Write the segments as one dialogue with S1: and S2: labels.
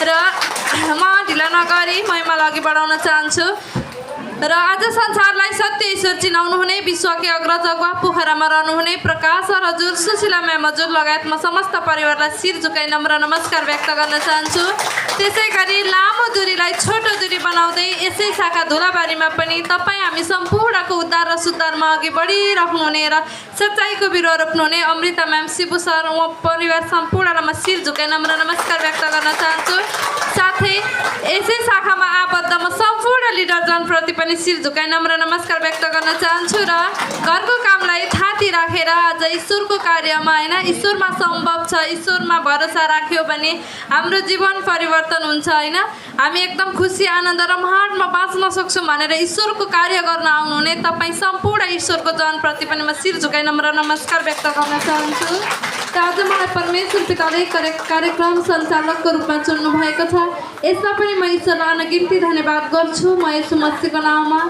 S1: र म ढिला नगरी महिमालाई अघि बढाउन चाहन्छु र आज संसारलाई सत्य ईश्वर चिनाउनु हुने विश्वकै अग्रज अगुवा पोखरामा रहनुहुने प्रकाश सर हजुर सुशीला म्याम हजुर लगायत म समस्त परिवारलाई शिर झुकाई नम्र नमस्कार व्यक्त गर्न चाहन्छु। त्यसै गरी लामो दूरीलाई छोटो दूरी बनाउँदै यसै शाखा धुलाबारीमा पनि तपाईँ हामी सम्पूर्णको उद्धार र सुधारमा अघि बढिरहनुहुने र सच्चाइको बिरुवा रोप्नुहुने अमृता म्याम शिबु सर म परिवार सम्पूर्णलाई म शिर झुकाई नम्र नमस्कार व्यक्त गर्न चाहन्छु। साथै यसै शाखामा आबद्ध म सम्पूर्ण लिडर जनप्रति पनि शिर झुकाई नम्र नमस्कार व्यक्त गर्न चाहन्छु र घरको कामलाई थाती राखेर आज ईश्वरको कार्यमा होइन ईश्वरमा सम्भव छ ईश्वरमा भरोसा राख्यो भने हाम्रो जीवन परिवर्तन हुन्छ होइन हामी एकदम खुसी आनन्द र महानमा बाँच्न सक्छौँ भनेर ईश्वरको कार्य गर्न आउनुहुने तपाईँ सम्पूर्ण ईश्वरको जनप्रति पनि म शिर झुकाई नम्र नमस्कार व्यक्त गर्न चाहन्छु। र आज मलाई परमेश्वर पिताले कार्यक्रम सञ्चालकको रूपमा चुन्नु भएको छ यसमा पनि म ईश्वरलाई अनगिन्ती धन्यवाद गर्छु। म यसो मसीहको नाममा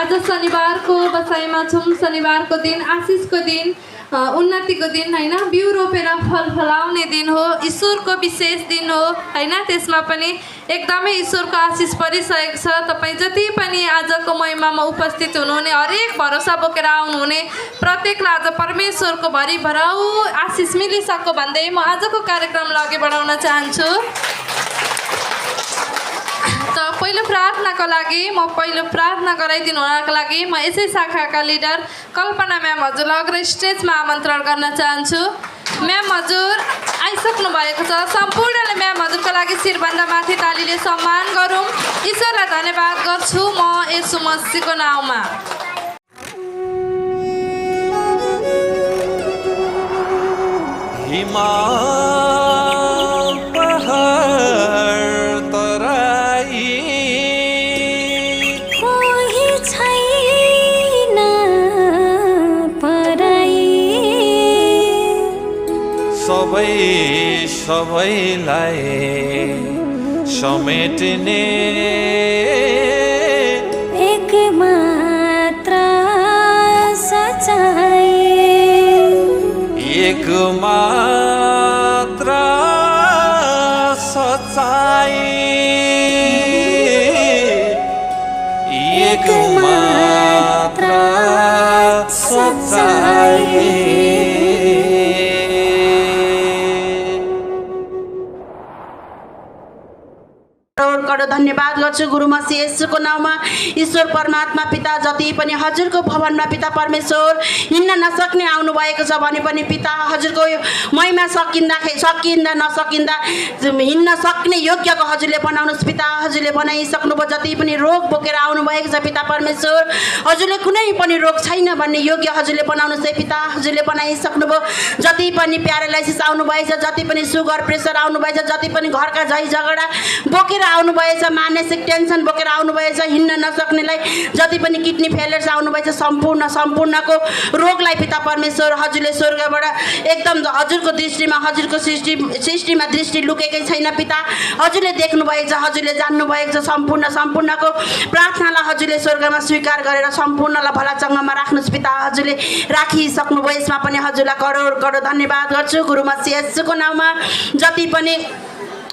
S1: आज शनिबारको बसाइमा छौँ। शनिबारको दिन आशिषको दिन उन्नतिको दिन होइन बिउ रोपेर फल फलाउने दिन हो ईश्वरको विशेष दिन हो होइन त्यसमा पनि एकदमै ईश्वरको आशिष परिसकेको छ। तपाईँ जति पनि आजको महिमामा उपस्थित हुनुहुने हरेक भरोसा बोकेर आउनुहुने प्रत्येकलाई आज परमेश्वरको भरिभराउ आशिष मिलिसक्यो भन्दै म आजको कार्यक्रमलाई अघि बढाउन चाहन्छु। त पहिलो प्रार्थनाको लागि प्रार्थना गराइदिनु हुनको लागि म यसै शाखाका लिडर कल्पना म्याम हजुरलाई अग्र स्टेजमा आमन्त्रण गर्न चाहन्छु। म्याम हजुर आइसक्नु भएको छ। सम्पूर्णले म्याम हजुरको लागि शिरभन्दा माथि तालीले सम्मान गरौँ। ईश्वरलाई धन्यवाद गर्छु म यसो मसीहको नाउँमा।
S2: सबैलाई समेट्ने
S3: एक मात्र सच्चाई
S2: एक मात्र सच्चाई एक मात्र सच्चाई।
S4: धन्यवाद गर्छु गुरु मसीह येशूको नाउँमा। ईश्वर परमात्मा पिता जति पनि हजुरको भवनमा पिता परमेश्वर हिँड्न नसक्ने आउनु भएको छ भने पनि पिता हजुरको महिमा सकिँदा नसकिँदा हिँड्न सक्ने योग्यको हजुरले बनाउनुहोस् पिता। हजुरले बनाइसक्नुभयो जति पनि रोग बोकेर आउनु भएको छ पिता परमेश्वर हजुरले कुनै पनि रोग छैन भन्ने योग्य हजुरले बनाउनुहोस् है पिता। हजुरले बनाइसक्नुभयो जति पनि प्यारालाइसिस आउनु भएछ जति पनि सुगर प्रेसर आउनु भएछ जति पनि घरका झै झगडा बोकेर आउनु भएछ मानसिक टेन्सन बोकेर आउनु भएछ हिँड्न नसक्नेलाई जति पनि किडनी फेलियर्स आउनु भएछ सम्पूर्णको रोगलाई पिता परमेश्वर हजुरले स्वर्गबाट एकदम हजुरको दृष्टिमा हजुरको सृष्टिमा दृष्टि लुकेकै छैन पिता। हजुरले देख्नु भएको छ हजुरले जान्नु भएको छ सम्पूर्णको प्रार्थनालाई हजुरले स्वर्गमा स्वीकार गरेर सम्पूर्णलाई भलाचङ्गमा राख्नुहोस् पिता। हजुरले राखिसक्नुभयो यसमा पनि हजुरलाई करोड धन्यवाद गर्छु गुरु मसीह येशूको नाउँमा। जति पनि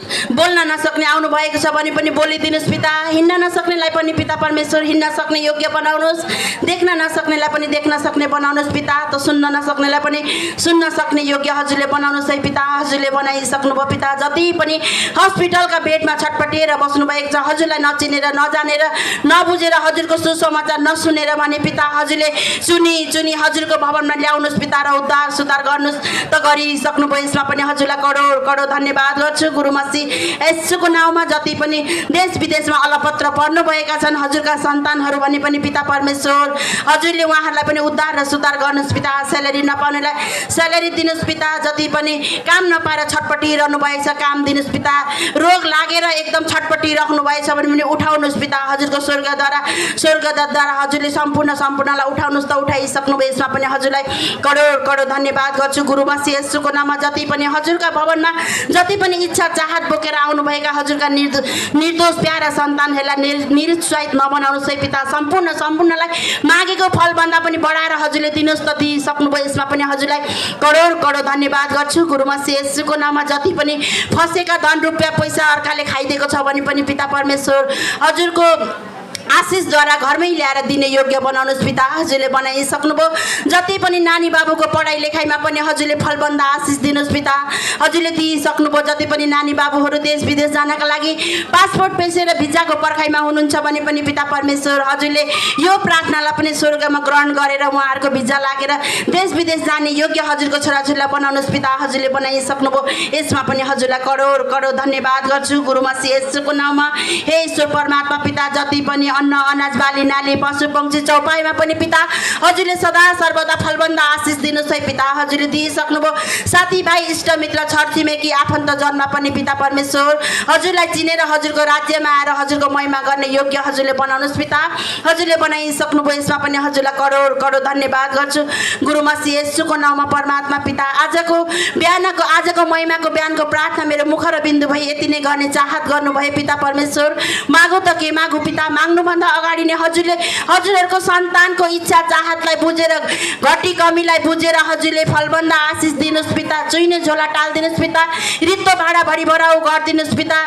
S4: बोल्न नसक्ने आउनु भएको छ भने पनि बोलिदिनुहोस् पिता। हिँड्न नसक्नेलाई पनि पिता परमेश्वर हिँड्न सक्ने योग्य बनाउनुहोस्। देख्न नसक्नेलाई पनि देख्न सक्ने बनाउनुहोस् पिता। त सुन्न नसक्नेलाई पनि सुन्न सक्ने योग्य हजुरले बनाउनुहोस् है पिता। हजुरले बनाइसक्नुभयो पिता। जति पनि हस्पिटलका बेडमा छटपटिएर बस्नु भएको छ हजुरलाई नचिनेर नजानेर नबुझेर हजुरको सुसमाचार नसुनेर भने पिता हजुरले चुनी हजुरको भवनमा ल्याउनुहोस् पिता र उद्धार सुधार गर्नुहोस् त गरिसक्नुभयो। यसमा पनि हजुरलाई करोड धन्यवाद गर्छु गुरु येशूको नाउँमा। जति पनि देश विदेशमा अलपत्र पर्नुभएका छन् हजुरका सन्तानहरू भने पनि पिता परमेश्वर हजुरले उहाँहरूलाई पनि उद्धार र सुधार गर्नुहोस् पिता। स्यालेरी नपाउनेलाई स्यालेरी दिनुहोस् पिता। जति पनि काम नपाएर छटपटिरहनु भएछ काम दिनुहोस् पिता। रोग लागेर एकदम छटपटिरहनु भएछ भने पनि उठाउनुहोस् पिता। हजुरको स्वर्गद्वारा हजुरले सम्पूर्णलाई उठाउनुहोस् त उठाइसक्नुभयो। यसमा पनि हजुरलाई करोड धन्यवाद गर्छु गुरु मसीह येशूको नाममा। जति पनि हजुरका भवनमा जति पनि इच्छा चाहत अपराध बोकेर आउनुभएका हजुरका निर्दोष प्यारा सन्तानहरूलाई निरुत्साहित नबनाउनुहोस् है पिता। सम्पूर्णलाई मागेको फलभन्दा पनि बढाएर हजुरले दिनुहोस् त, दिइसक्नुभयो। यसमा पनि हजुरलाई करोड धन्यवाद गर्छु। गुरु मसीह येशूको नाममा जति पनि फसेका धन रुपियाँ पैसा अर्काले खाइदिएको छ भने पनि पिता परमेश्वर हजुरको आशिषद्वारा घरमै ल्याएर दिने योग्य बनाउनुहोस् पिता। हजुरले बनाइसक्नुभयो। जति पनि नानी बाबुको पढाइ लेखाइमा पनि हजुरले फलभन्दा आशिष दिनुहोस् पिता। हजुरले दिइसक्नुभयो। जति पनि नानी बाबुहरू देश विदेश जानका लागि पासपोर्ट पैसा र भिजाको पर्खाइमा हुनुहुन्छ भने पनि पिता परमेश्वर हजुरले यो प्रार्थनालाई पनि स्वर्गमा ग्रहण गरेर उहाँहरूको भिजा लागेर देश विदेश जाने योग्य हजुरको छोराछोरीलाई बनाउनुहोस् पिता। हजुरले बनाइसक्नुभयो। यसमा पनि हजुरलाई करोड धन्यवाद गर्छु। गुरु मसीह येशूको नाममा हे ईश्वर परमात्मा पिता, जति पनि अन्न अनाज बाली नाली पशु पक्षी चौपाईमा पनि पिता हजुरले सदा सर्वदा फलभन्दा आशिष दिनुहोस् है पिता। हजुरले दिइसक्नुभयो। साथीभाइ इष्टमित्र छरछिमेकी आफन्तजनमा पनि पिता परमेश्वर हजुरलाई चिनेर हजुरको राज्यमा आएर हजुरको महिमा गर्ने योग्य हजुरले बनाउनुहोस् पिता। हजुरले बनाइसक्नुभयो। यसमा पनि हजुरलाई करोड धन्यवाद गर्छु। गुरु मसीह येशूको नाममा परमात्मा पिता, आजको महिमाको बिहानको प्रार्थना मेरो मुख र बिन्दु भई यति नै गर्ने चाहत गर्नुभयो पिता परमेश्वर। मागु त के मागु पिता, माग्नुभन्दा अगाडि नै हजुरहरूको सन्तानको इच्छा चाहतलाई बुझेर घटी कमीलाई बुझेर हजुरले फलभन्दा आशिष दिनुहोस् पिता। चुइने झोला टालिदिनुहोस् पिता। रित्तो भाडा भरि भराउ गरिदिनुहोस् पिता।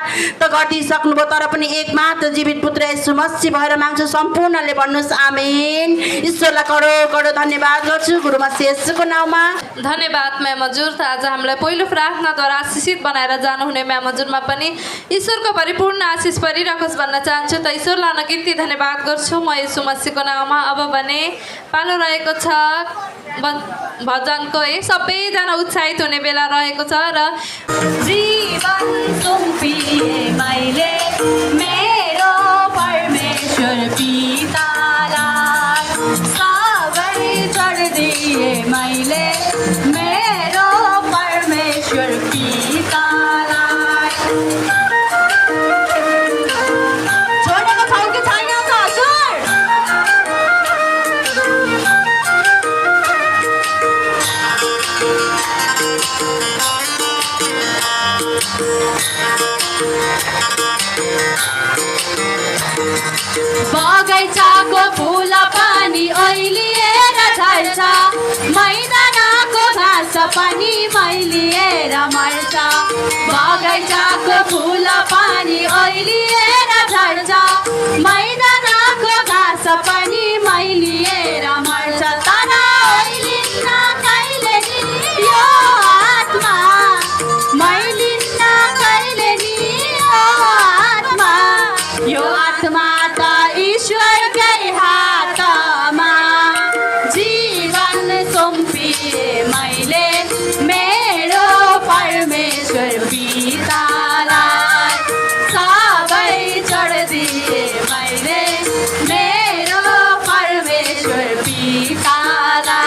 S4: त गरिदिइसक्नुभयो। तर पनि एक मात्र जीवित पुत्र येशू मसीह भएर माग्छु। सम्पूर्णले भन्नुहोस् आमेन। ईश्वरलाई करोड धन्यवाद गर्छु। गुरु मसीह येशूको नाममा
S1: धन्यवाद म्याम हजुर। त आज हामीलाई पहिलो प्रार्थनाद्वारा आशिषित बनाएर जानुहुने म्याम हजुरमा पनि ईश्वरको परिपूर्ण आशिष परिरहोस् भन्न चाहन्छु। त ईश्वरलाई अनगिन्ती धन्यवाद गर्छु म येशू मसीहको नाममा। अब भने पालो रहेको छ भजनको है, सबैजना उत्साहित हुने बेला रहेको छ। र
S3: जीवन सुम्पिए मैले मेरो परमेश्वर पितालाई, सबै छोडिदिए मैले मेरो परमेश्वर पितालाई। छोडेको छौ कि छैन त हजुर? बगैँचाको फुल पानी ओइलिएर झर्छ, मैदानको घाँस पनि मैलिएर मर्छ। बगैँचाको फुल पानी ओइलिएर झर्छ, मैदानको घाँस पनि मैलिएर मर्छ। तर ओइलिन्न कहिले नि यो आत्मा, मैलिन्न कहिले नि यो आत्मा त ईश्वरकै हातमा। जीवन सुम्पिए मैले मेरो परमेश्वर पितालाई, सबै छोडिदिए मैले मेरो परमेश्वर पितालाई।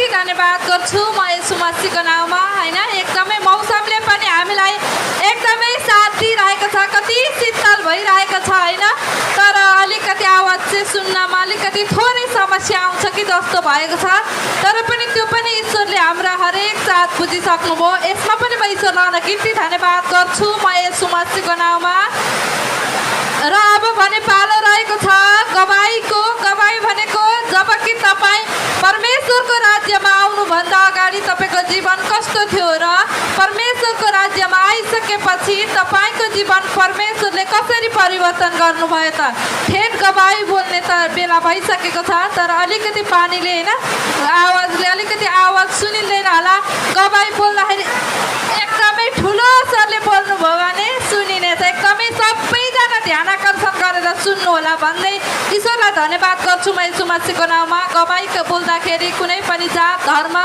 S1: धन्यवाद गर्छु म येशू मसीहको नाममा हैन। एकदमै मौसमले पनि हामीलाई एकदमै साथ दिइरहेको छ। कति शीतल भइरहेको छ हैन, तर अलिकति आवाज चाहिँ सुन्नमा अलिकति थोरै समस्या आउँछ कि जस्तो भएको छ। तर पनि त्यो पनि ईश्वरले हाम्रा हरेक साथ बुझिसक्नुभयो। यसमा पनि म ईश्वरलाई अनगिन्ती धन्यवाद गर्छु म येशू मसीहको नाममा। र अब भने पालो रहेको छ गवाईको। गवाई भनेको जब कि तपाईँ परमेश्वरको राज्यमा आउनुभन्दा अगाडि तपाईँको जीवन कस्तो थियो र परमेश्वरको राज्यमा आइसकेपछि तपाईँको जीवन परमेश्वरले कसरी परिवर्तन गर्नुभयो त ठेट गवाई बोल्ने त बेला भइसकेको छ। तर अलिकति पानीले होइन आवाजले अलिकति आवाज सुनिँदैन होला। गवाई बोल्दाखेरि एकदमै ठुलो स्वरले बोल्नुभयो भने सुनिनेछ। एकदमै सबैजना ध्यान आकर्षण गरेर गरेर सुन्नुहोला भन्दै ईश्वरलाई धन्यवाद गर्छु म यीशु मसीहको नाउँमा। गवाई बोल्दाखेरि कुनै पनि जात धर्म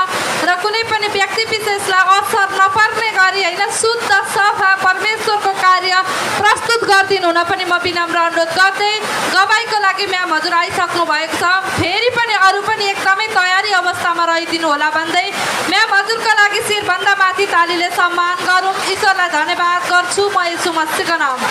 S1: र कुनै पनि व्यक्ति विशेषलाई असर नपर्ने गरी होइन शुद्ध सफा परमेश्वरको कार्य प्रस्तुत गरिदिनु हुन पनि म विनम्र अनुरोध गर्दै गवाईको लागि म्याम हजुर आइसक्नु भएको छ। फेरि पनि अरू पनि एकदमै तयारी अवस्थामा रहिदिनु होला भन्दै म्याम हजुरको लागि शिरभन्दा माथि तालीले सम्मान गरौँ। ईश्वरलाई धन्यवाद गर्छु म यीशु मसीहको नाउँमा।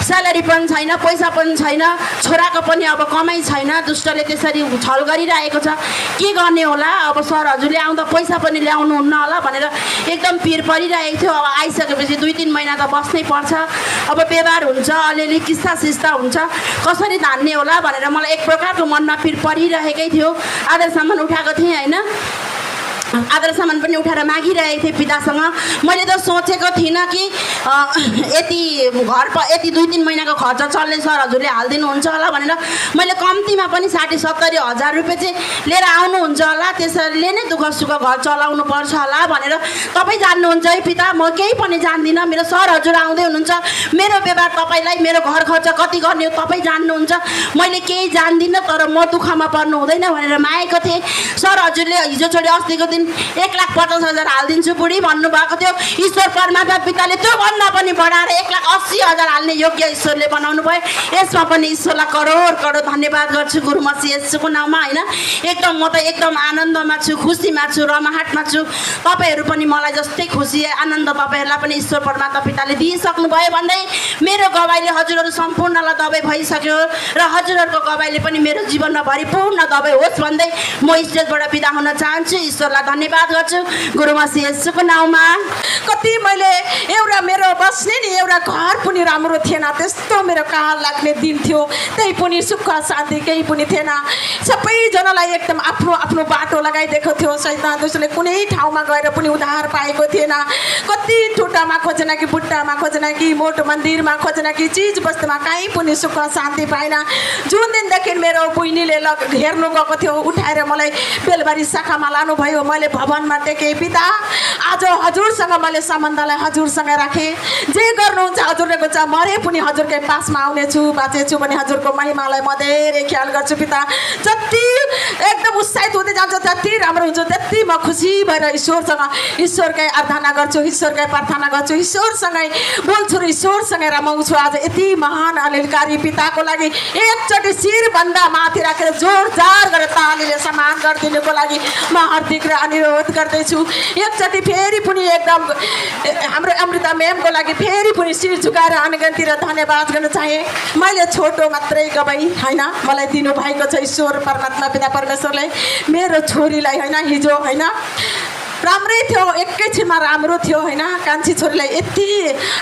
S4: स्यालेरी पनि छैन, पैसा पनि छैन, छोराको पनि अब कमाइ छैन, दुष्टले त्यसरी छल गरिरहेको छ। के गर्ने होला अब? सर हजुरले आउँदा पैसा पनि ल्याउनुहुन्न होला भनेर एकदम पिर परिरहेको थियो। अब आइसकेपछि 2-3 महिना त बस्नै पर्छ। अब व्यवहार हुन्छ, अलिअलि किस्ता सिस्ता हुन्छ, कसरी धान्ने होला भनेर मलाई एक प्रकारको मनमा पिर परिरहेकै थियो। आधा सामान उठाएको थिएँ होइन, आधा सामान पनि उठाएर मागिरहेको थिएँ पितासँग। मैले त सोचेको थिइनँ कि यति यति 2-3 महिनाको खर्च चल्ने सर हजुरले हालिदिनुहुन्छ होला भनेर। मैले कम्तीमा पनि 60-70 हजार रुपियाँ चाहिँ लिएर आउनुहुन्छ होला, त्यसैले नै दुःख सुख घर चलाउनु पर्छ होला भनेर। तपाईँ जान्नुहुन्छ है पिता, म केही पनि जान्दिनँ। मेरो सर हजुर आउँदै हुनुहुन्छ, मेरो व्यवहार तपाईँलाई मेरो घर खर्च कति गर्ने हो तपाईँ जान्नुहुन्छ। मैले केही जान्दिनँ, तर म दुःखमा पर्नु हुँदैन भनेर मागेको थिएँ। सर हजुरले हिजो छोडि अस्तिको दिन 1,50,000 हालिदिन्छु बुढी भन्नुभएको थियो। ईश्वर परमात्मा पिताले त्योभन्दा पनि बढाएर 1,80,000 हाल्ने योग्य ईश्वरले बनाउनु भयो। यसमा पनि ईश्वरलाई करोड करोड धन्यवाद गर्छु गुरु मसीह येशूको नाममा होइन। एकदम म त एकदम आनन्दमा छु, खुसीमा छु, रमाहाटमा छु। तपाईँहरू पनि मलाई जस्तै खुसी आनन्द तपाईँहरूलाई पनि ईश्वर परमात्मा पिताले दिइसक्नु भयो भन्दै मेरो गवाईले हजुरहरू सम्पूर्णलाई दबाई भइसक्यो र हजुरहरूको गवाईले पनि मेरो जीवनमा भरिपूर्ण दबाई होस् भन्दै म स्टेजबाट बिदा हुन चाहन्छु। ईश्वरलाई धन्यवाद गर्छु गुरु मसीह येशूको नाउँमा।
S3: कति मैले एउटा मेरो बस्ने नि एउटा घर पनि राम्रो थिएन, त्यस्तो मेरो काल लाग्ने दिन थियो। त्यही पनि सुख शान्ति केही पनि थिएन। सबैजनालाई एकदम आफ्नो आफ्नो बाटो लगाइदिएको थियो सैतान दुष्टले। कुनै ठाउँमा गएर पनि उद्धार पाएको थिएन। कति टुटामा खोजेन कि बुट्टामा खोजेन कि मोटो मन्दिरमा खोजेन कि चिज वस्तुमा कहीँ पनि सुख शान्ति पाएन। जुन दिनदेखि मेरो बहिनीले हेर्नु गएको थियो, उठाएर मलाई बेलबारी शाखामा लानुभयो, मैले भवनमा टेकेँ। पिता आज हजुरसँग मैले सम्बन्धलाई हजुरसँग राखेँ। जे गर्नुहुन्छ हजुरले छ, मरे पनि हजुरकै पासमा आउनेछु, बाँचेछु भने हजुरको महिमालाई म धेरै ख्याल गर्छु। पिता जति एकदम उत्साहित हुँदै जान्छ जति राम्रो हुन्छ त्यति म खुसी भएर ईश्वरसँग ईश्वरकै आराधना गर्छु, ईश्वरकै प्रार्थना गर्छु, ईश्वरसँगै बोल्छु र ईश्वरसँगै रमाउँछु। आज यति महान अलिलकारी पिताको लागि एकचोटि शिरभन्दा माथि राखेर जोरदार गरेर तालीले सम्मान गरिदिनुको लागि म हार्दिक र अनुरोध गर्दैछु। एकचोटि फेरि पनि एकदम हाम्रो अमृता म्यामको लागि फेरि पनि शिर झुकाएर अनगन्ती र धन्यवाद गर्न चाहे। मैले छोटो मात्रै गवाई होइन मलाई दिनुभएको छ ईश्वर परमात्मा पिता परमेश्वरले। मेरो छोरीलाई होइन हिजो होइन राम्रै थियो, एकैछिनमा राम्रो थियो होइन। कान्छी छोरीलाई यति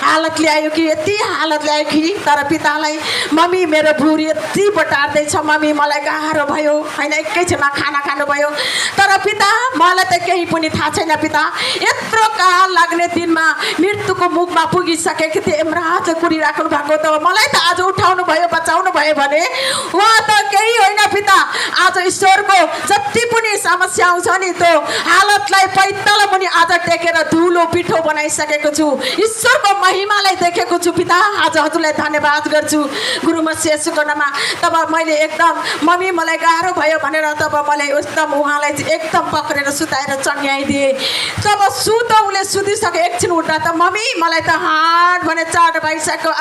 S3: हालत ल्यायो कि यति हालत ल्यायो कि तर पितालाई मम्मी मेरो भुँडी यति बटार्दैछ, मम्मी मलाई गाह्रो भयो होइन। एकैछिनमा खाना खानुभयो तर पिता मलाई त केही पनि थाहा छैन। पिता यत्रो काल लाग्ने दिनमा मृत्युको मुखमा पुगिसकेको थिएँ, यमराजले कुरिराख्नु भएको त मलाई त आज उठाउनु भयो, बचाउनु भयो भने उहाँ त केही होइन। पिता आज ईश्वरको जति पनि समस्या आउँछ नि त्यो हालतलाई पैताल पनि आज टेकेर धुलो पिठो बनाइसकेको छु। ईश्वरको महिमालाई देखेको छु। पिता आज हजुरलाई धन्यवाद गर्छु गुरु मसीह येशूको नाममा। तब मैले एकदम मम्मी मलाई गाह्रो भयो भनेर तब मैले एकदम उहाँलाई एकदम पक्रेर सुताएर चङ्ग्याइदिएँ। तब उसले सुतिसक्यो, एकछिन उठ्दा त मम्मी मलाई त हाट भने चाट भइसक्यो,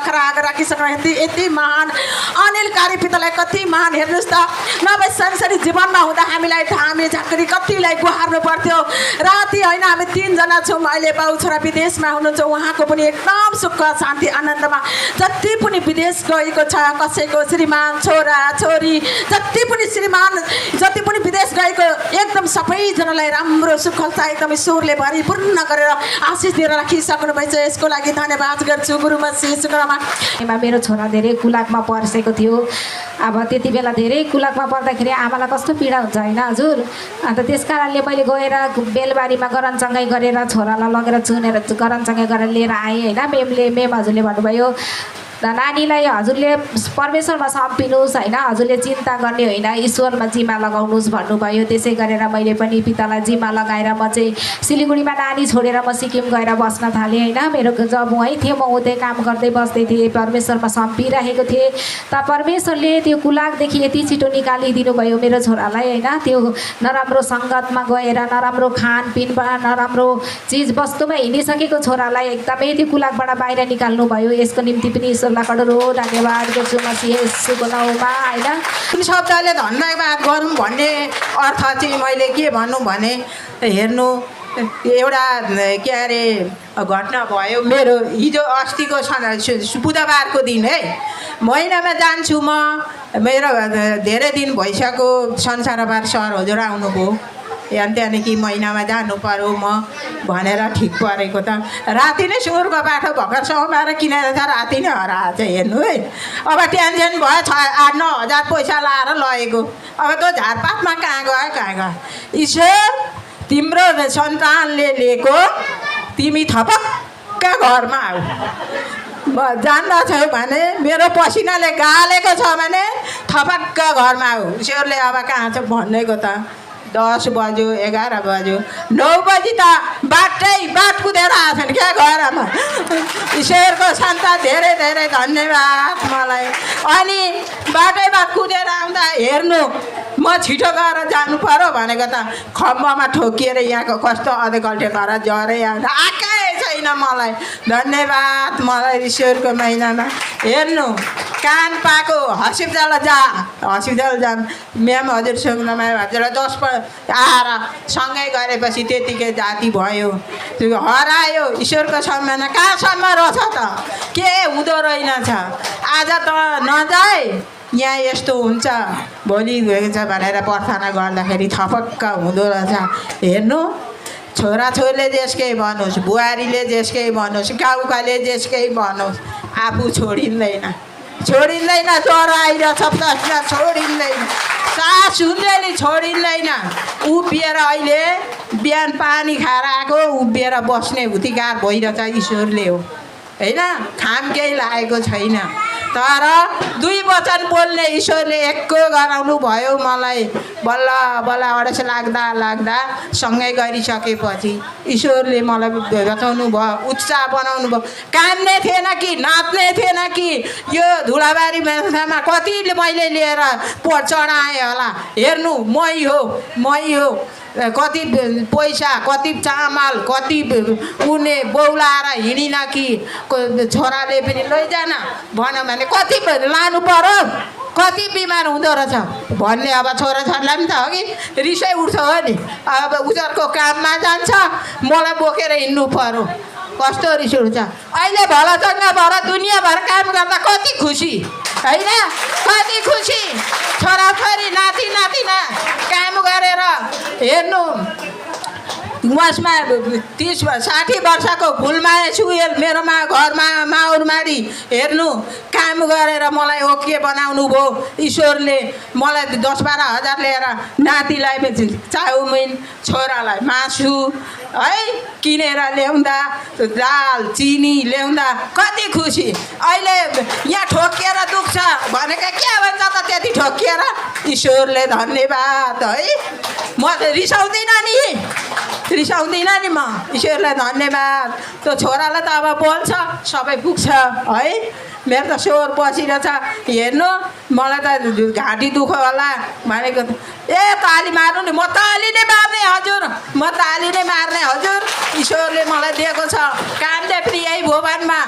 S3: खराग राखिसक्नु। यति महान अनिलकारी पितालाई कति महान हेर्नुहोस् त। नभए संसारी जीवनमा हुँदा हामीलाई धामी झाँक्री कतिलाई गुहार्नु पर्थ्यो। राति होइन हामी 3 जना छौँ। अहिले बाउ छोरा विदेशमा हुनुहुन्छ, उहाँको पनि एकदम सुख शान्ति आनन्दमा। जति पनि विदेश गएको छ कसैको श्रीमान छोरा छोरी जति पनि श्रीमान जति पनि विदेश गएको एकदम सबैजनालाई राम्रो सुख एकदम ईश्वरले भरिपूर्ण गरेर आशिष दिएर राखिसक्नु भएछ। यसको लागि धन्यवाद गर्छु गुरु मसीह येशूको नाममा।
S5: मेरो छोरा धेरै कुलाकमा पर्सेको थियो। अब त्यति बेला धेरै कुलाकमा पर्दाखेरि आमालाई कस्तो पीडा हुन्छ होइन हजुर। अन्त त्यस कारणले मैले गएर बेलबारीमा गरनचङ्गाइ गरेर छोरालाई लगेर चुनेर गरनचङ्गाइ गरेर लिएर आएँ होइन। मेम हजुरले भन्नुभयो नानीलाई हजुरले परमेश्वरमा सम्पिनुहोस् होइन, हजुरले चिन्ता गर्ने होइन, ईश्वरमा जिम्मा लगाउनुहोस् भन्नुभयो। त्यसै गरेर मैले पनि पितालाई जिम्मा लगाएर म चाहिँ सिलगढीमा नानी छोडेर म सिक्किम गएर बस्न थालेँ होइन। मेरो जब वहीँ थियो, म उतै काम गर्दै बस्दै थिएँ, परमेश्वरमा सम्पिरहेको थिएँ। त परमेश्वरले त्यो कुलाकदेखि यति छिटो निकालिदिनु भयो मेरो छोरालाई होइन। त्यो नराम्रो सङ्गतमा गएर नराम्रो खानपिनमा नराम्रो चिजवस्तुमा हिँडिसकेको छोरालाई एकदमै त्यो कुलाकबाट बाहिर निकाल्नु भयो। यसको निम्ति पनि ईश्वरलाई करोडौँ धन्यवाद गर्छु मसीह येशूको नाउँमा होइन।
S3: कुन शब्दले धन्यवाद गरौँ भन्ने अर्थ चाहिँ मैले के भनौँ भने हेर्नु, एउटा के अरे घटना भयो मेरो हिजो अस्तिको बुधबारको दिन है। महिनामा जान्छु म, मेरो धेरै दिन भइसक्यो संसारबार सर हजुर आउनुभयो, अनि त्यहाँदेखि महिनामा जानु पर्यो म भनेर ठिक परेको त राति नै सुँगुरको बाटो भर्खर समाएर किनेर छ, राति नै हराएछ। हेर्नु है, अब टेन्सन भयो, 8-9 हजार पैसा लाएर लगेको, अब त्यो झारपातमा कहाँ गयो। ईश्वर तिम्रो सन्तानले लिएको, तिमी थपक्क घरमा आऊ। जान्दछौ भने मेरो पसिनाले गालेको छ भने थपक्क घरमा आऊ। ईश्वरले अब कहाँ छ भनेको त 10 बज्यो, 11 बज्यो, 9 बजी त बाट कुदेर आएछन् क्या घरमा। ईश्वरको सन्तान धेरै धेरै धन्यवाद मलाई। अनि बाटैमा कुदेर आउँदा हेर्नु, म छिटो गएर जानु पर्यो भनेको त खम्बामा ठोकिएर यहाँको कस्तो अधगल्टे गरेर जरै आउँदा आएकै छैन मलाई। धन्यवाद मलाई ईश्वरको महिनामा। हेर्नु, कान पाएको हस्पिटल जा म्याम हजुरसँग हजुर 10 आएर सँगै गरेपछि त्यतिकै जाति भयो, त्यो हरायो। ईश्वरको सम्मान कहाँसम्म रहेछ त, के हुँदो रहेनछ। आज त नजाए यहाँ यस्तो हुन्छ, भोलि हुन्छ भनेर प्रार्थना गर्दाखेरि थपक्क हुँदो रहेछ। हेर्नु, छोराछोरीले जेसकै भनोस्, बुहारीले जेसकै भनोस्, गाउँकाले जेसकै भनोस्, आफू छोडिँदैन। ज्वरो आइरहेछ त छोडिँदैन, सास हुँदैन छोडिँदैन। उभिएर अहिले बिहान पानी खाएर आएको, उभिएर बस्ने हुतिकार भइरहेछ ईश्वरले हो होइन। खाम केही लागेको छैन, तर 2 वचन बोल्ने ईश्वरले एक्को गराउनु भयो मलाई। बल्ल बल्ल अडस लाग्दा सँगै गरिसकेपछि ईश्वरले मलाई बचाउनु भयो, उत्साह बनाउनु भयो। काम्ने थिएन कि नाच्ने थिएन कि, यो धुलाबारी माछामा कतिले मैले लिएर चढाएँ होला। हेर्नु, मै हो कति पैसा, कति चामल, कति उनी बौलाएर हिँडिन कि छोराले पनि लैजान भनौँ भने कति लानु पर्यो, कति बिमार हुँदो रहेछ भन्ने। अब छोराछोरीलाई पनि त हो कि रिसै उठ्छ हो नि। अब उनीहरूको काममा जान्छ, मलाई बोकेर हिँड्नु पर्यो, कस्तो रिस उठ्छ। अहिले भलाचङ्गा दुनियाँभर काम गर्दा कति खुसी होइन, कति खुसी। छोराछोरी नाति नातिना काम गरेर हेर्नु, उहाँमा 30-60 वर्षको फुलमाया सुवेल मेरोमा घरमा माउरमाडी हेर्नु काम गरेर मलाई ओके बनाउनु भयो ईश्वरले। मलाई 10-12 हजार लिएर नातिलाई चाउमिन, छोरालाई मासु है किनेर ल्याउँदा, दाल चिनी ल्याउँदा कति खुसी। अहिले यहाँ ठोकिएर दुख्छ भनेको के भन्छ त, त्यति ठोकिएर। ईश्वरले धन्यवाद है, म रिसाउँदिनँ नि म। ईश्वरलाई धन्यवाद। त्यो छोरालाई त अब बोल्छ, सबै पुग्छ है। मेरो त स्वर बसिरहेछ। हेर्नु, मलाई त घाँटी दुख्यो होला भनेको, ए ताली मार्नु नि, म ताली नै मार्ने हजुर, म ताली नै मार्ने हजुर। ईश्वरले मलाई दिएको छ, कामले पनि यही भुवनमा,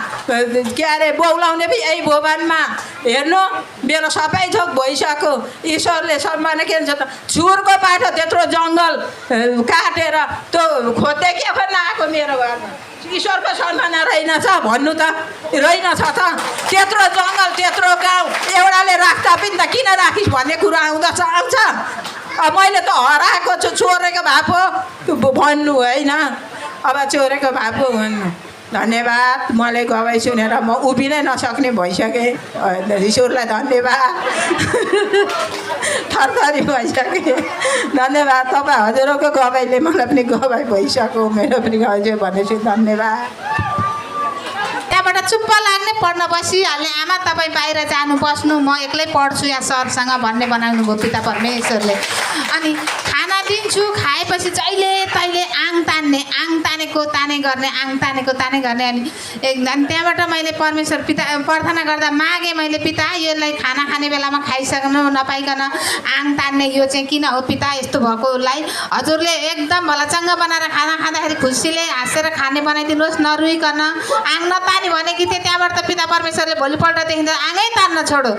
S3: के अरे बौलाउने पनि यही भुवनमा। हेर्नु, मेरो सबै थोक भइसक्यो। ईश्वरले सम्मान के भन्छ त, छुरको बाटो त्यत्रो जङ्गल काटेर त्यो खोज्दै के खोज्न आएको मेरो घरमा। ईश्वरको सम्मान रहेनछ भन्नु त, रहेनछ त। त्यत्रो जङ्गल, त्यत्रो गाउँ, एउटाले राख्दा पनि त किन राखिस् भन्ने कुरा आउँछ। मैले त हराएको छु, चोरेको भए पो भन्नु होइन, अब चोरेको भए पो भन्नु। धन्यवाद। मलाई गवाई सुनेर म उभिनै नसक्ने भइसकेँ। ईश्वरलाई धन्यवाद। थरथरी भइसकेँ। धन्यवाद। तपाईँ हजुरको गवाईले मलाई पनि गवाई भइसक्यो, मेरो पनि गवाई भनेपछि धन्यवाद।
S4: त्यहाँ
S6: त्यहाँबाट चुप्प लाग्ने पढ्न बसिहाल्ने आमा तपाईँ बाहिर जानु बस्नु म एक्लै पढ्छु यहाँ सरसँग भन्ने बनाउनु भयो पिता परमेश्वरले। अनि खाना दिन्छु खाएपछि जहिले तहिले आङ तानेको ताने गर्ने अनि त्यहाँबाट मैले परमेश्वर पिता प्रार्थना गर्दा मागेँ मैले पिता यसलाई खाना खाने बेलामा खाइसक्नु नपाइकन आङ तान्ने यो चाहिँ किन हो पिता यस्तो भएकोलाई हजुरले एकदम भलाचङ्ग बनाएर खाना खाँदाखेरि खुसीले हाँसेर खाने बनाइदिनुहोस् नरुइकन आङ नतानी भनेकी थिएँ। त्यहाँबाट त पिता परमेश्वरले भोलिपल्टदेखि त आङै तान्न छोडो।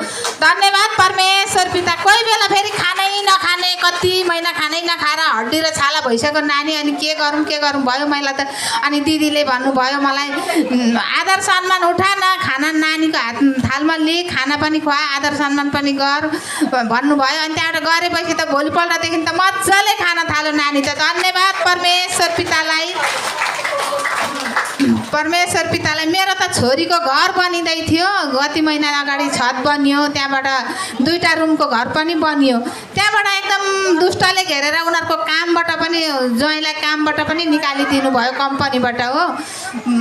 S6: धन्यवाद परमेश्वर पिता। कोही बेला फेरि खानै नखाने कति महिना खानै नखाएर हड्डी र छाला भइसक्यो नानी अनि के गरौँ भयो मलाई त। अनि दिदीले भन्नुभयो मलाई आदर सम्मान उठा न खाना नानीको हात थालमा लिए खाना पनि खुवा आदर सम्मान पनि गर भन्नुभयो। अनि त्यहाँबाट गरेपछि त भोलिपल्टदेखि त मजाले खाना थाल्यो नानी त। धन्यवाद परमेश्वर पितालाई। मेरो त छोरीको घर बनिँदै थियो गति महिना अगाडि छत बनियो त्यहाँबाट 2टा रुमको घर पनि बनियो। त्यहाँबाट एकदम दुष्टले घेरेर उनीहरूको कामबाट पनि ज्वाइँलाई कामबाट पनि निकालिदिनु भयो कम्पनीबाट हो।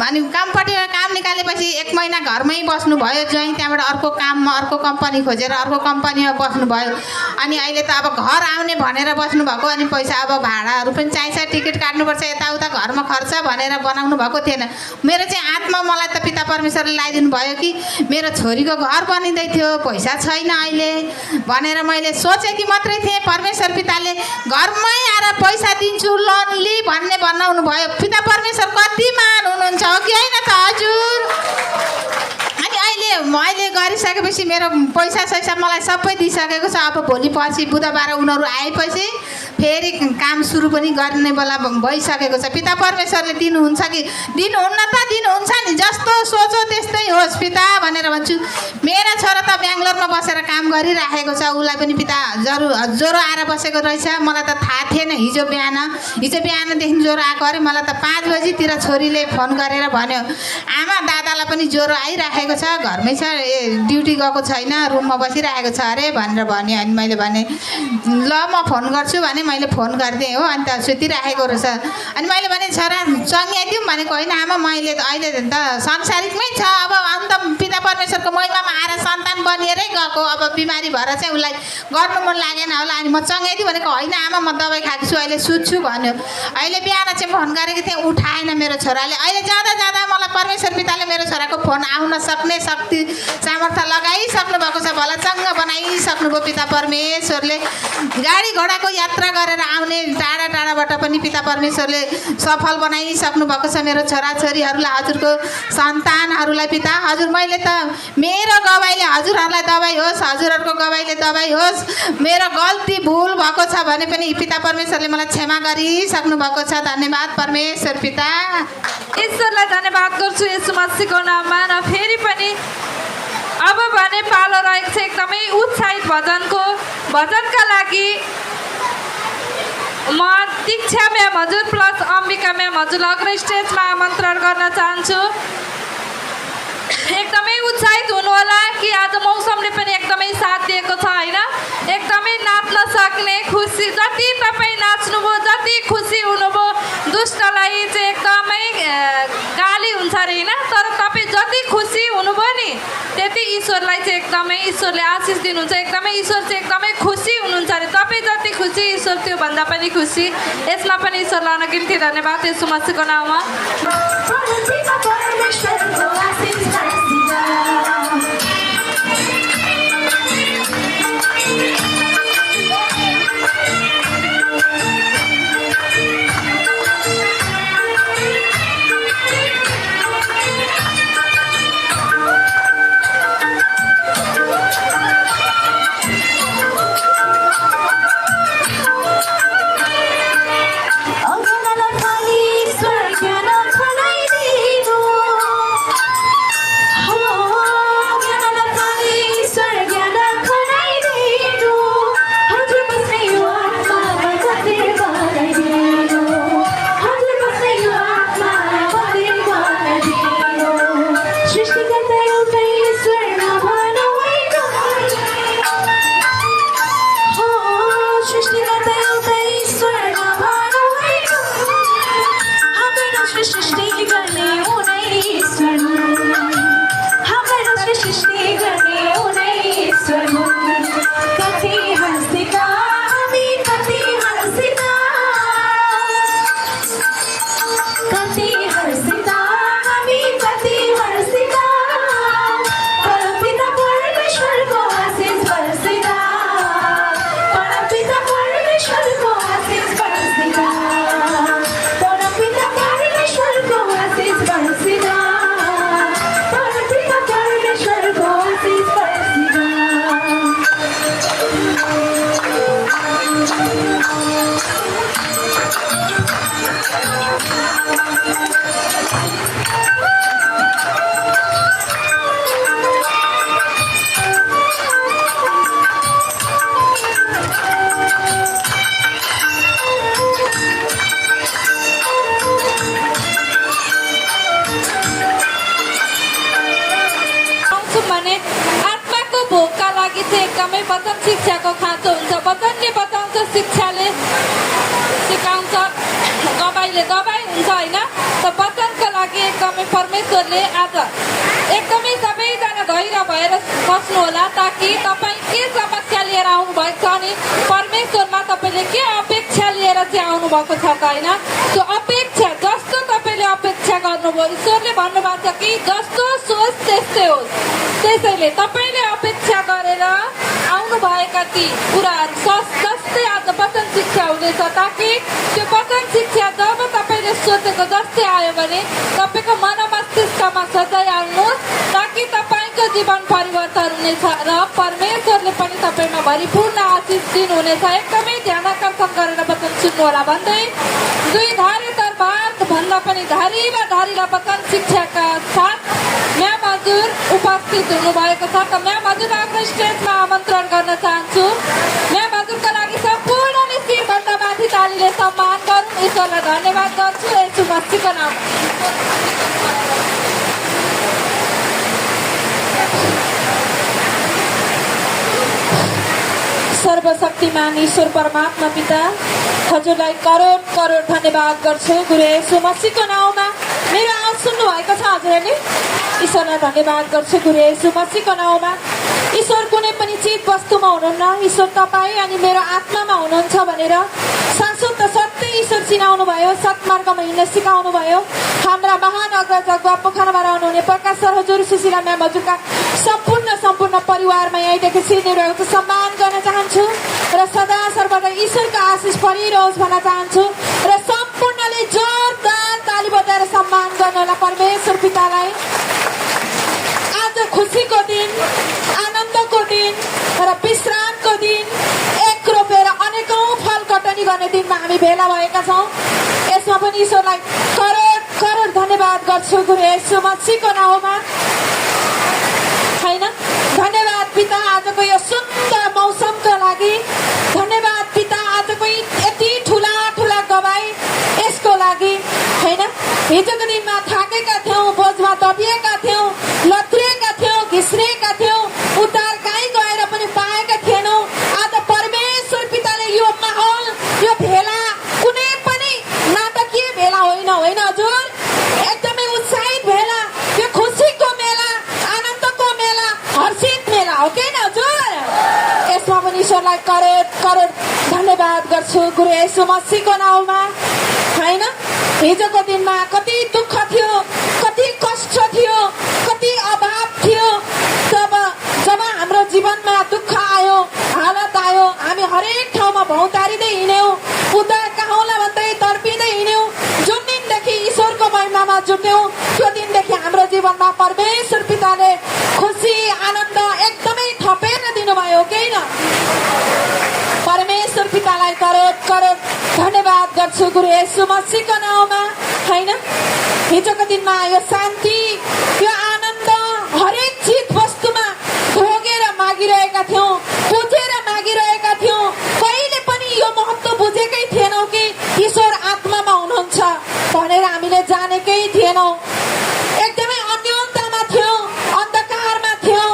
S6: अनि कम्पनीबाट काम निकालेपछि 1 महिना घरमै बस्नुभयो ज्वाइँ। त्यहाँबाट अर्को कम्पनी खोजेर अर्को कम्पनीमा बस्नुभयो। अनि अहिले त अब घर आउने भनेर बस्नुभएको अनि पैसा अब भाडाहरू पनि चाहिन्छ टिकट काट्नुपर्छ यताउता घरमा खर्च भनेर बनाउनु भएको थिएन। मेरो चाहिँ आत्मा मलाई त पिता परमेश्वरले लगाइदिनु भयो कि मेरो छोरीको घर बनिँदै थियो पैसा छैन अहिले भनेर मैले सोचेकी मात्रै थिएँ। परमेश्वर पिताले घरमै आएर पैसा दिन्छु लोन लि भन्ने बनाउनु भयो। पिता परमेश्वर कति महान हुनुहुन्छ हो कि होइन त हजुर। अनि अहिले गरिसकेपछि मेरो पैसा मलाई सबै दिइसकेको छ। अब भोलि पछि बुधबार उनीहरू आएपछि फेरि काम सुरु पनि गर्ने बेला भइसकेको छ। पिता परमेश्वरले दिनुहुन्छ कि दिनुहुन्न त दिनुहुन्छ नि जस्तो सोचो त्यस्तै होस् पिता भनेर भन्छु। मेरा छोरा त बेङ्गलोरमा बसेर काम गरिराखेको छ उसलाई पनि पिता ज्वरो आएर बसेको रहेछ। मलाई त थाहा थिएन हिजो बिहानदेखि ज्वरो आएको अरे। मलाई त 5 बजीतिर छोरीले फोन गरेर भन्यो आमा दादालाई पनि ज्वरो आइराखेको छ घरमै छ ड्युटी गएको छैन रुममा बसिराखेको छ अरे भनेर भन्यो। अनि मैले भने ल म फोन गर्छु भने मैले फोन गरिदिएँ हो। अनि त सुतिराखेको रहेछ। अनि मैले भने छोरा चङ्ग्याइदिउँ भनेको होइन आमा मैले त अहिले त संसारिकमै छ अब अन्त पिता परमेश्वरको महिमामा आएर सन्तान बनिएरै गएको अब बिमारी भएर चाहिँ उसलाई गर्नु मन लागेन होला। अनि म चङ्ग्याइदिउँ भनेको होइन आमा म दबाई खाएको छु अहिले सुत्छु भन्यो। अहिले बिहान चाहिँ फोन गरेको थिएँ उठाएन मेरो छोराले। अहिले जाँदा मलाई परमेश्वर पिताले मेरो छोराको फोन आउन सक्ने शक्ति सामर्थ्य लगाइसक्नु भएको छ भलाचङ्ग बनाइसक्नुभयो पिता परमेश्वरले। गाडी घोडाको यात्रा गरेर आउने टाढाबाट पनि पिता परमेश्वरले सफल बनाइसक्नु भएको छ मेरो छोराछोरीहरूलाई हजुरको सन्तानहरूलाई पिता। हजुर मैले त मेरो गवाईले हजुरहरूलाई दबाई होस् हजुरहरूको गवाईले दबाई होस्। मेरो गल्ती भुल भएको छ भने पनि पिता परमेश्वरले मलाई क्षमा गरिसक्नु भएको छ। धन्यवाद परमेश्वर पिता।
S1: ईश्वरलाई धन्यवाद गर्छु येशू मसीहको नाममा। र फेरि पनि अब भने पालो रहेको छ एकदमै उत्साहित भजनका लागि म दीक्षा म्याम हजुर प्लस अम्बिका म्याम हजुरलाई अग्र स्टेजमा आमन्त्रण गर्न चाहन्छु। एकदमै उत्साहित हुनु होला कि आज मौसमले पनि एकदमै साथ दिएको छ होइन। एकदमै नाच्न सक्ने खुसी जति तपाईँ नाच्नुभयो जति खुसी हुनुभयो दुष्टलाई चाहिँ एकदमै गाली हुन्छ अरे होइन। तर तपाईँ जति खुसी हुनुभयो नि त्यति ईश्वरलाई चाहिँ एकदमै ईश्वरले आशिष दिनुहुन्छ। एकदमै ईश्वर चाहिँ एकदमै खुसी हुनुहुन्छ अरे। तपाईँ जति खुसी ईश्वर त्योभन्दा पनि खुसी। यसमा पनि ईश्वरलाई अनगिन्ती धन्यवाद येशू मसीहको नाममा। एकदमै वचन शिक्षाको खाँचो हुन्छ। वचनले बचाउँछ, शिक्षाले सिकाउँछ, दबाईले दबाई हुन्छ होइन। त वचनको लागि एकदमै परमेश्वरले आज एकदमै सबैजना धैर्य भएर बस्नु होला, ताकि तपाईँ के समस्या लिएर आउनुभएको छ अनि परमेश्वरमा तपाईँले के अपेक्षा लिएर चाहिँ आउनुभएको छ त होइन। त्यो अपेक्षा जस्तो तपाईँले अपेक्षा गर्नुभयो, ईश्वरले भन्नुभएको छ कि जस्तो सोच त्यस्तै होस्। त्यसैले तपाईँले अपेक्षा गरेर आउनुभएका ती कुराहरू जस्तै आज वचन शिक्षा हुनेछ, ताकि त्यो वचन शिक्षा जब तपाईँले सोचेको जस्तै आयो भने तपाईँको मन मस्तिष्कमा सजाय आउनुहोस्, ताकि तपाईँको जीवन परिवर्तन हुनेछ र परमेश्वरले पनि तपाईँमा भरिपूर्ण आशिष दिनुहुनेछ। एकदमै ध्यान आकर्षण गरेर वचन सुन्नु होला भन्दै दुई धारे तरबार भन्दा पनि धारिला धारिला वचन शिक्षाका साथ म्याम हजुर उपस्थित हुनुभएको छ। त म्याम हजुर आफ्नो स्टेजमा आमन्त्रण गर्न चाहन्छु। म्याम हजुरको लागि सम्पूर्णले शिरभन्दा माथि तालीले सम्मान गरौँ। ईश्वरलाई धन्यवाद गर्छु यसो मसीहको नाममा। सर्वशक्तिमान ईश्वर परमात्मा पिता हजुरलाई करोड करोड धन्यवाद गर्छु गुरु येशू मसीहको नाउँमा। मेरो आवाज सुन्नु भएको छ हजुरले? ईश्वरलाई धन्यवाद गर्छु गुरु येशू मसीहको नाउँमा। ईश्वर कुनै पनि चिज वस्तुमा हुनुहुन्न, ईश्वर तपाईँ अनि मेरो आत्मामा हुनुहुन्छ भनेर शाश्वत सत्य ईश्वर चिनाउनु भयो, सत्मार्गमा हिँड्न सिकाउनु भयो। हाम्रा महान अग्रज पोखरामा रहनुहुने प्रकाश सर हजुर, सुशीला म्याम हजुरका सम्पूर्ण परिवारमा यहीँदेखि सिर्निरहेको सम्मान गर्न चाहन्छु र सदा सर्वदा ईश्वरको आशिष परिरहोस् भन्न चाहन्छु र सम्पूर्णले जोरदार ताली बजाएर सम्मान गर्नु होला परमेश्वर पितालाई। आज खुसीको दिन, आनन्दको दिन र विश्रामको दिन, एक रोपेर अनेकौं फल कटनी गर्ने दिनमा हामी भेला भएका छौँ। यसमा पनि ईश्वरलाई करोड करोड धन्यवाद गर्छु गुरु येशू मसीहको नाउँमा होइन। धन्यवाद पिता आजको यो सुन्दर मौसमको लागि, धन्यवाद पिता आजको यति ठुला ठुला गवाई यसको लागि होइन। हिजोको दिनमा थाकेका थियौँ, बोझमा दबिएका थियौँ, लत्रिएका थियौँ, घिस्रिएका थियौँ, उद्धार कहीँ गएर पनि पाएका थिएनौँ। आज परमेश्वर पिताले यो माहौल, यो भेला कुनै पनि नाटकीय भेला होइन हजुर, एकदमै उत्साहित भेला, यो खुसीको मेला, आनन्दको मेला, हर्षित मेला हो कि हजुर। यसमा पनि ईश्वरलाई करोड करोड धन्यवाद गर्छु गुरु येशू मसीहको नाउँमा होइन। हिजोको दिनमा कति दुःख थियो, कति कष्ट थियो, कति अभाव थियो। जब हाम्रो जीवनमा दुःख आयो, हालत आयो, हामी हरेक ठाउँमा भौतारिँदै हिँड्यौँ, उद्धार कहाँ होला भन्दै तर्पिँदै हिँड्यौँ। जुन दिनदेखि ईश्वरको महिमामा जुट्यौँ त्यो दिनदेखि हाम्रो जीवनमा परमेश्वर पिताले खुसी आनन्द एकदमै थपेर दिनुभयो कि न। परमेश्वर पितालाई करोड करोड धन्यवाद गर्छु गुरु येशू मसीहको नाउँमा होइन। हिजोको दिनमा यो शान्ति, यो आनन्द हरेक चिज वस्तुमा भोगेर मागिरहेका थियौँ, बुझेर मागिरहेका थियौँ। कहिले पनि यो महत्त्व बुझेकै थिएनौँ कि ईश्वर आत्मामा हुनुहुन्छ भनेर हामीले जानेकै थिएनौँ। एकदमै अन्योन्यतामा थियौँ, अन्धकारमा थियौँ,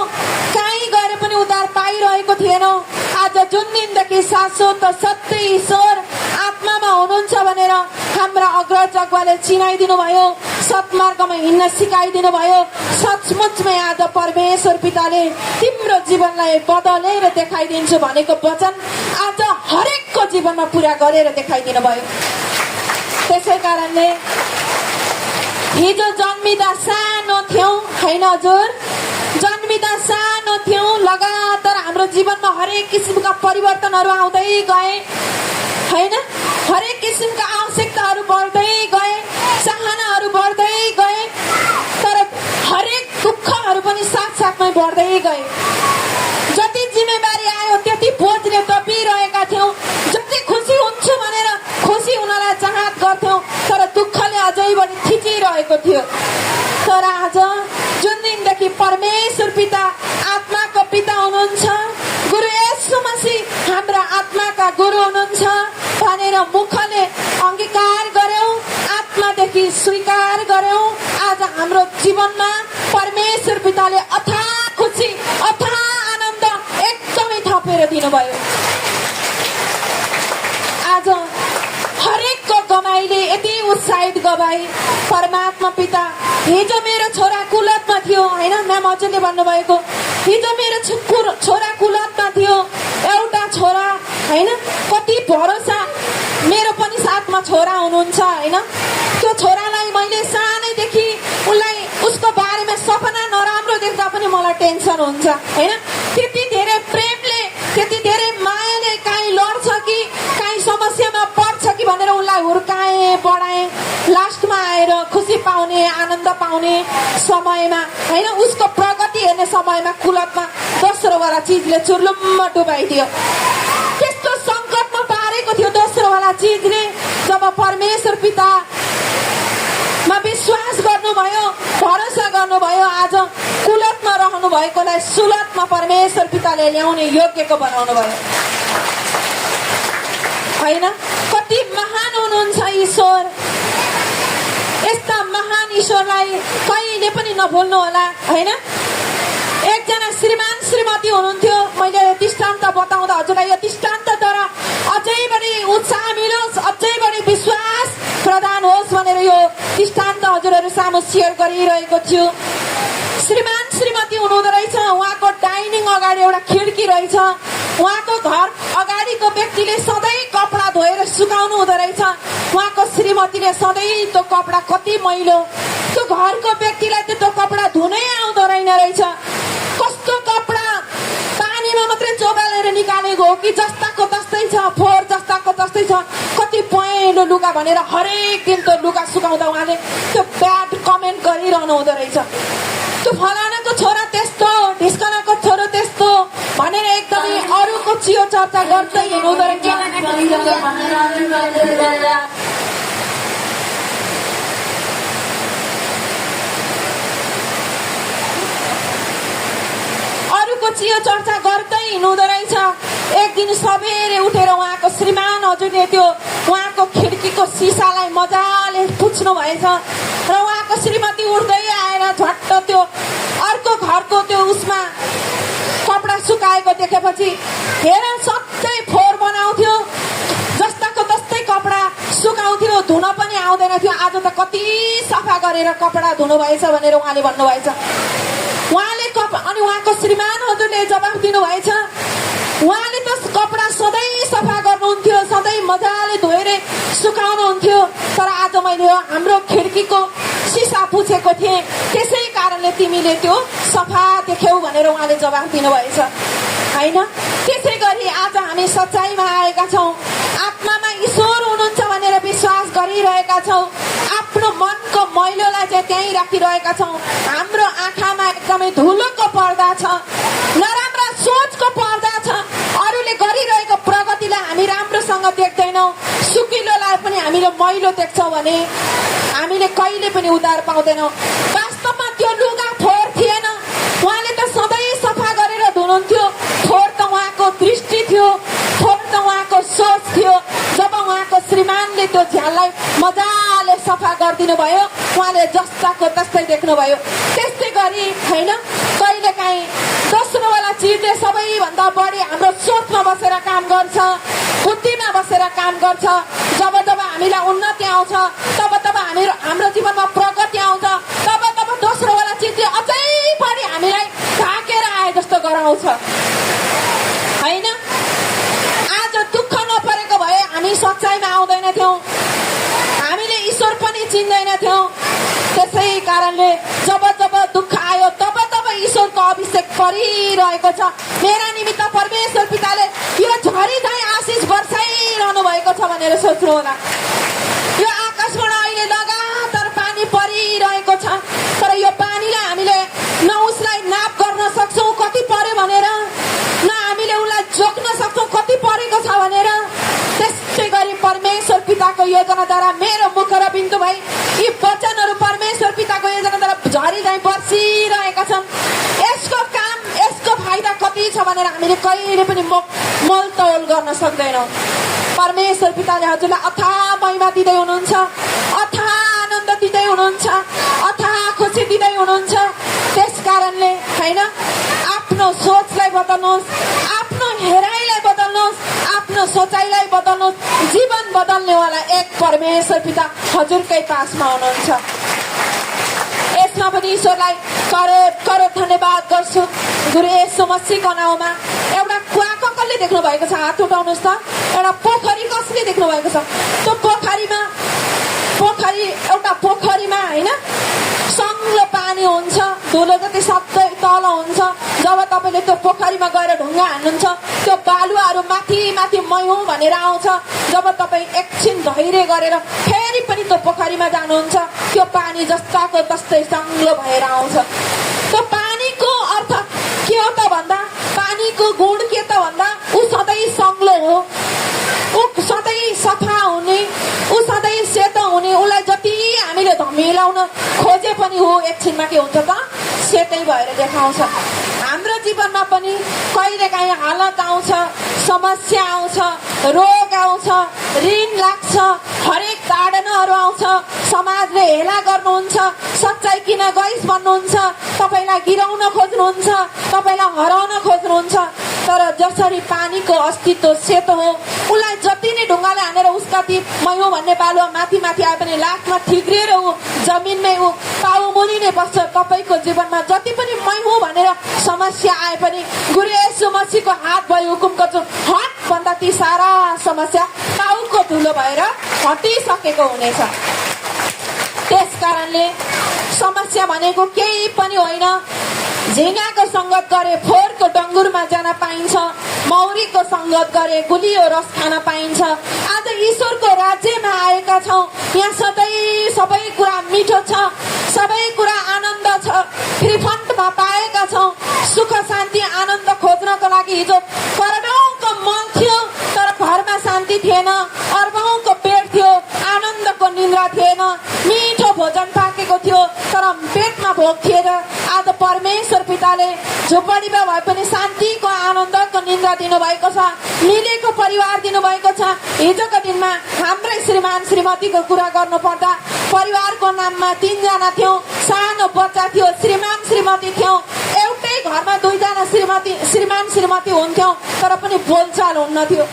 S1: कहीँ गएर पनि उद्धार पाइरहेको थिएनौँ। आज जुन दिनदेखि शाश्वत सत्य ईश्वर आत्मामा हुनुहुन्छ भनेर हाम्रा अग्रज अगुवाले चिनाइदिनु भयो, सत्मार्गमा हिँड्न सिकाइदिनु भयो। सचमुचमै आज परमेश्वर पिताले तिम्रो जीवनलाई बदलेर देखाइदिन्छु भनेको वचन आज हरेकको जीवनमा पुरा गरेर देखाइदिनु भयो। त्यसै कारणले हिजो जन्मिँदा सानो थियौँ होइन हजुर, जन्मिँदा सानो थियौँ, लगातार हाम्रो जीवनमा हरेक किसिमका परिवर्तनहरू आउँदै गए होइन। हरेक किसिमका आवश्यकताहरू बढ्दै गए, चाहनाहरू बढ्दै गए, तर हरेक दुःखहरू पनि साथसाथमै बढ्दै गए। जति जिम्मेवारी आयो त्यति बोझले दबिरहेका थियौँ। जति खुसी हुन्छु भनेर खुसी हुनलाई चाहत गर्थ्यौँ, तर दुःखले अझै बढी थिचिरहेको थियो। तर आज जुन दिनदेखि परमेश्वर पिता आत्माको पिता हुनुहुन्छ, गुरु येशू मसीह हाम्रा आत्माका गुरु हुनुहुन्छ भनेर मुखले अङ्गीकार गर्यौँ, आत्मादेखि स्वीकार गर्यौँ। आज हाम्रो जीवनमा परमेश्वर पिताले अथाह खुसी, अथाह आनन्द एकदमै
S3: भाइ परमात्मा पिता हिजो मेरो छोरा कुलतमा थियो होइन म्याम हजुरले भन्नुभएको हिजो मेरो छोरा कुलतमा थियो एउटा छोरा होइन कति भरोसा मेरो पनि साथमा छोरा हुनुहुन्छ होइन त्यो छोरालाई मैले सानैदेखि उसलाई उसको बारेमा सपना नराम्रो देख्दा पनि मलाई टेन्सन हुन्छ होइन त्यति धेरै प्रेमले त्यति धेरै मायाले काहीँ लड्छ कि काहीँ समस्यामा पर्छ कि भनेर उसलाई हुर्काएँ बढाएँ लास्टमा आएर खुसी पाउने आनन्द पाउने समयमा होइन उसको प्रगति हेर्ने समयमा कुलतमा दोस्रोवाला चिजले चुर्लुम्म डुबाइदियो त्यस्तो सङ्कटमा पारेको थियो दोस्रोवाला चिजले जब परमेश्वर पितामा विश्वास गर्नुभयो भरोसा गर्नुभयो आज कुलतमा रहनु भएकोलाई सुलतमा परमेश्वर पिताले ल्याउने योग्यको बनाउनु भयो होइन कति महान हुनुहुन्छ ईश्वर यस्ता महान ईश्वरलाई कहिले पनि नभुल्नु होला होइन एकजना श्रीमान श्रीमती हुनुहुन्थ्यो मैले दृष्टान्त बताउँदा हजुरलाई यो दृष्टान्तद्वारा अझै बढी उत्साह मिलोस् अझै बढी विश्वास प्रदान होस् भनेर यो दृष्टान्त हजुरहरू सामु सेयर गरिरहेको थियो श्रीमान श्रीमती हुनुहुँदो रहेछ उहाँको डाइनिङ अगाडि एउटा खिड्की रहेछ उहाँको घर अगाडिको व्यक्तिले सधैँ कपडा धोएर सुकाउनु हुँदो रहेछ उहाँको श्रीमतीले सधैँ त्यो कपडा कति मैलो त्यो घरको व्यक्तिलाई त्यो कपडा धुनै आउँदो रहेछ कस्तो कपडा पानीमा मात्रै चोबालेर निकालेको हो कि जस्ताको तस्तै छ फोहोर जस्ताको तस्तै छ कति पहेँलो लुगा भनेर हरेक दिन त्यो लुगा सुकाउँदा उहाँले त्यो ब्याड कमेन्ट गरिरहनु हुँदो रहेछ त्यो फलानाको छोरा त्यस्तो ढिस्कनाको छोरो त्यस्तो भनेर एकदमै अरूको चियो चर्चा गर्दै हिँड्नुहुँदो रहेछ अरूको चियो चर्चा गर्दै हिँड्नुहुँदो रहेछ एक दिन सबेरे उठेर उहाँको श्रीमान हजुरले त्यो उहाँको खिड्कीको सिसालाई मजाले पुछ्नु भएछ र उहाँको श्रीमती उठ्दै आएर झट्ट त्यो अर्को घरको त्यो उसमा कपडा सुकाएको देखेपछि हेर सधैँ फोहोर बनाउँथ्यो जस्ताको तस्तै कपडा सुकाउँथ्यो धुन पनि आउँदैन थियो आज त कति सफा गरेर कपडा धुनु भएछ भनेर उहाँले भन्नुभएछ उहाँले अनि उहाँको श्रीमान हजुरले जवाफ दिनुभएछ उहाँले त कपडा सधैँ सफा गर्नुहुन्थ्यो सधैँ मजाले धोएर सुकाउनुहुन्थ्यो तर आज मैले हाम्रो खिड्कीको सिसा पुछेको थिएँ त्यसै कारणले तिमीले त्यो सफा देख्यौ भनेर उहाँले जवाफ दिनुभएछ होइन त्यसै गरी आज हामी सच्चाइमा आएका छौँ आत्मामा ईश्वर हुनुहुन्छ भनेर विश्वास गरिरहेका छौँ आफ्नो मनको मैलोलाई चाहिँ त्यहीँ राखिरहेका छौँ हाम्रो आँखामा एकदमै धुलोको पर्दा छ नराम्रा सोचको पर्दा छ अरूले गरिरहेको प्रगतिलाई हामी राम्रोसँग देख्दैनौँ सुकिलोलाई पनि हामीले मैलो देख्छौँ भने हामीले कहिले पनि उद्धार पाउँदैनौँ वास्तवमा त्यो लुगा फोहोर थिएन उहाँले त सधैँ सफा गरेर धुनुहुन्थ्यो फोहोर त उहाँको दृष्टि थियो फोहोर त उहाँको सोच थियो जब उहाँको श्रीमानले त्यो झ्याललाई मजाले सफा गरिदिनु भयो उहाँले जस्ताको तस्तै देख्नुभयो त्यस्तै गरी होइन कहिलेकाहीँ दोस्रोवाला चिजले सबैभन्दा बढी हाम्रो सोचमा बसेर काम गर्छ बुद्धिमा बसेर काम गर्छ जब जब हामीलाई उन्नति आउँछ तब तब हाम्रो जीवनमा प्रगति आउँछ तब दोस्रोवाला चिजले अझै बढी हामीलाई ढाकेर आए जस्तो गराउँछ होइन आज दुःख नपरेको भए हामी सच्चाइमा आउँदैन थियौँ हामीले ईश्वर पनि चिन्दैन थियौँ त्यसै कारणले जब जब दुःख आयो तब ईश्वरको अभिषेक परिरहेको छ मेरा निमित्त परमेश्वर पिताले यो झरी झै आशिष वर्षाइरहनु भएको छ भनेर सोच्नु होला यो आकाशबाट अहिले लगातार पानी परिरहेको छ तर यो पानीलाई हामीले न उसलाई नाप गर्न सक्छौँ कति पर्यो भनेर न हामीले उसलाई जोग्न सक्छौँ कति परेको छ भनेर त्यस्तै गरी परमेश्वर पिताको योजनाद्वारा मेरो मुख र बिन्दु भाइ यी वचनहरू परमेश्वर पिताको योजनाद्वारा झरी झै बर्सिरहेका छन् यसको काम यसको फाइदा कति छ भनेर हामीले कहिले पनि मोलतोल गर्न सक्दैनौँ परमेश्वर पिताले हजुरलाई अथाह महिमा दिँदै हुनुहुन्छ अथाह आनन्द दिँदै हुनुहुन्छ अथाह खुसी दिँदै हुनुहुन्छ त्यस कारणले होइन आफ्नो सोचलाई बदल्नुहोस् आफ्नो हेराइलाई बदल्नुहोस् आफ्नो आफ्नो सोचाइलाई बदल्नु, जीवन बदल्नेवाला एक परमेश्वर पिता हजुरकै पासमा हुनुहुन्छ। यसमा पनि ईश्वरलाई करोड करोड धन्यवाद गर्छु। गुरु येशू मसीहको नाउँमा एउटा कुवा कसले देख्नु भएको छ? हात उठाउनुहोस् त। एउटा पोखरी कसले देख्नु भएको छ? त्यो एउटा पोखरीमा होइन सङ्लो पानी हुन्छ, धुलो जति सबै तल हुन्छ। जब तपाईँले त्यो पोखरीमा गएर ढुङ्गा हान्नुहुन्छ, त्यो बालुवाहरू माथि माथि मैहुँ भनेर आउँछ। जब तपाईँ एकछिन धैर्य गरेर फेरि पनि त्यो पोखरीमा जानुहुन्छ, त्यो पानी जस्ताको तस्तै सङ्लो भएर आउँछ। त्यो पानीको अर्थ के हो त भन्दा, पानीको गुण के त भन्दा ऊ सधैँ सङ्लो हो, ऊ सधैँ सफा हुने, ऊ सधैँ सेतो हुने। उसलाई जति हामीले धमिलाउन खोजे पनि हो एकछिनमा के हुन्छ त? सेतै भएर देखाउँछ। हाम्रो जीवनमा पनि कहिलेकाहीँ हालत आउँछ, समस्या आउँछ, रोग आउँछ, ऋण लाग्छ, हरेक ताडनाहरू आउँछ। समाजले हेला गर्नुहुन्छ, सच्चाइ किन गइस भन्नुहुन्छ, तपाईँलाई गिराउन खोज्नुहुन्छ, तपाईँलाई हराउन खोज्नुहुन्छ। तर जसरी पानीको अस्तित्व सेतो हो, उसलाई जति नै ढुङ्गाले हानेर उसका ती मैहुँ भन्ने बालुवा माथि माथि आए पनि लास्टमा ठिग्रिएर ऊ जमिनमै ऊ पाउमुनि नै बस्छ। तपाईँको जीवनमा जति पनि मैहुँ भनेर समस्या आए पनि गुरु येशू मसीहको हात भयो हुकुमको छु हट भन्दा ती सारा समस्या टाउको धुलो भएर हटिसकेको हुनेछ। त्यस कारणले समस्या भनेको केही पनि होइन। झिँगाको सङ्गत गरे फोहोरको डङ्गुरमा जान पाइन्छ, मौरीको सङ्गत गरे गुलियो रस खान पाइन्छ। आज ईश्वरको राज्यमा आएका छौँ, यहाँ सधैँ सबै कुरा मिठो छ, सबै कुरा आनन्द छ, फ्रीफन्डमा पाएका छौँ। सुख शान्ति आनन्द खोज्नको लागि हिजो करोडौँको मन थियो तर घरमा शान्ति थिएन, अर्बौँको पेट थियो, आनन्दको निन्द्रा थिएन, मिठो भोजन पाकेको थियो तर पेटमा भोक थिएन। आज परमेश्वर पिताले झुपडीमा भए पनि शान्तिको आनन्दको निन्द्रा दिनुभएको छ, मिलेको परिवार दिनुभएको छ। हिजोको दिनमा हाम्रै श्रीमान श्रीमतीको कुरा गर्नु पर्दा परिवारको नाममा 3 जना थियौँ, सानो बच्चा थियो, श्रीमान श्रीमती थियौँ। एउटै घरमा 2 जना श्रीमान श्रीमती हुन्थ्यौँ तर पनि बोलचाल हुन्न थियो।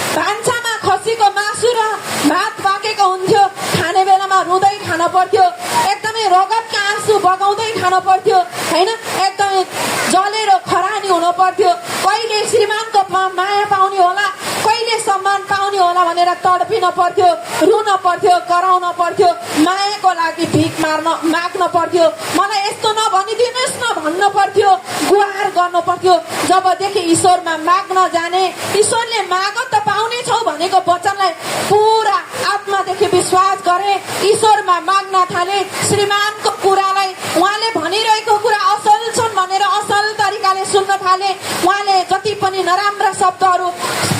S3: भान्सामा खसीको मासु र भात पाकेको हुन्थ्यो, खाने बेलामा रुँदै खान पर्थ्यो, एकदमै रगतका आँसु बगाउँदै खान पर्थ्यो होइन, एकदमै जलेर खरानी हुन पर्थ्यो। कहिले श्रीमानको माया पाउने होला, कहिले सम्मान पाउने होला भनेर तडपिन पर्थ्यो, रुन पर्थ्यो, कराउन पर्थ्यो, मायाको लागि भिख माग्न पर्थ्यो, मलाई यस्तो नभनिदिनुहोस् न भन्न पर्थ्यो, गुहार गर्नु पर्थ्यो। जबदेखि ईश्वरमा माग्न जाने, ईश्वरले माग त पाउने छौ भनेको वचनलाई पुरा आत्मादेखि विश्वास गरे, ईश्वरमा माग्न थाले, श्रीमानको कुरालाई उहाँले भनिरहेको कुरा असल छन् भनेर असल तरिकाले सुन्न थाले। उहाँले जति पनि नराम्रा शब्दहरू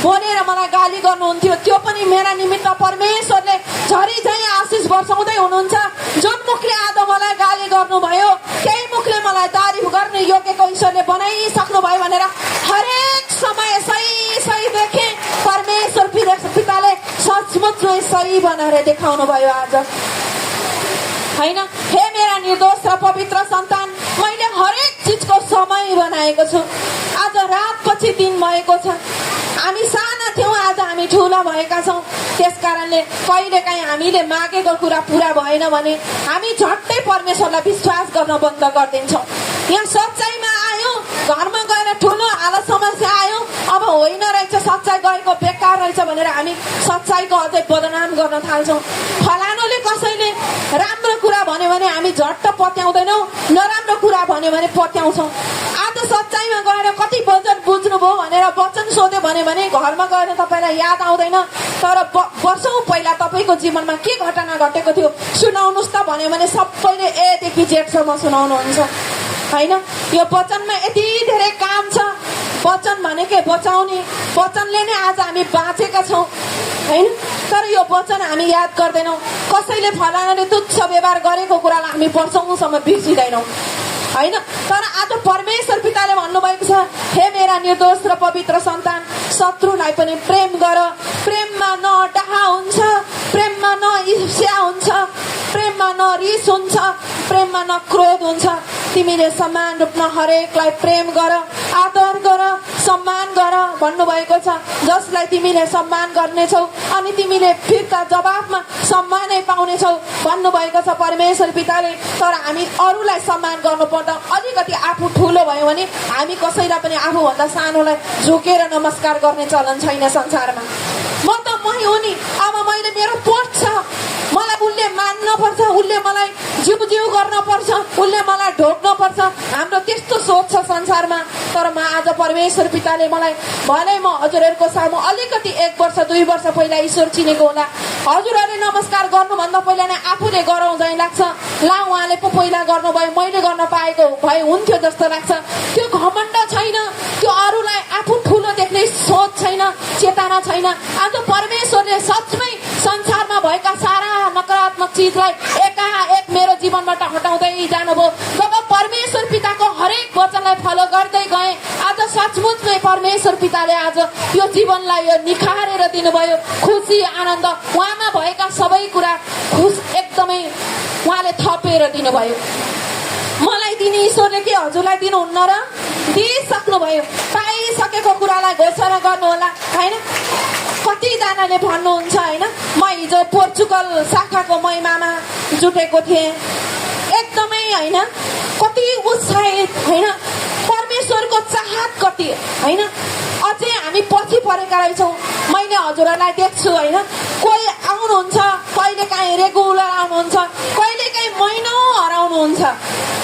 S3: बोलेर मलाई गाली गर्नुहुन्थ्यो त्यो पनि मेरा निमित्त परमेश्वरले झरी झै आशिष वर्षाउँदै हुनुहुन्छ। जुन मुखले आज मलाई गाली गर्नुभयो त्यही मुखले मलाई तारिफ गर्ने योग्यको ईश्वरले बनाइसक्नु भयो भनेर हरेक समय सही देखे परमेश्वर पिताले सचमुचमै सही बनाएर देखाउनु भयो आज होइन। हे मेरा निर्दोष र पवित्र सन्तान, मैले हरेक चिजको समय बनाएको छु। आज रात पछि दिन भएको छ, हामी साना थियौँ, आज हामी ठुला भएका छौँ। त्यस कारणले कहिलेकाहीँ हामीले मागेको कुरा पुरा भएन भने हामी झट्टै परमेश्वरलाई विश्वास गर्न बन्द गरिदिन्छौँ। यहाँ सच्चाइमा आयौँ, घरमा गएर ठुलो हालत समस्या आयो, अब होइन रहेछ, सच्चाइ गएको बेकार रहेछ भनेर हामी सच्चाइको अझै बदनाम गर्न थाल्छौँ। फलानुले कसैले राम्रो कुरा भन्यो भने हामी झट्ट पत्याउँदैनौँ, नराम्रो कुरा भन्यो भने पत्याउँछौँ। आज सच्चाइमा गएर कति वचन बुझ्नुभयो भनेर वचन सोध्यो भने घरमा गएर तपाईँलाई याद आउँदैन, तर वर्षौँ पहिला तपाईँको जीवनमा के घटना घटेको थियो सुनाउनुहोस् त भन्यो भने सबैले एदेखि जेठसम्म सुनाउनुहुन्छ होइन। यो वचनमा यति धेरै काम छ। वचन भनेकै बचाउने, वचनले नै आज हामी बाँचेका छौँ होइन। तर यो वचन हामी याद गर्दैनौँ, कसैले फलानाले तुच्छ व्यवहार गरेको कुरालाई हामी वर्षौँसम्म बिर्सिँदैनौँ होइन। तर आज परमेश्वर पिताले भन्नुभएको छ, हे मेरा निर्दोष र पवित्र सन्तान, शत्रुलाई पनि प्रेम गर, प्रेममा न डाहा हुन्छ, प्रेममा न ईर्ष्या हुन्छ, प्रेममा न रिस हुन्छ प्रेममा न क्रोध हुन्छ तिमीले समान रूपमा हरेकलाई प्रेम गर आदर गर सम्मान गर भन्नुभएको छ जसलाई तिमीले सम्मान गर्नेछौ अनि तिमीले फिर्ता जवाफमा सम्मानै पाउनेछौ भन्नुभएको छ परमेश्वर पिताले। तर हामी अरूलाई सम्मान गर्नुपर्दा अलिकति आफू ठुलो भयो भने हामी कसैलाई पनि आफूभन्दा सानोलाई झुकेर नमस्कार गर्ने चलन छैन संसारमा। म त मै हो नि, अब मैले मेरो पोस्ट छ, मलाई उसले मान्नुपर्छ, उसले मलाई जिउ गर्नुपर्छ, उसले मलाई ढोक्नुपर्छ, हाम्रो त्यस्तो सोच छ संसारमा। तर म आज परमेश्वर पिताले मलाई भलै म हजुरहरूको सामु अलिकति 1 वर्ष 2 वर्ष पहिला ईश्वर चिनेको होला, हजुरहरूले नमस्कार गर्नुभन्दा पहिला नै आफूले गरौँ झैँ लाग्छ। ला उहाँले पो पहिला गर्नुभयो, मैले गर्न पाएको भए हुन्थ्यो जस्तो लाग्छ। त्यो घमण्ड छैन, त्यो अरूलाई आफू ठुलो देख्ने सोच छैन, चेतना छैन। आज परमेश्वरले सचमै संसारमा भएका सारा नकारात्मक चिजलाई एकाएक मेरो जीवनबाट हटाउँदै जानुभयो। जब परमेश्वर पिताको हरेक वचनलाई फलो गर्दै गएँ आज सचमुचमै परमेश्वर पिताले आज यो जीवनलाई यो निखारेर दिनुभयो। खुसी आनन्द उहाँमा भएका सबै कुरा एकदमै उहाँले थपेर दिनुभयो। मलाई दिने ईश्वरले के हजुरलाई दिनुहुन्न र? दिइसक्नुभयो। पाइसकेको कुरालाई घोषणा गर्नु होला हैन। कतिजनाले भन्नुहुन्छ हैन, म हिजो पोर्चुगल शाखाको महिमामा जुटेको थिएँ, एकदमै हैन कति उत्साहित हैन, परमेश्वरको चाहत कति हैन। अझै हामी पछि परेका रहेछौँ। मैले हजुरहरूलाई देख्छु हैन, कोही आउनुहुन्छ, कहिले काहीँ रेगुलर आउनुहुन्छ, कहिले काहीँ महिनौ हराउनुहुन्छ।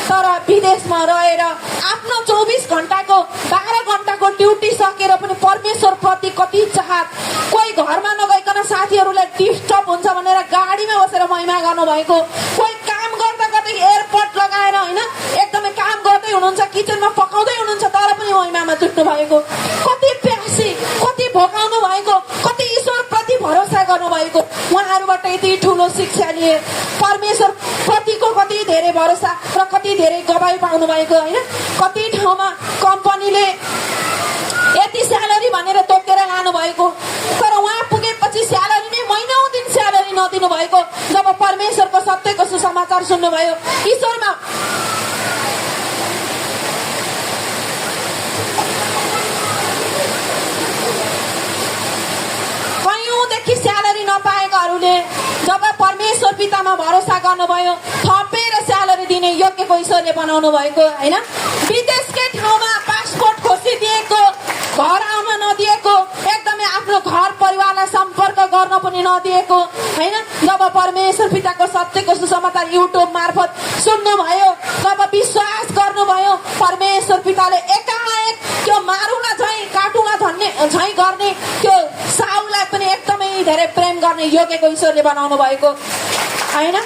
S3: तर विदेशमा रहेर आफ्नो 24 घण्टाको 12 घण्टाको ड्युटी सकेर पनि परमेश्वर प्रति कति चाहत। कोही घरमा नगइकन साथीहरूलाई डिस्टर्ब हुन्छ भनेर गाडीमा बसेर महिमा गर्नुभएको, कोही काम गर्दा गर्दै एयरपोर्ट लगाएर हैन एकदमै काम गर्दै हुनुहुन्छ, किचनमा पकाउँदै हुनुहुन्छ तर पनि महिमामा जुट्नु भएको। कति प्यासी, कति भोकाउनु भएको, कति ईश्वर प्रति भरोसा गर्नुभएको। उहाँहरूबाट यति ठुलो शिक्षा लिए, परमेश्वर प्रतिको कति धेरै भरोसा र कति धेरै गवाई पाउनु भएको हैन। कति ठाउँमा कम्पनीले यति स्यालेरी भनेर तोकेर लानु भएको, तर उहाँ पुगेपछि स्यालेरी नै महिनौ दिन स्यालेरी नदिनु भएको। जब परमेश्वरको सत्यको सुसमाचार सुन्नुभयो, ईश्वरमा कयौँदेखि स्यालेरी नपाएकाहरूले जब परमेश्वर पितामा भरोसा गर्नुभयो, थपेर स्यालेरी दिने योग्यको ईश्वरले बनाउनु भएको हैन। विदेशकै ठाउँमा पासपोर्ट खोसिदिएको, घर आउन नदिएको, एकदमै आफ्नो घर परिवारलाई सम्पर्क गर्न पनि नदिएको हैन। जब परमेश्वर पिताको सत्यको सुसमाचार युट्युब मार्फत सुन्नुभयो, जब विश्वास गर्नुभयो, परमेश्वर पिताले एकाएक त्यो मारुला झैँ काटुला झैँ गर्ने त्यो साउलाई पनि एकदमै धेरै प्रेम गर्ने योग्यको ईश्वरले बनाउनु भएको हैन।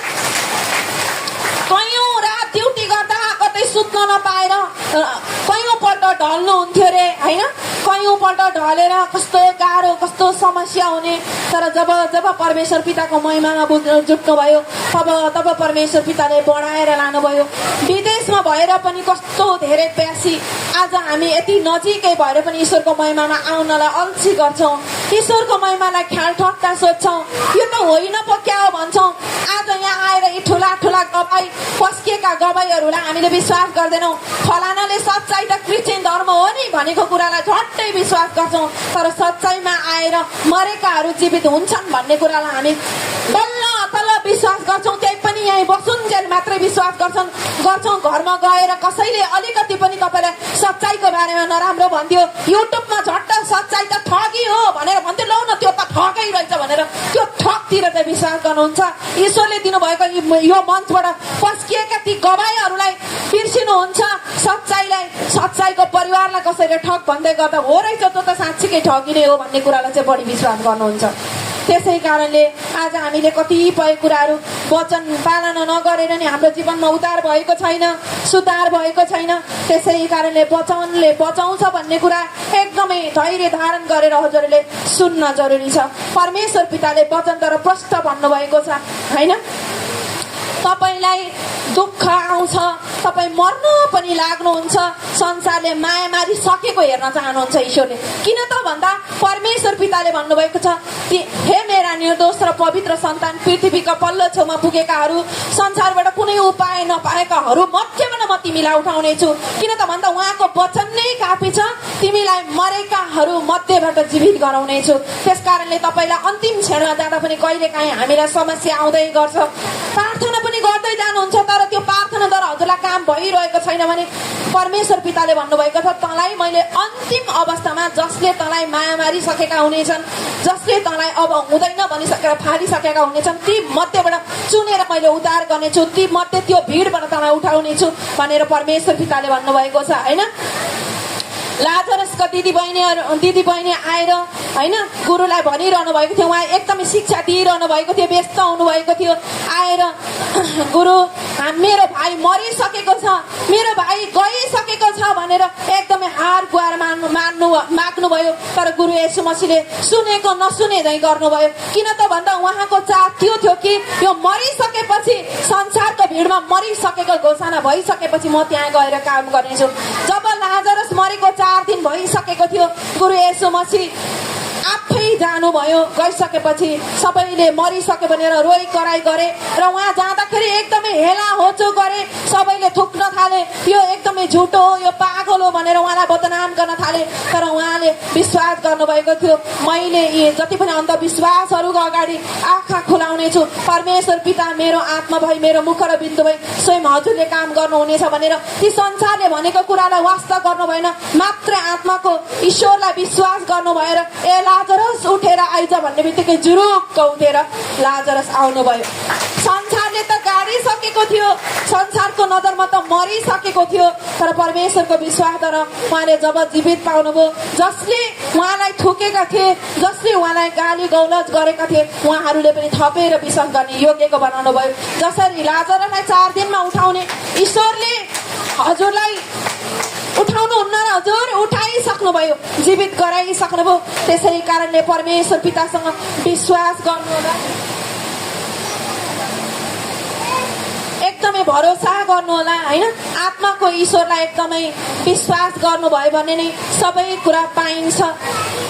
S3: कयौँ रात ड्युटी गर्दा कतै सुत्न नपाएर कयौँपल्ट ढल्नुहुन्थ्यो रे हैन, कयौँपल्ट ढलेर कस्तो गाह्रो कस्तो समस्या हुने। तर जब जब परमेश्वर पिताको महिमामा जुट्नुभयो तब परमेश्वर पिताले बढाएर लानुभयो। विदेशमा भएर पनि कस्तो धेरै प्यासी। आज हामी यति नजिकै भएर पनि ईश्वरको महिमामा आउनलाई अल्छी गर्छौँ, ईश्वरको महिमालाई ख्याल ठट्टा सोध्छौँ, यो त होइन पो क्या हो भन्छौँ। आज यहाँ आएर यी ठुला ठुला गवाई पस्किएका गवाईहरूलाई हामीले विश्वास गर्दैनौँ। फलानाले सच्चाइ त क्रिस्चियन धर्म हो नि भनेको कुरालाई झट्टै विश्वास गर्छौँ। तर सच्चाइमा आएर मरेकाहरू जीवित हुन्छन् भन्ने कुरालाई हामी बल्ल तल्ल विश्वास गर्छौँ। त्यही पनि यहीँ बसुन्जेल मात्रै विश्वास गर्छौँ। घरमा गएर कसैले अलिकति पनि तपाईँलाई सच्चाइको बारेमा नराम्रो भन्थ्यो, युट्युबमा झट्ट सच्चाइ त ठगी हो भनेर भन्थ्यो, लौ न त्यो त ठगै रहेछ भनेर त्यो ठगतिर चाहिँ विश्वास गर्नुहुन्छ। ईश्वरले दिनुभएको यो मञ्चबाट पस्किएका ती गवाईहरूलाई बिर्सिनुहुन्छ। सच्चाइको परिवारलाई कसैले ठग भन्दै गर्दा हो रहेछ त्यो त साँच्चीकै ठगिने हो भन्ने कुरालाई चाहिँ बढी विश्वास गर्नुहुन्छ। त्यसै कारणले आज हामीले कतिपय कुराहरू वचन पालना नगरेर नि हाम्रो जीवनमा उद्धार भएको छैन, सुधार भएको छैन। त्यसै कारणले वचनले बचाउँछ भन्ने कुरा एकदमै धैर्य धारण गरेर हजुरहरूले सुन्न जरुरी छ। परमेश्वर पिताले वचनद्वारा प्रष्ट भन्नुभएको छ हैन। तपाईँलाई दुःख आउँछ, तपाईँ मर्न पनि लाग्नुहुन्छ, संसारले माया मारिसकेको हेर्न चाहनुहुन्छ ईश्वरले। किन त भन्दा परमेश्वर पिताले भन्नुभएको छ, हे मेरा निर्दोष र पवित्र सन्तान, पृथ्वीका पल्लो छेउमा पुगेकाहरू, संसारबाट कुनै उपाय नपाएकाहरू मध्येबाट म तिमीलाई उठाउनेछु। किन त भन्दा उहाँको वचन नै काफी छ, तिमीलाई मरेकाहरू मध्येबाट जीवित गराउनेछु। त्यस कारणले तपाईँलाई अन्तिम क्षणमा जाँदा पनि कहिलेकाहीँ हामीलाई समस्या आउँदै गर्छ, प्रार्थना पनि गर्दै जानुहुन्छ, तर त्यो प्रार्थनाद्वारा हजुरलाई काम भइरहेको छैन भने परमेश्वर पिताले भन्नुभएको छ, तँलाई मैले अन्तिम अवस्थामा जसले तँलाई माया मारिसकेका हुनेछन्, जसले तँलाई अब हुँदैन भनिसकेर फालिसकेका हुनेछन्, ती मध्येबाट चुनेर मैले उद्धार गर्नेछु, ती मध्ये त्यो भिडबाट तँलाई उठाउनेछु भनेर परमेश्वर पिताले भन्नुभएको छ होइन। लाजरसका दिदीबहिनी आएर होइन गुरुलाई भनिरहनु भएको थियो, उहाँ एकदमै शिक्षा दिइरहनु भएको थियो, व्यस्त हुनुभएको थियो। आएर गुरु मेरो भाइ मरिसकेको छ, मेरो भाइ गइसकेको छ भनेर एकदमै हार गुहार माग्नुभयो। तर गुरु येशू मसीहले सुनेको नसुने झैँ गर्नुभयो। किन त भन्दा उहाँको चाह त्यो थियो कि यो मरिसकेपछि, संसारको भिडमा मरिसकेको घोषणा भइसकेपछि म त्यहाँ गएर काम गर्नेछु। जब लाजरस मरेको 4 दिन भइसकेको थियो, गुरु येशू मसीह आफै जानुभयो। गइसकेपछि सबैले मरिसक्यो भनेर रोइ कराई गरे र उहाँ जाँदाखेरि एकदमै हेला होचो गरे, सबैले थुक्न थाले, यो एकदमै झुटो हो, यो पागल हो भनेर उहाँलाई बदनाम गर्न थाले। तर उहाँले विश्वास गर्नुभएको थियो, मैले यी जति पनि अन्धविश्वासहरूको अगाडि आँखा खुलाउने छु, परमेश्वर पिता मेरो आत्मा भई, मेरो मुख र बिन्दु भई स्वयं हजुरले काम गर्नुहुनेछ भनेर ती संसारले भनेको कुरालाई वास्ता गर्नु भएन, मात्र आत्माको ईश्वरलाई विश्वास गर्नु भएर ए लाजरस उठेर आइज भन्ने बित्तिकै जुरुक्क उठेर लाजरस आउनुभयो। संसारले त गाडिसकेको थियो, संसारको नजरमा त मरिसकेको थियो, तर परमेश्वरको विश्वासद्वारा उहाँले जब जीवित पाउनुभयो, जसले उहाँलाई थुकेका थिए, जसले उहाँलाई गाली गौलज गरेका थिए, उहाँहरूले पनि थपेर विश्वास गर्ने योग्यको बनाउनु भयो। जसरी लाजरसलाई 4 दिनमा उठाउने ईश्वरले हजुरलाई उठाउनुहुन्न र हजुर उठाइसक्नुभयो, जीवित गराइसक्नुभयो। त्यसै कारणले परमेश्वर पितासँग विश्वास गर्नुहोला, एकदमै भरोसा गर्नुहोला होइन। आत्माको ईश्वरलाई एकदमै विश्वास गर्नुभयो भने नै सबै कुरा पाइन्छ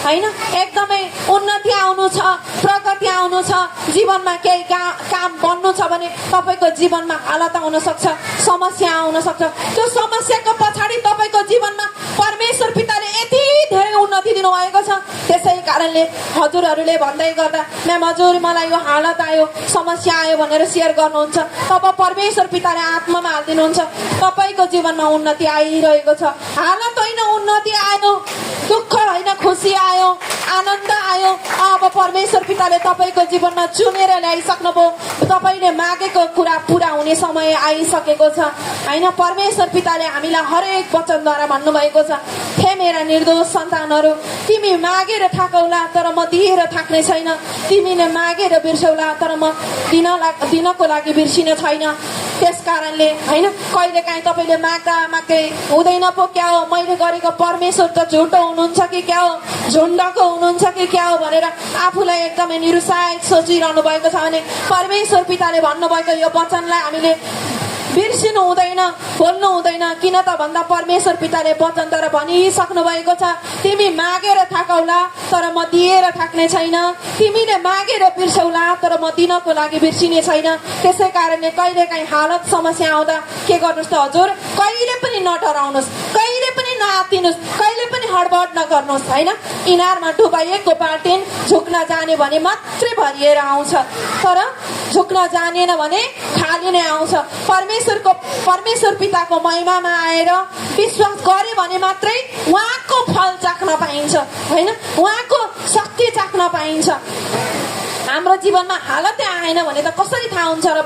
S3: होइन। एकदमै उन्नति आउनु छ, प्रगति आउनु छ, जीवनमा केही काम बन्नु छ भने तपाईँको जीवनमा हालत आउन सक्छ, समस्या आउन सक्छ। त्यो समस्याको पछाडि तपाईँको जीवनमा परमेश्वर पिताले यति धेरै उन्नति दिनुभएको छ। त्यसै कारणले हजुरहरूले भन्दै गर्दा म्याम हजुर मलाई यो हालत आयो, समस्या आयो भनेर सेयर गर्नुहुन्छ, तब परमेश्वर पिताले आत्मामा हालिदिनुहुन्छ, तपाईँको जीवनमा उन्नति आइरहेको छ। हालत होइन, उन्नति आयो, दुःख होइन, खुसी आयो, आनन्द आयो। अब परमेश्वर पिताले तपाईँको जीवनमा चुनेर ल्याइसक्नुभयो, तपाईँले मागेको कुरा पुरा हुने समय आइसकेको छ होइन। परमेश्वर पिताले हामीलाई हरेक वचनद्वारा भन्नुभएको छ, हे मेरा निर्दोष सन्तानहरू, तिमी मागेर थाकौला तर म दिएर थाक्ने छैन, तिमीले मागेर बिर्सौला तर म दिनको लागि बिर्सिने छैन। त्यस कारणले होइन कहिलेकाहीँ तपाईँले माग्दा माग्दै हुँदैन पो क्या हो, मैले गरेको परमेश्वर त झुटो हुनुहुन्छ कि क्या हो, झुन्डको हुनुहुन्छ कि क्या हो भनेर आफूलाई एकदमै निरुत्साहित सोचिरहनु भएको छ भने परमेश्वर पिताले भन्नुभएको यो वचनलाई हामीले बिर्सिनु हुँदैन, बोल्नु हुँदैन। किन त भन्दा परमेश्वर पिताले वचनद्वारा भनिसक्नु भएको छ, तिमी मागेर थाकौला तर म दिएर थाक्ने छैन, तिमीले मागेर बिर्सौला तर म दिनको लागि बिर्सिने छैन। त्यसै कारणले कहिलेकाहीँ हालत समस्या आउँदा के गर्नुहोस् त हजुर, कहिले पनि नडराउनुहोस्, कहिले पनि नआत्तिनुहोस्, कहिले पनि हडबड नगर्नुहोस् होइन। इनारमा डुबाइएको बाल्टिन झुक्न जाने भने मात्रै भरिएर आउँछ, तर झुक्न जानेन भने खाली नै आउँछ। परमेश्वर पिताको महिमामा आएर विश्वास गरे भने मात्रै उहाँको फल चाख्न पाइन्छ होइन, उहाँको शक्ति चाख्न पाइन्छ। हाम्रो जीवनमा हालतै आएन भने त कसरी थाहा हुन्छ र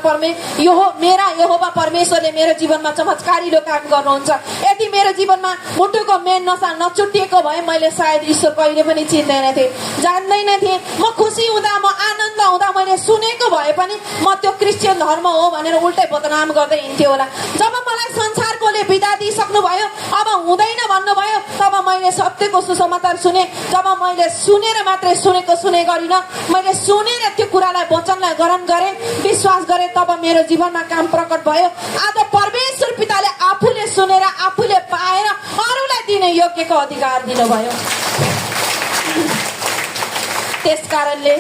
S3: मेरा यहोवा परमेश्वरले मेरो जीवनमा चमत्कारिलो काम गर्नुहुन्छ। यदि मेरो जीवनमा मुटुको मेन नसा नचुटिएको भए मैले सायद ईश्वर कहिले पनि चिन्दैन थिएँ, जान्दैन थिएँ। म खुसी हुँदा, म आनन्द हुँदा मैले सुनेको भए पनि म त्यो क्रिस्चियन धर्म हो भनेर उल्टै बदनाम गर्दै हिँड्थेँ होला। जब मलाई संसारको आफूले बिदा दिइसक्नुभयो, अब हुँदैन भन्नुभयो। तब मैले सत्यको सुसमाचार सुने। जब मैले सुनेर मात्रै सुने गरिनँ, मैले सुनेर त्यो कुरालाई वचनलाई ग्रहण गरेँ, विश्वास गरेँ, तब मेरो जीवनमा काम प्रकट भयो। आज परमेश्वर पिताले आफूले सुनेर आफूले पाएर अरूलाई दिने योग्यको अधिकार दिनुभयो। त्यस कारणले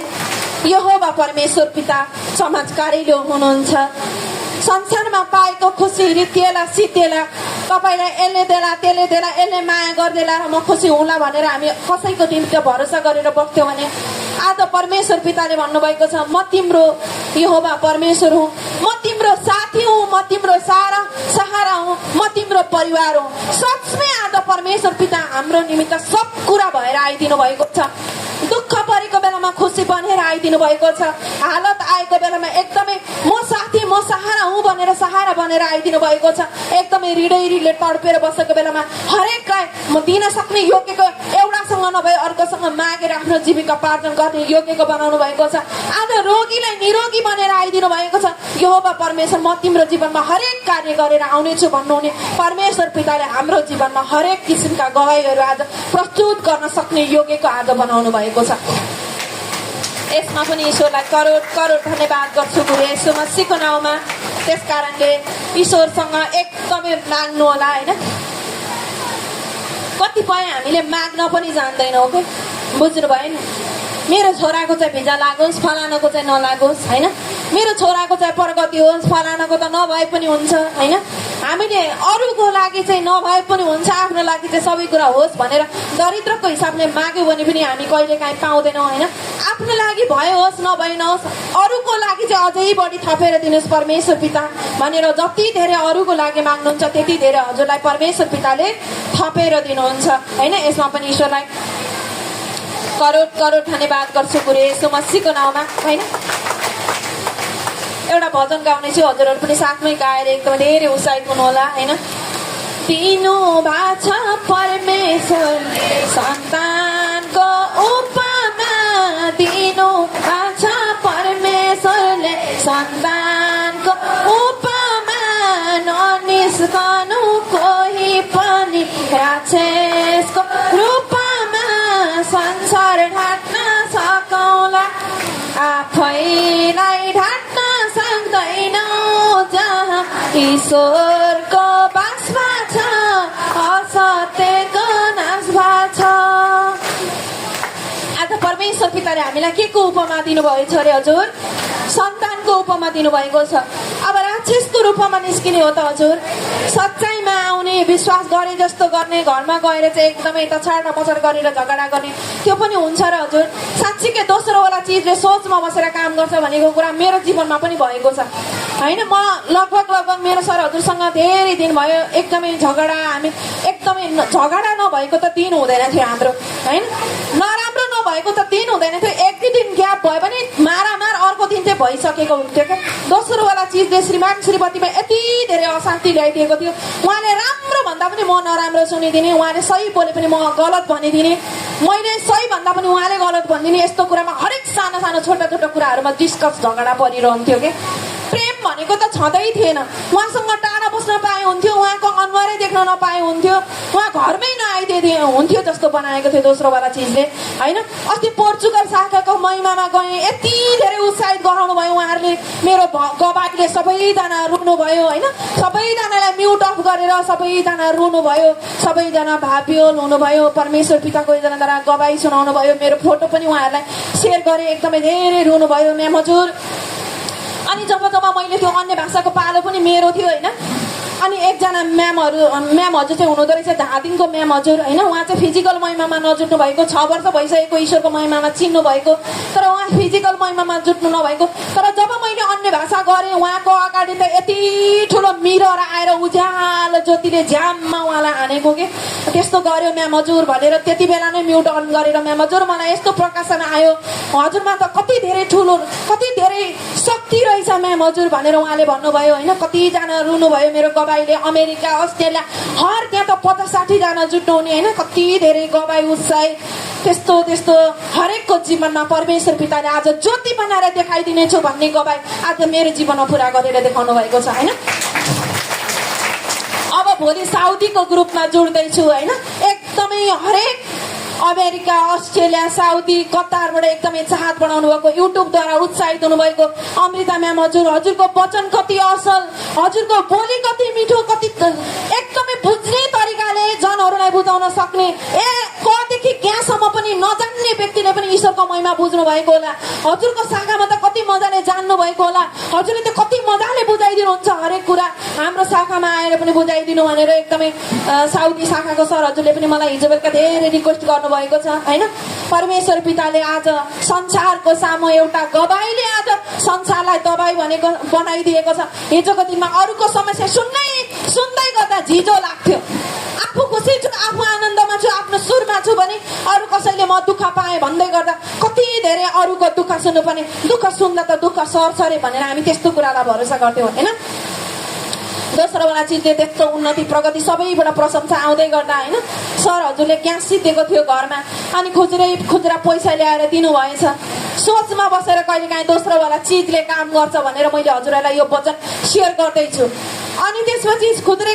S3: यहोवा परमेश्वर पिता चमत्कारिलो हुनुहुन्छ। संसारमा पाएको खुसी रित्तिएला सित्तिएला, तपाईँलाई यसले देला त्यसले देला, यसले माया गरिदेला र म खुसी हुँला भनेर हामी कसैको निम्ति भरोसा गरेर बस्थ्यौँ भने आज परमेश्वर पिताले भन्नुभएको छ, म तिम्रो यहोवा परमेश्वर हुँ, म तिम्रो साथी हुँ, म तिम्रो सहारा हुँ, म तिम्रो परिवार हुँ। सचमै आज परमेश्वर पिता हाम्रो निमित्त सब कुरा भएर आइदिनु भएको छ। दुःख परेको बेलामा खुसी बनेर आइदिनु भएको छ। हालत आएको बेलामा एकदमै म साथी म सहारा हुँ भनेर सहारा बनेर आइदिनु भएको छ। एकदमै हृदयले तडपेर बसेको बेलामा हरेकलाई म दिन सक्ने योग्यको, एउटासँग नभए अर्कोसँग मागेर आफ्नो जीविका पार्जन गर्ने योग्यको बनाउनु भएको छ। आज रोगीलाई निरोगी बनेर आइदिनु भएको छ। यहोवा परमेश्वर म तिम्रो जीवनमा हरेक कार्य गरेर आउनेछु भन्नुहुने परमेश्वर पिताले हाम्रो जीवनमा हरेक किसिमका गवाईहरू आज प्रस्तुत गर्न सक्ने योग्यको आज बनाउनु भएको छ। यसमा पनि ईश्वरलाई करोड करोड धन्यवाद गर्छु गुरु येशू मसीहको नाउँमा। त्यस कारणले ईश्वरसँग एकदमै माग्नु होला होइन। कतिपय हामीले माग्न पनि जान्दैनौँ के, बुझ्नुभयो नि। मेरो छोराको चाहिँ भिजा लागोस्, फलानाको चाहिँ नलागोस् होइन। मेरो छोराको चाहिँ प्रगति होस्, फलानाको त नभए पनि हुन्छ होइन। हामीले अरूको लागि चाहिँ नभए पनि हुन्छ, आफ्नो लागि चाहिँ सबै कुरा होस् भनेर दरिद्रको हिसाबले माग्यो भने पनि हामी कहिले काहीँ पाउँदैनौँ होइन। आफ्नो लागि भयो होस् नभए नहोस्, अरूको लागि चाहिँ अझै बढी थपेर दिनुहोस् परमेश्वर पिता भनेर जति धेरै अरूको लागि माग्नुहुन्छ त्यति धेरै हजुरलाई परमेश्वर पिताले थपेर दिनुहुन्छ होइन। यसमा पनि ईश्वरलाई करोड करोड धन्यवाद गर्छु गुरु येशू मसीहको नाउँमा होइन। एउटा भजन गाउने छु, हजुरहरू पनि साथमै गाएर एकदमै धेरै उत्साहित हुनुहोला होइन। दिनु भएको छ परमेश्वरले सन्तानको उपमा, दिनु भएको छ परमेश्वरले सन्तानको उपमा, ननिस्कनु कोही पनि राक्षसको रूपमा, संसार ढाक्न सकौँला आफैलाई ढाक्न सक्दैनौँ, जहाँ ईश्वरको बासमा छ असत्यको नाश भएको छ। आज परमेश्वर पिताले हामीलाई के को उपमा दिनुभएको छ अरे हजुर? सन्तानको उपमा दिनुभएको छ। अब राक्षसको रूपमा निस्किने हो त हजुर, सच्चाइमा आउने, विश्वास गरे जस्तो गर्ने, घरमा गएर चाहिँ एकदमै तछाड नपछाड गरेर झगडा गर्ने, त्यो पनि हुन्छ र हजुर। साँच्चीकै दोस्रोवाला चिजले सोचमा बसेर काम गर्छ भनेको कुरा मेरो जीवनमा पनि भएको छ होइन। म लगभग मेरो सर हजुरसँग धेरै दिन भयो एकदमै झगडा, हामी एकदमै झगडा नभएको त दिन हुँदैन थियो हाम्रो होइन। नराम्रो नभएको त दिन हुँदैन थियो, एक दुई दिन ग्याप भयो भने मारामार अर्को दिन चाहिँ भइसकेको हुन्थ्यो क्या। दोस्रोवाला चिजले श्रीमान श्रीमतीमा यति धेरै अशान्ति ल्याइदिएको थियो। उहाँले राम्रो भन्दा पनि म नराम्रो सुनिदिने, उहाँले सही बोले पनि म गलत भनिदिने, मैले सही भन्दा पनि उहाँले गलत भनिदिने, यस्तो कुरामा हरेक सानो सानो छोटा छोटा कुराहरूमा डिस्कस झगडा परिरहन्थ्यो क्या। प्रेम भनेको त छँदै थिएन। उहाँसँग टाढा बस्न पाए हुन्थ्यो, उहाँको अनुहारै देख्न नपाए हुन्थ्यो, उहाँ घरमै नआइदिए हुन्थ्यो जस्तो बनाएको थियो दोस्रोवाला चिजले होइन। अस्ति पोर्चुगल शाखाको महिमामा गएँ, यति धेरै उत्साहित गराउनु भयो उहाँहरूले। मेरो गवाईले सबैजना रुनुभयो होइन। सबैजनालाई म्युट अफ गरेर सबैजना रुनुभयो, सबैजना भावविह्वल हुनुभयो। परमेश्वर पिताको एकजनाद्वारा गवाई सुनाउनु भयो, मेरो फोटो पनि उहाँहरूलाई सेयर गरेँ, एकदमै धेरै रुनुभयो म्याम हजुर। अनि जब मैले त्यो अन्य भाषाको पालो पनि मेरो थियो होइन। अनि एकजना म्याम हजुर चाहिँ हुनुहुँदो रहेछ, धादिङको म्याम हजुर होइन। उहाँ चाहिँ फिजिकल महिमामा नजुट्नु भएको, 6 वर्ष भइसकेको ईश्वरको महिमामा चिन्नु भएको, तर उहाँ फिजिकल महिमामा जुट्नु नभएको। तर जब मैले अन्य भाषा गरेँ उहाँको अगाडि त यति ठुलो मिरर आएर उज्यालो ज्योतिले झ्याममा उहाँलाई हानेको के, त्यस्तो गर्यो म्याम हजुर भनेर त्यति बेला नै म्युट अन गरेर म्याम हजुर मलाई यस्तो प्रकाशन आयो, हजुरमा त कति धेरै ठुलो, कति धेरै शक्ति रहेछ म्याम हजुर भनेर उहाँले भन्नुभयो होइन। कतिजना रुनुभयो मेरो गवाईले, अमेरिका अस्ट्रेलिया हर त्यहाँ त 50-60 जना जुट्नु हुने होइन। कति धेरै गवाई उत्साह त्यस्तो त्यस्तो हरेकको जीवनमा परमेश्वर पिताले आज ज्योति बनाएर देखाइदिनेछु भन्ने गवाई आज मेरो जीवनमा पुरा गरेर देखाउनु भएको छ होइन। अब भोलि साउदीको ग्रुपमा जोड्दैछु होइन एकदमै हरेक अमेरिका अस्ट्रेलिया साउदी कतारबाट एकदमै चाहत बढाउनु भएको युट्युबद्वारा उत्साहित हुनुभएको अमृता म्याम हजुरको वचन कति असल हजुरको बोली कति मिठो कति एकदमै बुझ्ने तरिकाले जनहरूलाई बुझाउन सक्ने कदेखि कहाँसम्म पनि नजान्ने व्यक्तिले पनि ईश्वरको महिमा बुझ्नु भएको होला हजुरको शाखामा त कति मजाले जान्नु भएको होला हजुरले त कति मजाले बुझाइदिनुहुन्छ हरेक कुरा हाम्रो शाखामा आएर पनि बुझाइदिनु भनेर एकदमै साउदी शाखाको सर हजुरले पनि मलाई हिजो बेलुका धेरै रिक्वेस्ट गर्नुभएको छ होइन परमेश्वर पिताले आज संसारको सामु एउटा गवाईले आज संसारलाई दबाई भनेको बनाइदिएको छ हिजोको दिनमा अरूको समस्या सुन्दै गर्दा झिजो लाग्थ्यो आफू खुसी छु आफू आनन्दमा छु आफ्नो सुरमा छु भने अरू कसैले म दुःख पाएँ भन्दै गर्दा कति धेरै अरूको दुःख सुन्नुपर्ने दुःख सुन्दा त दुःख सर्छ अरे भनेर हामी त्यस्तो कुरालाई भरोसा गर्थ्यौँ होइन दोस्रोवाला चिजले त्यस्तो उन्नति प्रगति सबैबाट प्रशंसा आउँदै गर्दा होइन सर हजुरले ग्यास सिद्धिएको थियो घरमा अनि खुजुरा पैसा ल्याएर दिनुभएछ सोचमा बसेर कहिलेकाहीँ दोस्रोवाला चिजले काम गर्छ भनेर मैले हजुरहरूलाई यो वचन सेयर गर्दैछु अनि त्यसपछि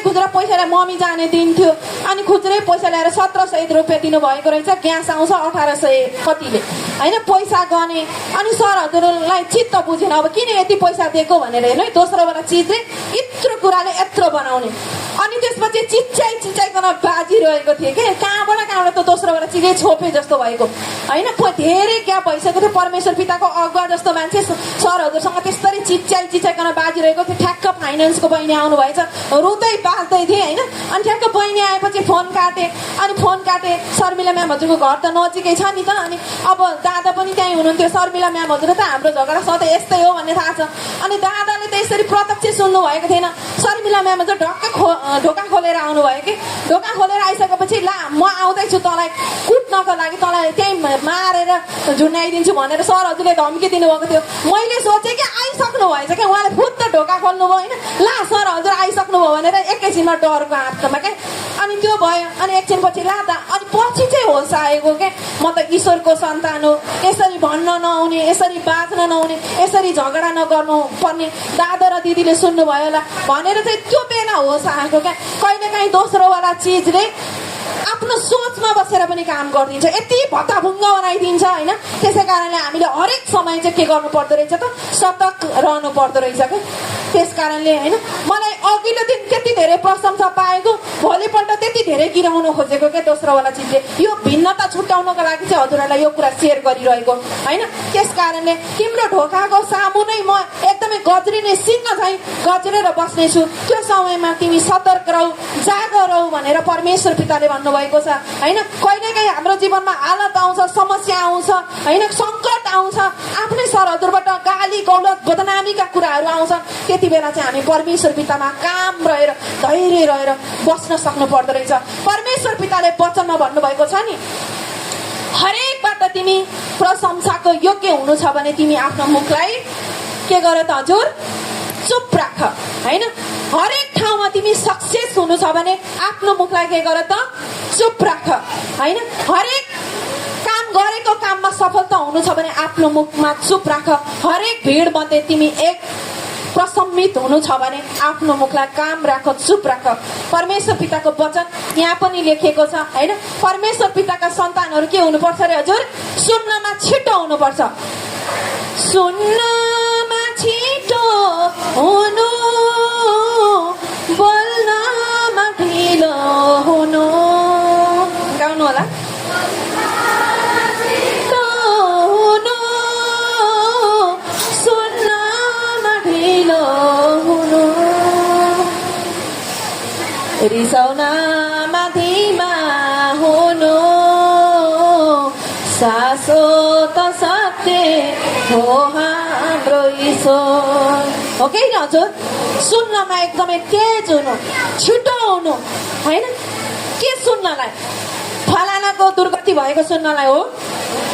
S3: खुजुरा पैसा मम्मी जाने दिन थियो अनि खुजुरै पैसा ल्याएर 1700 रुपियाँ दिनुभएको रहेछ ग्यास आउँछ 1800 कतिले होइन पैसा गने अनि सर हजुरलाई चित्त बुझेन अब किन यति पैसा दिएको भनेर हेर्नु है दोस्रोवाला चिजले यत्रो कुराले यत्रो बनाउने अनि त्यसपछि चिच्चाइकन बाजिरहेको थिएँ कि कहाँबाट त दोस्रोवाला चिजले छोपे जस्तो भएको होइन धेरै ग्याप भइसकेको थियो परमेश्वर पिताको अगुवा जस्तो मान्छे सर हजुरसँग त्यसरी चिच्चाइकन बाजिरहेको थियो ठ्याक्क फाइनेन्सको बहिनी आउनु भएछ रुँदै बाल्दै थिएँ होइन अनि ठ्याक्क बहिनी आएपछि फोन काटेँ शर्मिला म्याम हजुरको घर त नजिकै छ नि त अनि अब दादा पनि त्यहीँ हुनुहुन्थ्यो शर्मिला म्याम हजुर त हाम्रो झगडा सधैँ यस्तै हो भन्ने थाहा छ अनि दादाले त यसरी प्रत्यक्ष सुन्नु भएको थिएन शर्मिला म्याम हजुर ढोका खोलेर आउनुभयो कि ढोका खोलेर आइसकेपछि ला म आउँदैछु तँलाई कुट्नको लागि तँलाई त्यहीँ मारेर झुन्डाइदिन्छु भनेर सर हजुरले धम्की दिनुभएको थियो मैले सोचेँ कि आइसक्नु भएछ क्या उहाँले फुत्त ढोका खोल्नुभयो होइन ला सर हजुर आइसक्नुभयो भनेर एकैछिनमा डरको हातमा क्या अनि त्यो भयो अनि एकछिनपछि ला त अनि पछि चाहिँ होस आएको क्या म त ईश्वरको सन्तान हो यसरी भन्न नआउने यसरी बाँच्न नआउने यसरी झगडा नगर्नु पर्ने दादा र दिदीले सुन्नुभयो होला भनेर चाहिँ त्यो बेला होस आएको क्या कहिलेकाहीँ दोस्रोवाला चिजले आफ्नो सोचमा बसेर पनि काम गरिदिन्छ यति भत्ताभुङ्ग बनाइदिन्छ होइन त्यसै कारणले हामीले हरेक समय चाहिँ के गर्नु पर्दो रहेछ त सतर्क रहनु पर्दो रहेछ क्या त्यस कारणले होइन मलाई अघिल्लो दिन त्यति धेरै प्रशंसा पाएको भोलिपल्ट त्यति धेरै गिराउनु खोजेको क्या दोस्रोवाला चिजले यो भिन्नता छुट्याउनको लागि चाहिँ हजुरहरूलाई यो कुरा सेयर गरिरहेको होइन त्यस कारणले तिम्रो ढोकाको सामु नै म एकदमै गज्रिने सिंह झैँ गज्रेर बस्नेछु त्यो समयमा तिमी सतर्क रहौ जागो रहौ भनेर परमेश्वर पिताले भन्नुभएको छ होइन कहिलेकाहीँ हाम्रो जीवनमा हालत आउँछ समस्या आउँछ होइन सङ्कट आउँछ आफ्नै सर हजुरबाट गाली गौलत बदनामीका कुराहरू आउँछ त्यति बेला चाहिँ हामी परमेश्वर पितामा काम रहेर धैर्य रहेर बस्न सक्नु पर्दो रहेछ परमेश्वर पिताले वचनमा भन्नुभएको छ नि हरेकबाट तिमी प्रशंसाको योग्य हुनु छ भने तिमी आफ्नो मुखलाई के गर त हजुर चुप राख होइन हरेक ठाउँमा तिमी सक्सेस हुनु छ भने आफ्नो मुखलाई के गर त चुप राख होइन हरेक काम गरेको काममा सफलता हुनु छ भने आफ्नो मुखमा चुप राख हरेक भिड मध्ये तिमी एक प्रसम्मित हुनु छ भने आफ्नो मुखलाई काम राख चुप राख परमेश्वर पिताको वचन यहाँ पनि लेखिएको छ होइन परमेश्वर पिताका सन्तानहरू के हुनुपर्छ अरे हजुर सुन्नमा छिटो हुनुपर्छ सुन्नमा छिटो हुनु बोल्नमा ढिलो हुनु गाउनु होला रिसाउनमा धीमा हुनु शाश्वत सत्य हो हाम्रो ईश्वर हो कि हजुर सुन्नमा एकदमै तेज हुनु छिटो हुनु होइन के सुन्नलाई फलानाको दुर्गति भएको सुन्नलाई हो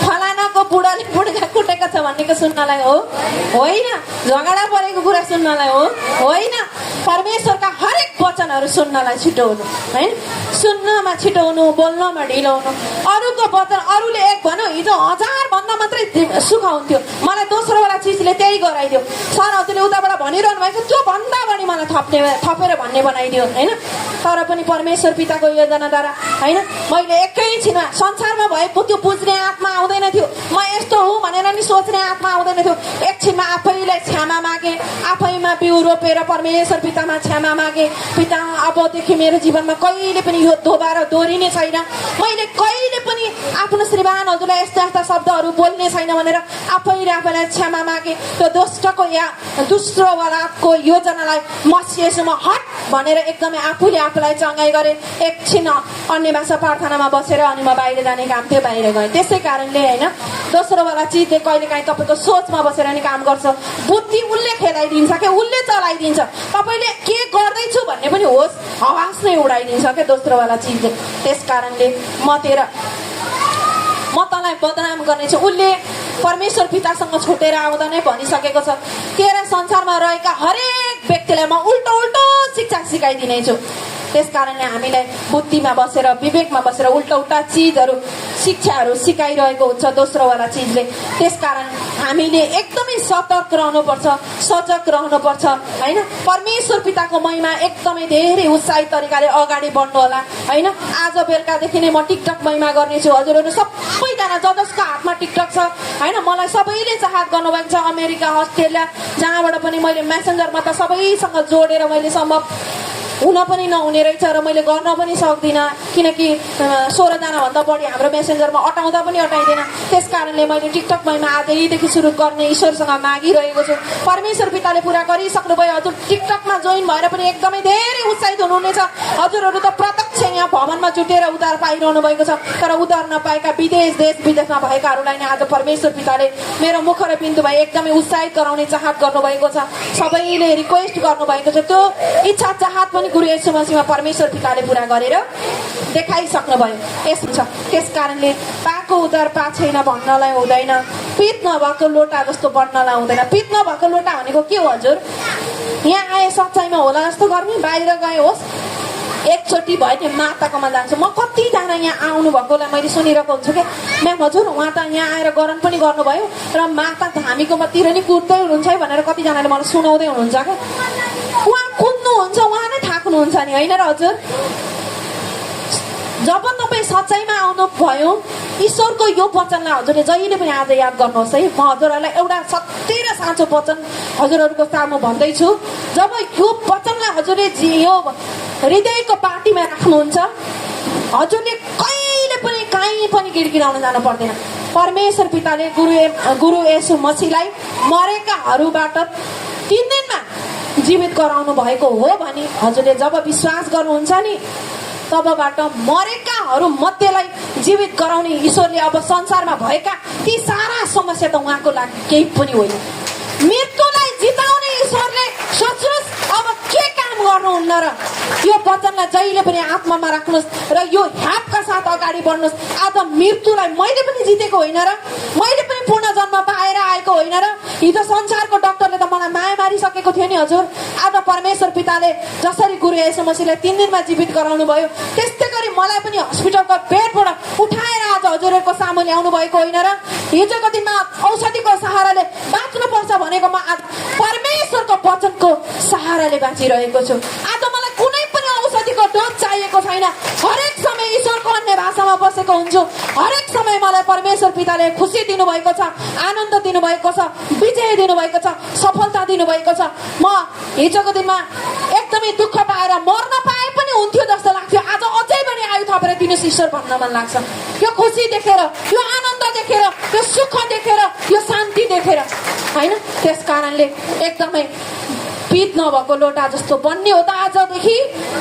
S3: फलानाको बुढाले बुढा कुटेको छ भन्नेको सुन्नलाई हो होइन झगडा परेको कुरा सुन्नलाई हो होइन परमेश्वरका हरेक वचनहरू सुन्नलाई छिटो हुनु होइन सुन्नमा छिटो हुनु बोल्नमा ढिलो हुनु अरूको वचन अरूले एक भनौँ हिजो 1000 भन्दा मात्रै सुख हुन्थ्यो मलाई दोस्रोवाला चिज मान्छेले त्यही गराइदियो। सर हजुरले उताबाट भनिरहनु भएको त्यो भन्दा बढी मलाई थपेर भन्ने बनाइदियो होइन। तर पनि परमेश्वर पिताको योजनाद्वारा होइन मैले एकैछिनमा संसारमा भए त्यो बुझ्ने आत्मा आउँदैन थियो, म यस्तो हुँ भनेर नि सोच्ने आत्मा आउँदैन थियो। एकछिनमा आफैलाई क्षमा मागे, आफैमा बिउ रोपेर परमेश्वर पितामा क्षमा मागे। पिता अबदेखि मेरो जीवनमा कहिले पनि यो दोबारा दोहोरिने छैन, मैले कहिले पनि आफ्नो श्रीमान हजुरलाई यस्ता यस्ता शब्दहरू बोल्ने छैन भनेर आफैले आफैलाई क्षमा मागे। त्यो दुष्टवालाको योजनालाई मसिएसम्म हट भनेर एकदमै आफूले आफूलाई चङ्गाइ गरे। एकछिन अन्य भाषा प्रार्थनामा बसेर अनि म बाहिर जाने काम थियो, बाहिर गएँ। त्यसै कारणले होइन दोस्रोवाला चिजले कहिलेकाहीँ तपाईँको सोचमा बसेर नि काम गर्छ। बुद्धि उसले खेलाइदिन्छ क्या, उसले चलाइदिन्छ। तपाईँले के गर्दैछु भन्ने पनि होस् हवास नै उडाइदिन्छ क्या दोस्रोवाला चिजले। त्यस कारणले म तँलाई बदनाम गर्नेछु। उसले परमेश्वर पितासँग छुटेर आउँदा नै भनिसकेको छ, तेरा संसारमा रहेका हरेक व्यक्तिलाई म उल्टो उल्टो शिक्षा सिकाइदिनेछु। त्यस कारणले हामीलाई बुद्धिमा बसेर विवेकमा बसेर उल्टा उल्टा चिजहरू शिक्षाहरू सिकाइरहेको हुन्छ दोस्रोवाला चिजले। त्यसकारण हामीले एकदमै सतर्क रहनुपर्छ, सजग रहनुपर्छ होइन। परमेश्वर पिताको महिमा एकदमै धेरै उत्साहित तरिकाले अगाडि बढ्नु होला होइन। आज बेलुकादेखि नै म टिकटक महिमा गर्नेछु। हजुरहरू सबैजना जसको हातमा टिकटक छ होइन, मलाई सबैले चाहत गर्नुभएको छ, अमेरिका अस्ट्रेलिया जहाँबाट पनि मैले मेसेन्जरमा त सबैसँग जोडेर मैले सम्भव हुन पनि नहुने रहेछ र मैले गर्न पनि सक्दिनँ, किनकि 16 जनाभन्दा बढी हाम्रो मेसेन्जरमा अटाउँदा पनि अटाइँदैन। त्यस कारणले मैले टिकटक महिमा आजैदेखि सुरु गर्ने ईश्वरसँग मागिरहेको छु। परमेश्वर पिताले पुरा गरिसक्नुभयो। हजुर टिकटकमा जोइन भएर पनि एकदमै धेरै उत्साहित हुनुहुनेछ। हजुरहरू त प्रत्यक्ष यहाँ भवनमा जुटेर उद्धार पाइरहनु भएको छ, तर उद्धार नपाएका देश विदेशमा भएकाहरूलाई नै आज परमेश्वर पिताले मेरो मुख र बिन्दु भए एकदमै उत्साहित गराउने चाहत गर्नुभएको छ। सबैले रिक्वेस्ट गर्नुभएको छ, त्यो इच्छा चाहत पनि गुरु येशू मसीहमा परमेश्वर पिताले पुरा गरेर देखाइसक्नुभयो। यसो छ, त्यस कारणले पाएको उद्धार पा छैन भन्नलाई हुँदैन, पित नभएको लोटा जस्तो बढ्नलाई हुँदैन। पित नभएको लोटा भनेको के हो हजुर? यहाँ आए सच्चाइमा होला जस्तो गर्ने, बाहिर गए होस् एकचोटि भयो नि माताकोमा जान्छु। म कतिजना यहाँ आउनु भएकोलाई मैले सुनिरहेको हुन्छु क्या, म्याम हजुर उहाँ त यहाँ आएर गरम पनि गर्नुभयो र माता हामीकोतिर नि कुद्दै हुनुहुन्छ है भनेर कतिजनाले मलाई सुनाउँदै हुनुहुन्छ क्या। उहाँ कुद्नुहुन्छ, उहाँ नै थाक्नुहुन्छ नि होइन र हजुर। जब तपाईँ सच्चाइमा आउनुभयो ईश्वरको यो वचनलाई हजुरले जहिले पनि आज याद गर्नुहोस् है। म हजुरहरूलाई एउटा सत्य र साँचो वचन हजुरहरूको सामु भन्दैछु। जब यो वचनलाई हजुरले यो हृदयको पार्टीमा राख्नुहुन्छ, हजुरले कहिले पनि कहीँ पनि गिडगिडाउन जानु पर्दैन। परमेश्वर पिताले गुरु येशू मसीहलाई मरेकाहरूबाट 3 दिनमा जीवित गराउनु भएको हो भने हजुरले जब विश्वास गर्नुहुन्छ नि, तबबाट मरेकाहरू मध्येलाई जीवित गराउने ईश्वरले अब संसारमा भएका ती सारा समस्या त उहाँको लागि केही पनि होइन। मृत्युलाई जिताउने ईश्वरले सोच्नुहोस् अब के काम गर्नुहुन्न र। यो वचनलाई जहिले पनि आत्मामा राख्नुहोस् र यो ह्यापका साथ अगाडि बढ्नुहोस्। आज मृत्युलाई मैले पनि जितेको होइन र, मैले पनि पूर्ण जन्म पाएर आएको होइन र। हिजो संसारको डाक्टरले त मलाई माया मारिसकेको थियो नि हजुर। आज परमेश्वर पिताले जसरी गुरु येशू मसीहलाई 3 दिनमा जीवित गराउनु भयो, त्यस्तै गरी मलाई पनि हस्पिटलको बेडबाट उठाएर आज हजुरहरूको सामु ल्याउनु भएको होइन र। हिजोको दिनमा औषधिको सहाराले बाँच्नुपर्छ भनेको म आज परमेश्वरको वचनको सहाराले बाँचिरहेको छु। आज मलाई कुनै पनि औषधिको डोज चाहिएको छैन। हरेक समय ईश्वरको अन्य भाषामा बसेको हुन्छु। हरेक समय मलाई परमेश्वर पिताले खुसी दिनुभएको छ, आनन्द दिनुभएको छ, विजय दिनुभएको छ, सफलता दिनुभएको छ। म हिजोको दिनमा एकदमै दुःख पाएर मर्न पाए पनि हुन्थ्यो जस्तो लाग्थ्यो। आज अझै पनि आयु थपेर दिनुहोस् ईश्वर भन्न मन लाग्छ। यो खुसी देखेर, यो आनन्द देखेर, यो सुख देखेर, यो शान्ति देखेर होइन। त्यस कारणले एकदमै पित नभएको लोटा जस्तो बन्ने हो त, आजदेखि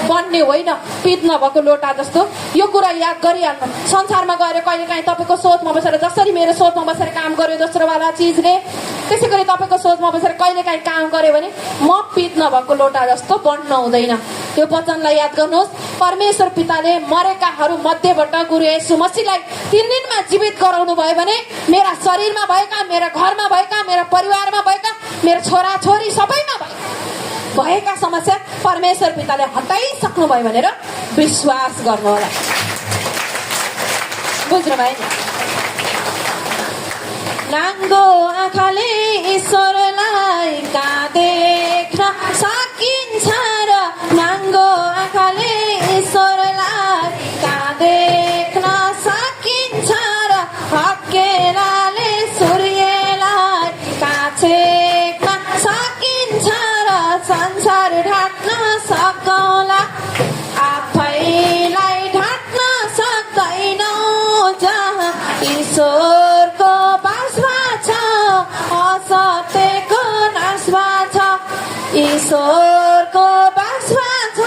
S3: बन्ने होइन, पित नभएको लोटा जस्तो। यो कुरा याद गरिहाल्नु। संसारमा गएर कहिलेकाहीँ तपाईँको सोचमा बसेर, जसरी मेरो सोचमा बसेर काम गर्यो दोस्रोवाला चिजले, त्यसै गरी तपाईँको सोचमा बसेर कहिलेकाहीँ काम गर्यो भने म पित नभएको लोटा जस्तो बन्न हुँदैन। त्यो वचनलाई याद गर्नुहोस्। परमेश्वर पिताले मरेकाहरू मध्येबाट गुरु येशू मसीहलाई 3 दिनमा जीवित गराउनु भयो भने मेरा शरीरमा भएका, मेरा घरमा भएका, मेरा परिवारमा भएका, मेरो छोराछोरी सबैमा भएका समस्या परमेश्वर पिताले हटाइसक्नु भयो भनेर विश्वास गर्नु होला। बुझ्नु भयो नि?
S5: नाङ्गो आँखाले ईश्वरलाई कहाँ देख्न सकिन्छ र नाङ्गो आँखाले ईश्वरलाई कहाँ देख्न सकिन्छ र हकेलाले सूर्यलाई कहाँ छेक्न सकिन्छ र संसार ढाक्न सकौँला आफैलाई ढाक्न सक्दैनौ जहाँ ईश्वरको बासमा छ असत्यको नाशमा छ ईश्वरको बासमा छ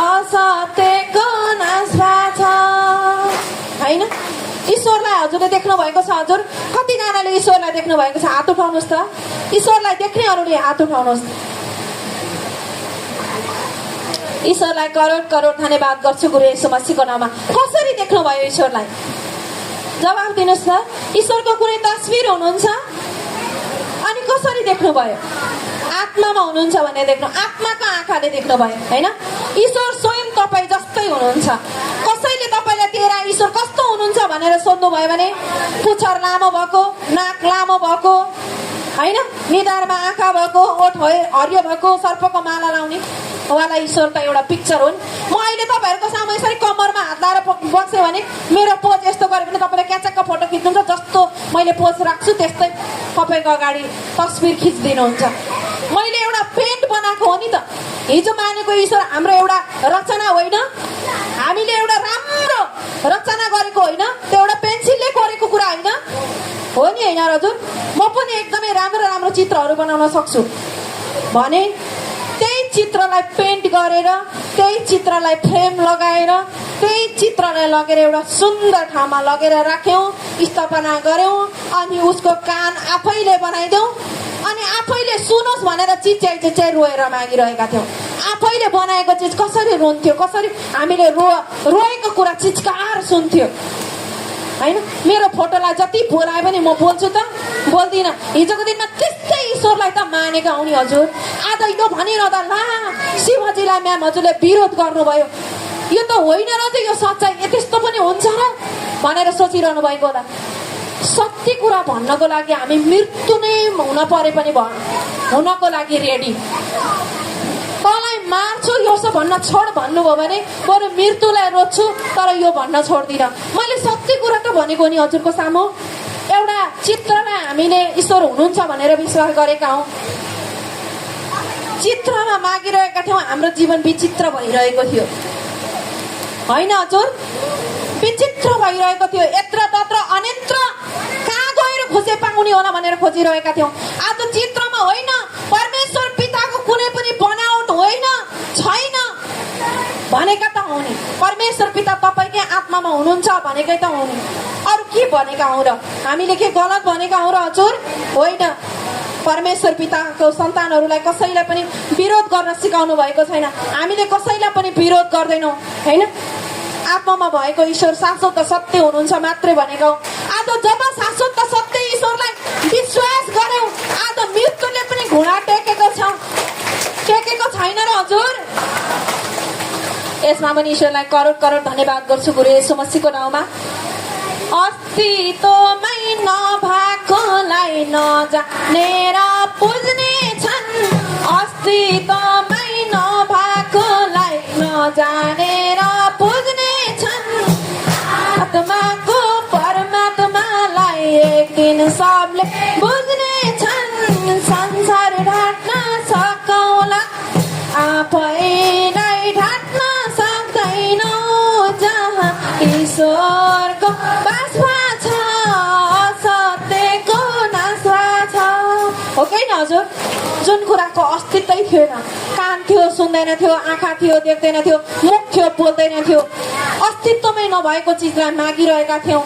S5: असत्यको नाशमा छ होइन ईश्वरलाई हजुरले देख्नु भएको छ हजुर कतिजनाले ईश्वरलाई देख्नु भएको छ हात उठाउनुहोस् त ईश्वरलाई देख्नेहरूले हात उठाउनुहोस् ईश्वरलाई करोड करोड धन्यवाद गर्छु गुरु येशू मसीहको नाममा कसरी देख्नुभयो ईश्वरलाई जवाब दिनुहोस् त ईश्वरको कुनै तस्बिर हुनुहुन्छ अनि कसरी देख्नुभयो आत्मामा हुनुहुन्छ भने देख्नु आत्माको आँखाले देख्नुभयो होइन ईश्वर स्वयं तपाईँ जस्तै हुनुहुन्छ कसैले तपाईँलाई तेरा ईश्वर कस्तो हुनुहुन्छ भनेर सोध्नुभयो भने पुच्छर लामो भएको नाक लामो भएको होइन निधारमा आँखा भएको ओठ हरियो भएको सर्पको माला लाउने उहाँलाई ईश्वर त एउटा पिक्चर हुन् म अहिले तपाईँहरूको सामु यसरी कम्मरमा हात लाएर बसेँ भने मेरो पोज यस्तो गऱ्यो भने तपाईँले क्याचक्क फोटो खिच्नुहुन्छ जस्तो मैले पोज राख्छु त्यस्तै तपाईँको अगाडि तस्बिर खिचिदिनुहुन्छ मैले एउटा पेन्ट बनाएको हो नि त हिजो मानेको ईश्वर हाम्रो एउटा रचना होइन हामीले एउटा राम्रो रचना गरेको होइन त्यो एउटा पेन्सिलले गरेको कुरा होइन हो नि होइन हजुर म पनि एकदमै राम्रो राम्रो चित्रहरू बनाउन सक्छु भने त्यही चित्रलाई पेन्ट गरेर त्यही चित्रलाई फ्रेम लगाएर त्यही चित्रलाई लगेर एउटा सुन्दर ठाउँमा लगेर राख्यौँ स्थापना गऱ्यौँ अनि उसको कान आफैले बनाइदेऊ अनि आफैले सुनोस् भनेर चिच्याइ रोएर मागिरहेका थियौँ आफैले बनाएको चिज कसरी रुन्थ्यो कसरी हामीले रोएको कुरा चिच्कार सुन्थ्यो होइन मेरो फोटोलाई जति बोलाए पनि म बोल्छु त बोल्दिनँ हिजोको दिनमा त्यस्तै ईश्वरलाई त मानेका हौ नि हजुर आज यो भनिरहँदा ला शिवजीलाई म्याम हजुरले विरोध गर्नुभयो यो त होइन र त यो सच्चाइ त्यस्तो पनि हुन्छ र भनेर सोचिरहनु भएको होला सत्य कुरा भन्नको लागि हामी मृत्यु नै हुन परे पनि हुनको लागि रेडी तँलाई मार्छु यो भन्न छोड भन्नुभयो भने बरु मृत्युलाई रोज्छु तर यो भन्न छोड्दिनँ मैले सत्य कुरा त भनेको नि हजुरको सामु एउटा चित्रमा हामीले ईश्वर हुनुहुन्छ भनेर विश्वास गरेका हौँ चित्रमा मागिरहेका थियौँ हाम्रो जीवन विचित्र भइरहेको थियो होइन हजुर विचित्र भइरहेको थियो यत्र तत्र अन्यत्र कहाँ गएर खोजे पाउने होला भनेर खोजिरहेका थियौँ आज चित्रमा होइन परमेश्वर पिताको कुनै पनि बनावट होइन छैन भनेका त हौ नि परमेश्वर पिता तपाईँकै आत्मामा हुनुहुन्छ भनेकै त हौ नि अरू के भनेका हौ र हामीले के गलत भनेका हौ र हजुर होइन परमेश्वर पिताको सन्तानहरूलाई कसैलाई पनि विरोध गर्न सिकाउनु भएको छैन हामीले कसैलाई पनि विरोध गर्दैनौँ होइन आत्मामा भएको ईश्वर शाश्वत सत्य हुनुहुन्छ मात्रै भनेको आज जब शाश्वत सत्य ईश्वरलाई विश्वास गर्यौँ आज मृत्युले पनि घुँडा टेकेको छैन र हजुर यसमा पनि ईश्वरलाई करोड करोड धन्यवाद गर्छु गुरु येशू मसीहको नाउँमा अस्तित्वमै नभएकोलाई नजानेर पुज्ने छन् अस्तित्वमै नभएकोलाई नजानेर पुज्ने छन् आत्माको परमात्मालाई एक दिन सबले बुझ्ने छन् संसार ढाक्न सकौँला आफैलाई ढाक्न सक्दैनौ जहाँ ईश्वरको बासमा छ असत्यको नाशमा छ हो कि हजुर जुन कुराको अस्तित्वै थिएन कान थियो सुन्दैन थियो आँखा थियो देख्दैन थियो मुख थियो बोल्दैन थियो अस्तित्वमै नभएको चिजलाई मागिरहेका थियौँ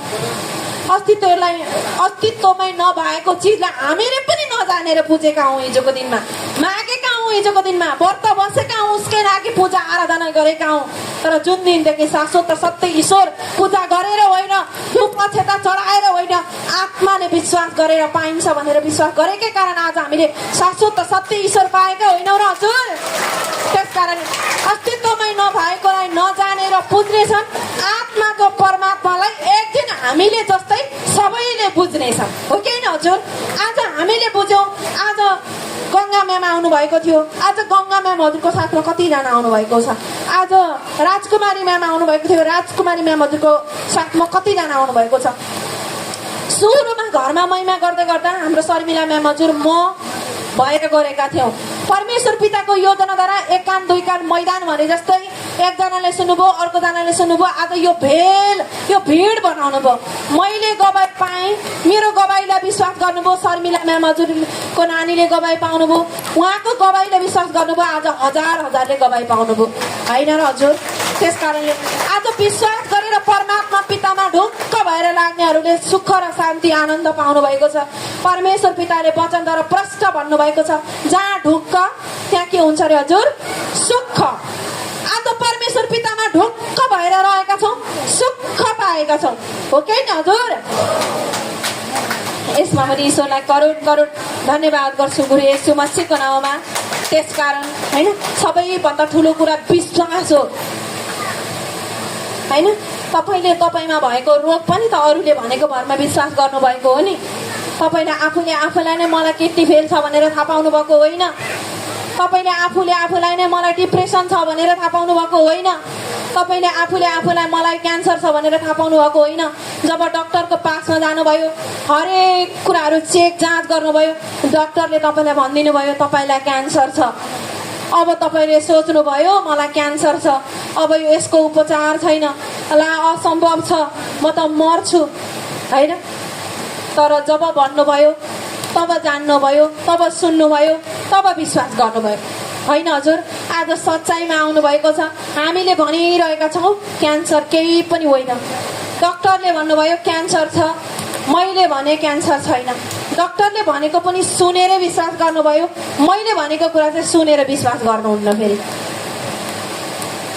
S5: अस्तित्वमै नभएको चिजलाई हामीले पनि नजानेर बुझेका हौँ हिजोको दिनमा मागेका हौँ हिजोको दिनमा व्रत बसेका हौँ उसकै लागि पूजा आराधना गरेका हौँ तर जुन दिनदेखि शाश्वत सत्य ईश्वर पूजा गरेर होइन धुप अक्षता चढाएर होइन आत्माले विश्वास गरेर पाइन्छ भनेर विश्वास गरेकै कारण आज हामीले शाश्वत सत्य ईश्वर पाएका होइनौँ र हजुर त्यसकारण अस्तित्वमै नभएकोलाई नजानेर पुज्नेछन् आत्माको परमात्मालाई एक दिन हामीले जस्तै सबैले बुझ्नेछन् हो कि होइन
S3: हजुर आज हामीले बुझ्यौँ आज गङ्गा म्याम आउनुभएको थियो आज गङ्गा म्याम हजुरको साथमा कतिजना आउनुभएको छ आज राजकुमारी म्याम आउनुभएको थियो राजकुमारी म्याम हजुरको साथमा कतिजना आउनुभएको छ सुरुमा घरमा महिमा गर्दै गर्दा हाम्रो शर्मिला म्याम हजुर म भएर गरेका थियौँ परमेश्वर पिताको योजनाद्वारा एक कान दुई कान मैदान भने जस्तै एकजनाले सुन्नुभयो अर्कोजनाले सुन्नुभयो आज यो भिड बनाउनु भयो मैले गवाई पाएँ मेरो गवाईलाई विश्वास गर्नुभयो शर्मिला म्याम हजुरको नानीले गवाई पाउनुभयो उहाँको गवाईलाई विश्वास गर्नुभयो आज हजारले गवाई पाउनुभयो होइन र हजुर त्यस कारणले आज विश्वास गरेर परमात्मा पितामा ढुक्क भएर लाग्नेहरूले सुख र शान्ति आनन्द पाउनु भएको छ परमेश्वर पिताले वचनद्वारा प्रष्ट भन्नुभएको छ जहाँ ढुक्क त्यहाँ के हुन्छ अरे हजुर सुख आज परमेश्वर पितामा ढुक्क भएर रहेका छौँ सुख पाएका छौँ हो कि नि हजुर यसमा पनि ईश्वरलाई करोड धन्यवाद गर्छु गुरु येशू मसीहको नाउँमा त्यसकारण होइन सबैभन्दा ठुलो कुरा विश्वास हो होइन तपाईँले तपाईँमा भएको रोग पनि त अरूले भनेको भरमा विश्वास गर्नुभएको हो नि तपाईँले आफूले आफूलाई नै मलाई किडनी फेल छ भनेर थाहा पाउनु भएको होइन तपाईँले आफूले आफूलाई नै मलाई डिप्रेसन छ भनेर थाहा पाउनु भएको होइन तपाईँले आफूले आफूलाई मलाई क्यान्सर छ भनेर थाहा पाउनु भएको होइन जब डक्टरको पासमा जानुभयो हरेक कुराहरू चेक जाँच गर्नुभयो डक्टरले तपाईँलाई भनिदिनु भयो तपाईँलाई क्यान्सर छ अब तपाईँले सोच्नुभयो मलाई क्यान्सर छ अब यसको उपचार छैन ला असम्भव छ म त मर्छु होइन तर जब भन्नुभयो तब जान्नुभयो तब सुन्नुभयो तब विश्वास गर्नुभयो होइन हजुर आज सच्चाइमा आउनुभएको छ हामीले भनिरहेका छौँ क्यान्सर केही पनि होइन डक्टरले भन्नुभयो क्यान्सर छ मैले भने क्यान्सर छैन डक्टरले भनेको पनि सुनेरै विश्वास गर्नुभयो मैले भनेको कुरा चाहिँ सुनेर विश्वास गर्नुहुन्न फेरि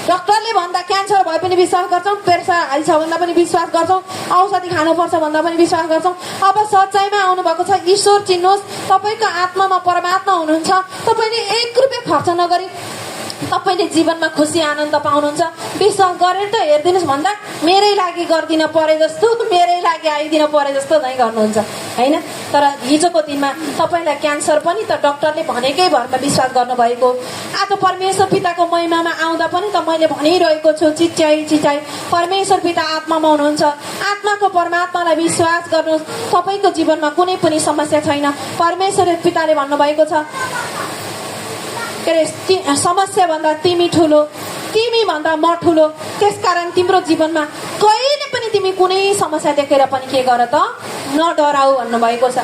S3: डक्टरले भन्दा क्यान्सर भए पनि विश्वास गर्छौँ प्रेसर हाई छ भन्दा पनि विश्वास गर्छौँ औषधि खानुपर्छ भन्दा पनि विश्वास गर्छौँ अब सच्चाइमा आउनुभएको छ ईश्वर चिन्नुहोस् तपाईँको आत्मामा परमात्मा हुनुहुन्छ तपाईँले 1 रुपियाँ खर्च नगरी तपाईँले जीवनमा खुसी आनन्द पाउनुहुन्छ विश्वास गरेर त हेरिदिनुहोस् भन्दा मेरै लागि गरिदिन परे जस्तो मेरै लागि आइदिन परे जस्तो नै गर्नुहुन्छ होइन तर हिजोको दिनमा तपाईँलाई क्यान्सर पनि त डक्टरले भनेकै भरमा विश्वास गर्नुभएको आज परमेश्वर पिताको महिमामा आउँदा पनि त मैले भनिरहेको छु चिच्याई परमेश्वर पिता आत्मामा हुनुहुन्छ आत्माको परमात्मालाई विश्वास गर्नुहोस् तपाईँको जीवनमा कुनै पनि समस्या छैन परमेश्वर पिताले भन्नुभएको छ के अरे समस्या भन्दा तिमी ठुलो तिमी भन्दा म ठुलो त्यसकारण तिम्रो जीवनमा कहिले पनि तिमी कुनै समस्या देखेर पनि के गर त नडराऊ भन्नुभएको छ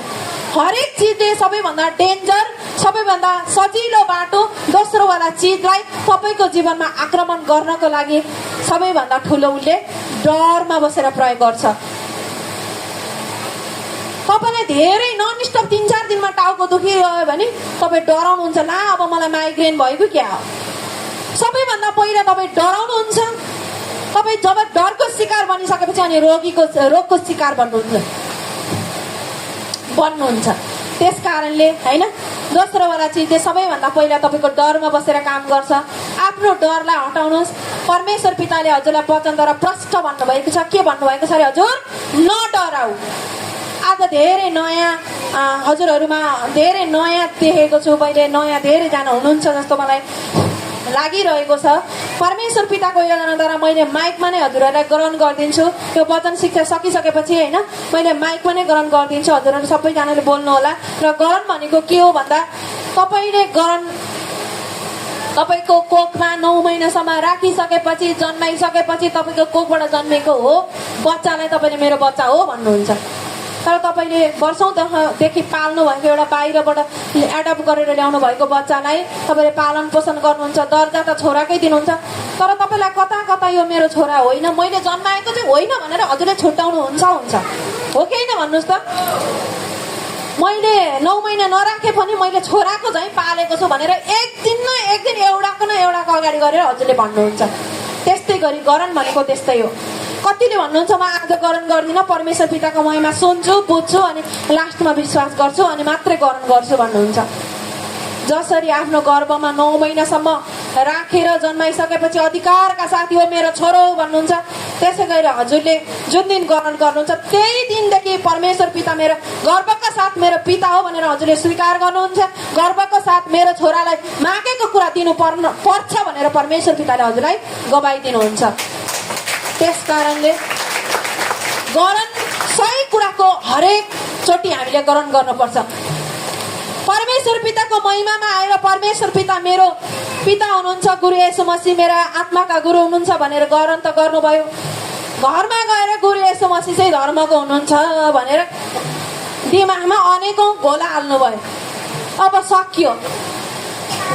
S3: हरेक चिजले सबैभन्दा डेन्जर सबैभन्दा सजिलो बाटो दोस्रो वाला चिजलाई तपाईँको जीवनमा आक्रमण गर्नको लागि सबैभन्दा ठुलो उसले डरमा बसेर प्रयोग गर्छ तपाईँलाई धेरै नन स्टप 3-4 दिनमा टाउको दुखिरह्यो भने तपाईँ डराउनुहुन्छ ला अब मलाई माइग्रेन भएको क्या हो सबैभन्दा पहिला तपाईँ डराउनुहुन्छ तपाईँ जब डरको शिकार बनिसकेपछि अनि रोगको शिकार बन्नुहुन्छ त्यस कारणले होइन दोस्रो वाला चिजले सबैभन्दा पहिला तपाईँको डरमा बसेर काम गर्छ आफ्नो डरलाई हटाउनुहोस् परमेश्वर पिताले हजुरलाई वचनद्वारा प्रष्ट भन्नुभएको छ के भन्नुभएको छ अरे हजुर नडराऊ आज धेरै नयाँ हजुरहरूमा धेरै नयाँ देखेको छु मैले नयाँ धेरैजना हुनुहुन्छ जस्तो मलाई लागिरहेको छ परमेश्वर पिताको योजनाद्वारा मैले माइकमा नै हजुरहरूलाई ग्रहण गरिदिन्छु यो वचन शिक्षा सकिसकेपछि होइन मैले माइकमा नै ग्रहण गरिदिन्छु हजुरहरू सबैजनाले बोल्नु होला र ग्रहण भनेको के हो भन्दा तपाईँले ग्रहण तपाईँको कोखमा 9 महिनासम्म राखिसकेपछि जन्माइसकेपछि तपाईँको कोखबाट जन्मेको हो बच्चालाई तपाईँले मेरो बच्चा हो भन्नुहुन्छ तर तपाईँले वर्षौँदेखि पाल्नु भएको एउटा बाहिरबाट एडप्ट गरेर ल्याउनु भएको बच्चालाई तपाईँले पालन पोषण गर्नुहुन्छ दर्जा त छोराकै दिनुहुन्छ तर तपाईँलाई कता कता यो मेरो छोरा होइन मैले जन्माएको चाहिँ होइन भनेर हजुरले छुट्याउनु हुन्छ हो कि होइन भन्नुहोस् त मैले 9 महिना नराखे पनि मैले छोराको झैँ पालेको छु भनेर एक दिन एउटाको न एउटाको अगाडि गरेर हजुरले भन्नुहुन्छ त्यस्तै गरी गरन भनेको त्यस्तै हो कतिले भन्नुहुन्छ म आज गरन गर्दिनँ परमेश्वर पिताको महिमा सुन्छु बुझ्छु अनि लास्टमा विश्वास गर्छु अनि मात्रै गरन गर्छु भन्नुहुन्छ जसरी आफ्नो गर्भमा 9 महिनासम्म राखेर जन्माइसकेपछि अधिकारका साथ यो मेरो छोरो भन्नुहुन्छ। त्यसै गरी हजुरले जुन दिन ग्रहण गर्नुहुन्छ त्यही दिनदेखि परमेश्वर पिता मेरो गर्वका साथ मेरो पिता हो भनेर हजुरले स्वीकार गर्नुहुन्छ। गर्वको साथ मेरो छोरालाई मागेको कुरा दिनु पर्छ भनेर परमेश्वर पिताले हजुरलाई गवाई दिनुहुन्छ। त्यस कारणले ग्रहण सही कुराको हरेक चोटि हामीले ग्रहण गर्नुपर्छ। परमेश्वर पिताको महिमामा आएर परमेश्वर पिता मेरो पिता हुनुहुन्छ, गुरु येशू मसीह मेरा आत्माका गुरु हुनुहुन्छ भनेर ग्रहण त गर्नुभयो। घरमा गएर गुरु येशू मसीह चाहिँ धर्मको हुनुहुन्छ भनेर दिमागमा अनेकौँ घोला हाल्नुभयो। अब सकियो।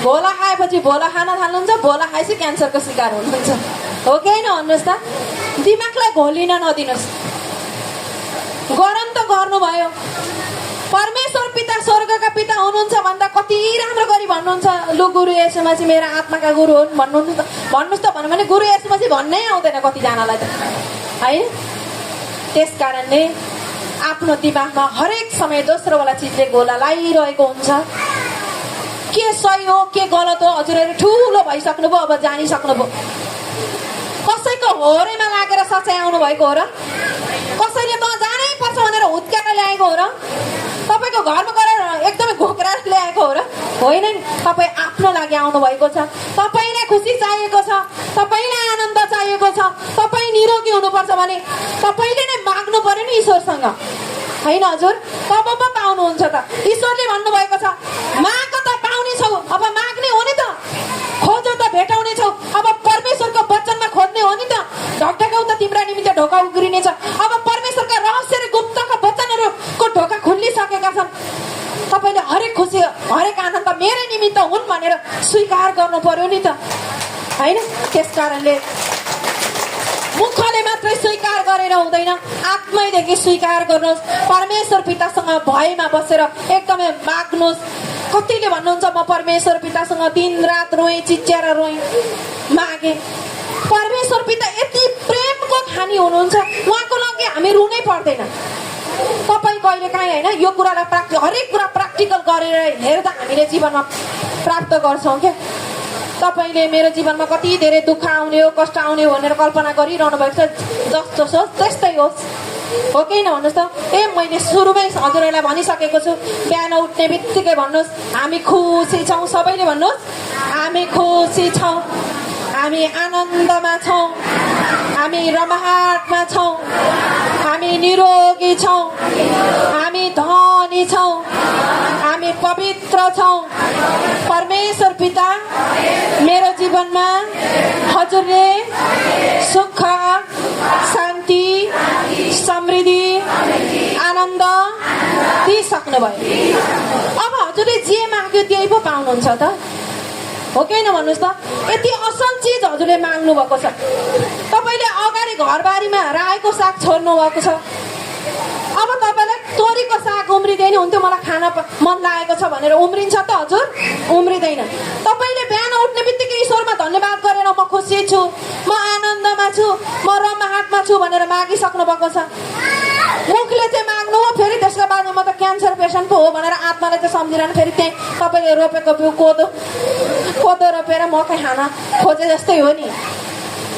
S3: भोला खाएपछि भोला खान थाल्नुहुन्छ, भोला खाएपछि क्यान्सरको शिकार हुनुहुन्छ। हो कि होइन भन्नुहोस् त? दिमागलाई घोलिन नदिनुहोस्। ग्रहण त गर्नुभयो। परमेश्वर पिता स्वर्गका पिता हुनुहुन्छ भन्दा कति राम्रो गरी भन्नुहुन्छ, लु गुरु येशू मसीह मेरो आत्माका गुरु हुन् भन्नुहोस् त भन्नु भने गुरु येशू मसीह भन्नै आउँदैन कतिजनालाई त, होइन? त्यस कारणले आफ्नो दिमागमा हरेक समय दोस्रोवाला चिजले गोला लगाइरहेको हुन्छ। के सही हो के गलत हो हजुरहरू ठुलो भइसक्नुभयो, अब जानिसक्नुभयो। कसैको होरेमा लागेर सच्याउनु भएको हो र? कसैले त जानै पर्छ भनेर हुत्काएर ल्याएको हो र? तपाईँको घरमा गएर एकदमै घोक्राएर ल्याएको हो र? होइन नि। तपाईँ आफ्नो लागि आउनुभएको छ। तपाईँलाई खुसी चाहिएको छ, तपाईँलाई आनन्द चाहिएको छ, तपाईँ निरोगी हुनुपर्छ भने तपाईँले नै माग्नु पर्यो नि ईश्वरसँग, होइन हजुर? तब पो पाउनुहुन्छ त। ईश्वरले भन्नुभएको छ माग त पाउने छौ, अब माग्ने हो नि त, खोज त भेटाउने छौ। अब परमेश्वरको वचनमा खोज्ने हो नि त, ढकढकाउ त तिम्रा निमित्त ढोका उग्रिनेछ। अब परमेश्वरका रहस्य र गुप्तका वचनहरूको ढोका खुलिसकेका छन्। तपाईँले हरेक खुसी हरेक आनन्द मेरै निमित्त हुन् भनेर स्वीकार गर्नु पर्यो नि त, होइन? त्यस कारणले मुखले मात्रै स्वीकार गरेर हुँदैन, आत्मैदेखि स्वीकार गर्नुहोस्। परमेश्वर पितासँग भयमा बसेर एकदमै माग्नुहोस्। कतिले भन्नुहुन्छ म परमेश्वर पितासँग दिनरात रोएँ, चिच्याएर रोएँ, मागे। परमेश्वर पिता यति प्रेमको खानी हुनुहुन्छ, उहाँको लागि हामी रुनै पर्दैन। तपाईँ कहिले काहीँ होइन यो कुरालाई हरेक कुरा प्र्याक्टिकल गरेर हेर्दा हामीले जीवनमा प्राप्त गर्छौँ क्या। तपाईँले मेरो जीवनमा कति धेरै दुःख आउने हो, कष्ट आउने हो भनेर कल्पना गरिरहनु भएको छ। जस्तो सोच त्यस्तै होस्, हो कि होइन भन्नुहोस् त? मैले सुरुमै हजुरहरूलाई भनिसकेको छु, बिहान उठ्ने बित्तिकै भन्नुहोस् हामी खुसी छौँ। सबैले भन्नुहोस् हामी खुसी छौँ, हामी आनन्दमा छौँ, हामी रमाहटमा छौँ, हामी निरोगी छौँ, हामी धनी छौँ, हामी पवित्र छौँ। परमेश्वर पिता मेरो जीवनमा हजुरले सुख, शान्ति, समृद्धि, आनन्द दिइसक्नुभयो। अब हजुरले जे माग्यो त्यही पो पाउनुहुन्छ त, हो कि होइन भन्नुहोस् त? यति असल चिज हजुरले माग्नु भएको छ। तपाईँले अगाडि घरबारीमा रायोको साग छोड्नु भएको छ, अब तपाईँलाई तोरीको साग उम्रिँदैन हुन्थ्यो, मलाई खान मन लागेको छ भनेर उम्रिन्छ त हजुर? उम्रिँदैन। तपाईँले बिहान उठ्ने बित्तिकै ईश्वरमा धन्यवाद गरेर म खुसी छु, म आनन्दमा छु, म रमाहटमा छु भनेर मागिसक्नु भएको छ। मुखले चाहिँ माग्नु हो, फेरि त्यसको बादमा म त क्यान्सर पेसेन्ट पो हो भनेर आत्माले चाहिँ सम्झिरहनु, फेरि त्यहीँ तपाईँले रोपेको बिउ कोदो रोपेर मकै खान खोजे जस्तै हो नि।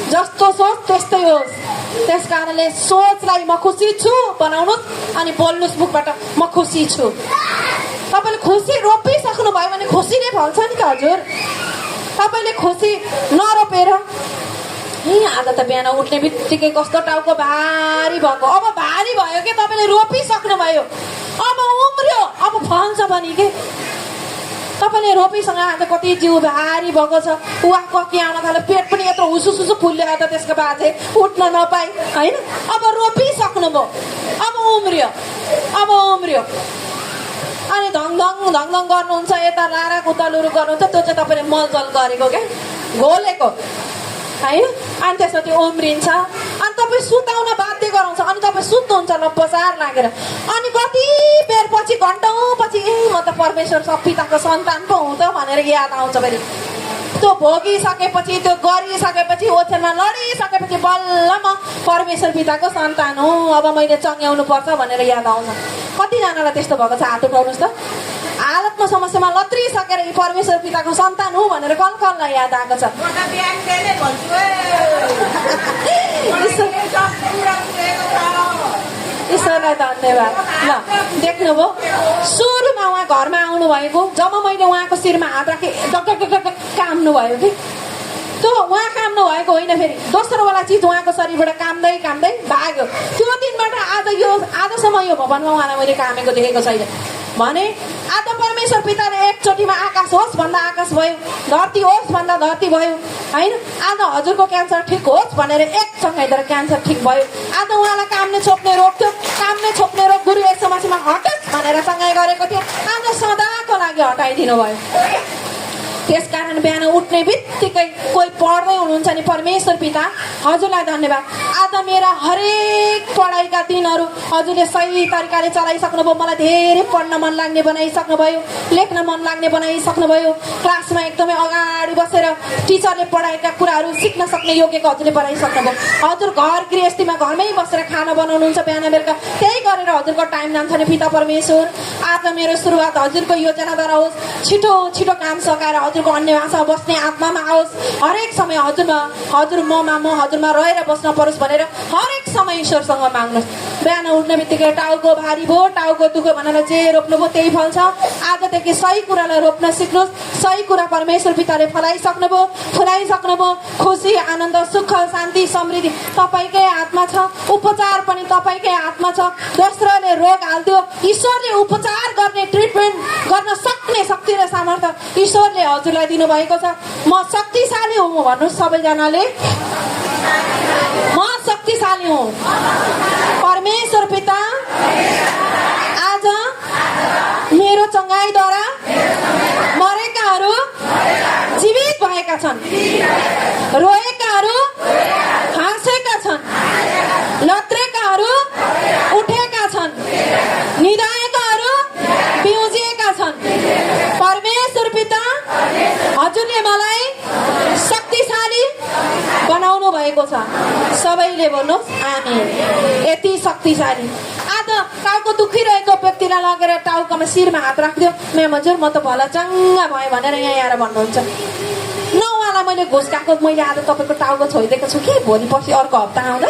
S3: जस्तो सोच त्यस्तै होस्। त्यस कारणले सोचलाई म खुसी छु बनाउनुहोस् अनि बोल्नुहोस् मुखबाट म खुसी छु। तपाईँले खुसी रोपिसक्नु भयो भने खुसी नै फल्छ नि त हजुर। तपाईँले खुसी नरोपेर आज त बिहान उठ्ने बित्तिकै कस्तो टाउको भारी भएको, अब भारी भयो कि तपाईँले रोपिसक्नु भयो, अब उम्रियो, अब फल्छ पनि के। तपाईँले रोपीसँग आज कति जिउ भारी भएको छ, वाक वाकी आउन थाल्यो, पेट पनि यत्रो हुसुसुसु फुल्यो त त्यसको बाजे उठ्न नपाई, होइन? अब रोपिसक्नुभयो, अब उम्रियो, अब उम्रियो। अनि धङधङ धङधङ गर्नुहुन्छ, यता लारा कुतलुरु गर्नुहुन्छ, त्यो चाहिँ तपाईँले मलजल गरेको क्या, घोलेको, होइन? अनि त्यसपछि उम्रिन्छ, अनि तपाईँ सुताउन बाध्य गराउँछ, अनि तपाईँ सुत्नुहुन्छ लम्पसार लागेर, अनि कति बेर पछि घन्टौँ पछि म त परमेश्वर पिताको सन्तान पो हुँ त भनेर याद आउँछ। फेरि त्यो भोगिसकेपछि, त्यो गरिसकेपछि, ओछ्यानमा लडिसकेपछि बल्ल म परमेश्वर पिताको सन्तान हुँ, अब मैले चङ्ग्याउनु पर्छ भनेर याद आउँछ। कतिजनालाई त्यस्तो भएको छ? हात उठाउनुहोस् त। हालतमा समस्यामा लत्रिसकेर यी परमेश्वर पिताको सन्तान हुँ भनेर कलकललाई याद आएको छ। ईश्वरलाई धन्यवाद। ल देख्नुभयो सुरुमा उहाँ घरमा आउनुभएको, जब मैले उहाँको शिरमा हात राखेँ काम्नु भयो कि त्यो उहाँ काम्नु भएको होइन, फेरि दोस्रोवाला चिज उहाँको शरीरबाट काम्दै काम्दै भाग्यो। त्यो दिनबाट आजसम्म यो भवनमा उहाँलाई मैले कामेको देखेको छैन भने आज परमेश्वर पिताले एकचोटिमा आकाश होस् भन्दा आकाश भयो, धरती होस् भन्दा धरती भयो होइन। आज हजुरको क्यान्सर ठिक होस् भनेर एकसँगै तर क्यान्सर ठिक भयो। आज उहाँलाई काम्ने छोप्ने रोग थियो, काम्ने छोप्ने रोग गुरु एक समाजमा हटोस् भनेर सँगै गरेको थियो, आज सदाको लागि हटाइदिनु भयो। त्यसकारण बिहान उठ्ने बित्तिकै कोही पढ्दै हुनुहुन्छ नि परमेश्वर पिता हजुरलाई धन्यवाद। आज मेरा हरेक पढाइका दिनहरू हजुरले सही तरिकाले चलाइसक्नुभयो। मलाई धेरै पढ्न मन लाग्ने बनाइसक्नुभयो, लेख्न मन लाग्ने बनाइसक्नुभयो। क्लासमा एकदमै अगाडि बसेर टिचरले पढाएका कुराहरू सिक्न सक्ने योग्यको हजुरले बनाइसक्नुभयो। हजुर घर गृहस्थीमा घरमै बसेर खाना बनाउनुहुन्छ बिहान बेलुका, त्यही गरेर हजुरको टाइम जान्छ नि पिता परमेश्वर। आज मेरो सुरुवात हजुरको योजनाद्वारा होस्, छिटो छिटो काम सकाएर हजुरको अन्य भाषामा बस्ने आत्मामा आओस्। हरेक समय हजुर ममा हजुरमा रहेर बस्न परोस् भनेर हरेक समय ईश्वरसँग माग्नुहोस्। बिहान उठ्ने बित्तिकै टाउको भारी भयो, टाउको दुख्यो भनेर जे रोप्नुभयो त्यही फल्छ। आजदेखि सही कुरालाई रोप्न सिक्नुहोस्। सही कुरा परमेश्वर पिताले फलाइसक्नुभयो। खुसी, आनन्द, सुख, शान्ति, समृद्धि तपाईँकै हातमा छ। उपचार पनि तपाईँकै हातमा छ। दोस्रोले रोग हाल्थ्यो, ईश्वरले उपचार गर्ने, ट्रिटमेन्ट गर्न सक्ने शक्ति र सामर्थ्य ईश्वरले हजुरलाई दिनुभएको छ। म शक्तिशाली हुँ भन्नुहोस् सबैजनाले, म शक्तिशाली हुँ। परमेश्वर पिता आज मेरो चङ्गाइद्वारा मरेकाहरू जीवित भएका छन्, रोएकाहरू हाँसेका छन्, लत्रेकाहरू उठेका छन्, निदाएकाहरू बिउजिएका छन्। परमेश्वर पिता हजुरले मलाई शक्तिशाली बनाउनु भएको छ। सबैले भन्नुहोस् आमेन। यति शक्तिशाली। आज टाउको दुखिरहेको व्यक्तिलाई लगेर टाउकोमा शिरमा हात राखिदियो, म्याम हजुर म त भला चङ्गा भएँ भनेर यहाँ आएर भन्नुहुन्छ। न उहाँलाई मैले घुस खाएको, मैले आज तपाईँको टाउको छोइदिएको छु कि भोलि पर्सि अर्को हप्ता आउँदा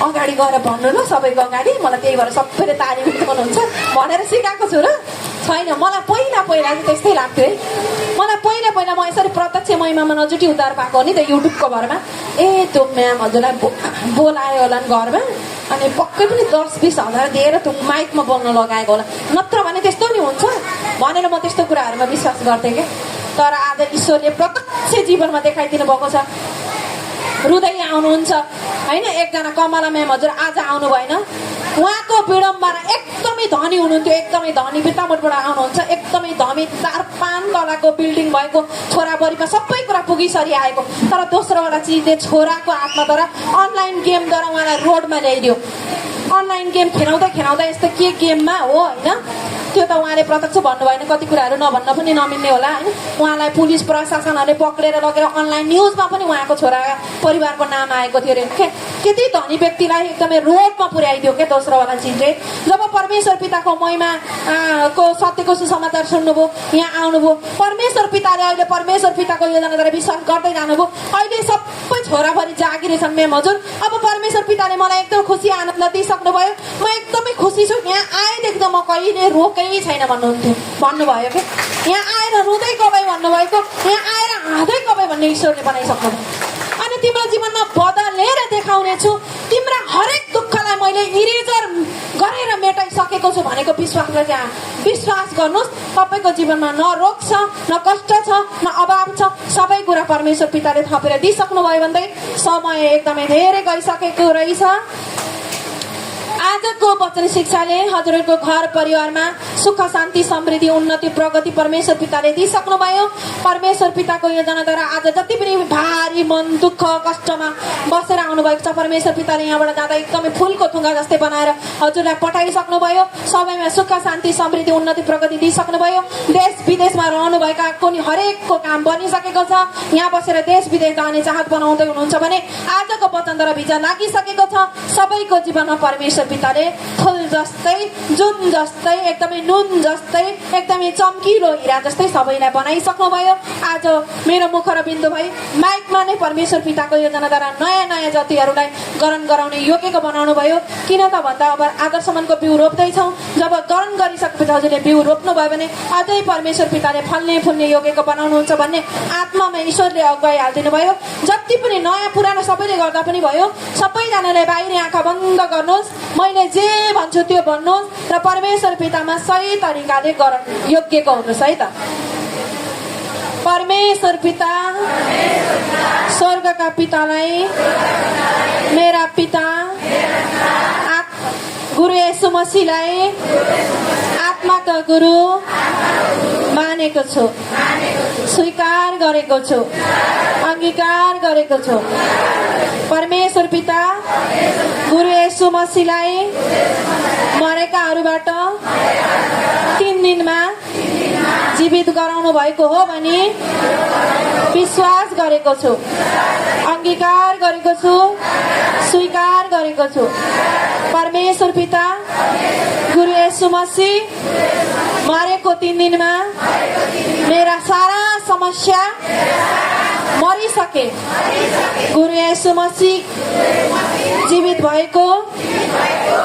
S3: अगाडि गएर भन्नु ल सबैको अगाडि, मलाई त्यही भएर सबैले ताली उठाउनुहुन्छ भनेर सिकाएको छु र छैन। मलाई पहिला चाहिँ त्यस्तै लाग्थ्यो है। मलाई पहिला म यसरी प्रत्यक्ष महिमामा नजुटी उद्धार पाएको हो नि त युट्युबको भरमा। त्यो म्याम हजुरलाई बोलायो होला नि घरमा, अनि पक्कै पनि 10-20 हजार दिएर त्यो माइकमा बोल्न लगाएको होला, नत्र भने त्यस्तो नि हुन्छ भनेर म त्यस्तो कुराहरूमा विश्वास गर्थेँ क्या। तर आज ईश्वरले प्रत्यक्ष जीवनमा देखाइदिनु भएको छ। रुँदै आउनुहुन्छ होइन। एकजना कमला म्याम हजुर आज आउनु भएन। उहाँको विडम्बना एकदमै धनी हुनुहुन्थ्यो, एकदमै धनी बितामोटबाट आउनुहुन्छ, एकदमै धनी 4-5 तलाको बिल्डिङ भएको, छोराबरीमा सबै कुरा पुगिसरी आएको। तर दोस्रोवटा चिजले छोराको हातमा तर अनलाइन गेमद्वारा उहाँलाई रोडमा ल्याइदियो। अनलाइन गेम खेलाउँदा यस्तो के गेममा हो होइन, त्यो त उहाँले प्रत्यक्ष भन्नु भएन। कति कुराहरू नभन्न पनि नमिल्ने होला होइन। उहाँलाई पुलिस प्रशासनहरूले पक्रेर लगेर अनलाइन न्युजमा पनि उहाँको छोरा परिवारको नाम आएको थियो अरे। त्यति धनी व्यक्तिलाई एकदमै रोडमा पुर्याइदियो क्या दोस्रोवाला चिजले। जब परमेश्वर पिताको महिमा को सत्यको सुसमाचार सुन्नुभयो, यहाँ आउनुभयो, परमेश्वर पिताले अहिले परमेश्वर पिताको योजनाद्वारा विश्वास गर्दै जानुभयो। अहिले सबै छोराभरि जागिरहेछन् म्याम हजुर। अब परमेश्वर पिताले मलाई एकदम खुसी आनन्द दिइसक्नुभयो। म एकदमै खुसी छु। यहाँ आएदेखि त म कहिले रोकै छैन भन्नुभयो कि यहाँ आएर रुँदै गए भन्नुभएको, यहाँ आएर हाँदै गए भन्ने ईश्वरले बनाइसक्नुभयो। अनि तिम्रो जीवनमा बदलेर देखाउने छु। तिम्रा हरेक दुःखलाई मैले इरेजर गरेर मेटाइसकेको छु भनेको विश्वासले चाहिँ विश्वास गर्नुहोस्। तपाईँको जीवनमा न रोग छ, न कष्ट छ, न अभाव छ, सबै कुरा परमेश्वर पिताले थपेर दिइसक्नुभयो भन्दै समय एकदमै धेरै गइसकेको रहेछ। आजको वचन शिक्षाले हजुरहरूको घर परिवारमा सुख, शान्ति, समृद्धि, उन्नति, प्रगति परमेश्वर पिताले दिइसक्नुभयो। परमेश्वर पिताको योजनाद्वारा आज जति पनि भारी मन, दुःख, कष्टमा बसेर आउनुभएको छ, परमेश्वर पिताले यहाँबाट जाँदा एकदमै फुलको थुङ्गा जस्तै बनाएर हजुरलाई पठाइसक्नुभयो। सबैमा सुख, शान्ति, समृद्धि, उन्नति, प्रगति दिइसक्नुभयो। देश विदेशमा रहनुभएका कुनै हरेकको काम बनिसकेको छ। यहाँ बसेर देश विदेश जाने चाहत बनाउँदै हुनुहुन्छ भने आजको वचनद्वारा भिजा लागिसकेको छ। सबैको जीवनमा परमेश्वर पिता पिताले फुल जस्तै जुन जस्तै एकदमै नुन जस्तै एकदमै चम्किलो हिरा जस्तै सबैलाई बनाइसक्नुभयो। आज मेरो मुख र बिन्दु भाइ माइकमा नै परमेश्वर पिताको योजनाद्वारा नयाँ नयाँ जातिहरूलाई ग्रहण गराउने योग्यको बनाउनु भयो। किन त भन्दा अब आदर्शमानको बिउ रोप्दैछौँ, जब ग्रहण गरिसकेपछि हजुरले बिउ रोप्नुभयो भने अझै परमेश्वर पिताले फल्ने फुल्ने योग्यको बनाउनुहुन्छ भन्ने आत्मामा ईश्वरले अगुवाई हालिदिनु भयो। जति पनि नयाँ पुरानो सबैले गर्दा पनि भयो। सबैजनाले बाहिरी आँखा बन्द गर्नुहोस्, मैले जे भन्छु त्यो भन्नुहोस् र परमेश्वर पितामा सही तरिकाले ग्रहण योग्यको हुनुहोस् है त। परमेश्वर पिता स्वर्गका पितालाई मेरा पिता गुरु येशू मसीहलाई आत्माका गुरु मानेको छु, स्वीकार गरेको छु, अंगीकार गरेको छु। परमेश्वर पिता गुरु येशू मसीहलाई मरेकाहरूबाट 3 दिनमा जीवित गराउनु भएको हो भनी विश्वास गरेको छु, अंगीकार गरेको छु, स्वीकार गरेको छु। परमेश्वर पिता गुरु येशू मसीह मरेको 3 दिनमा मेरा सारा समस्या मरिसके। गुरु येशू मसीह जीवित भएको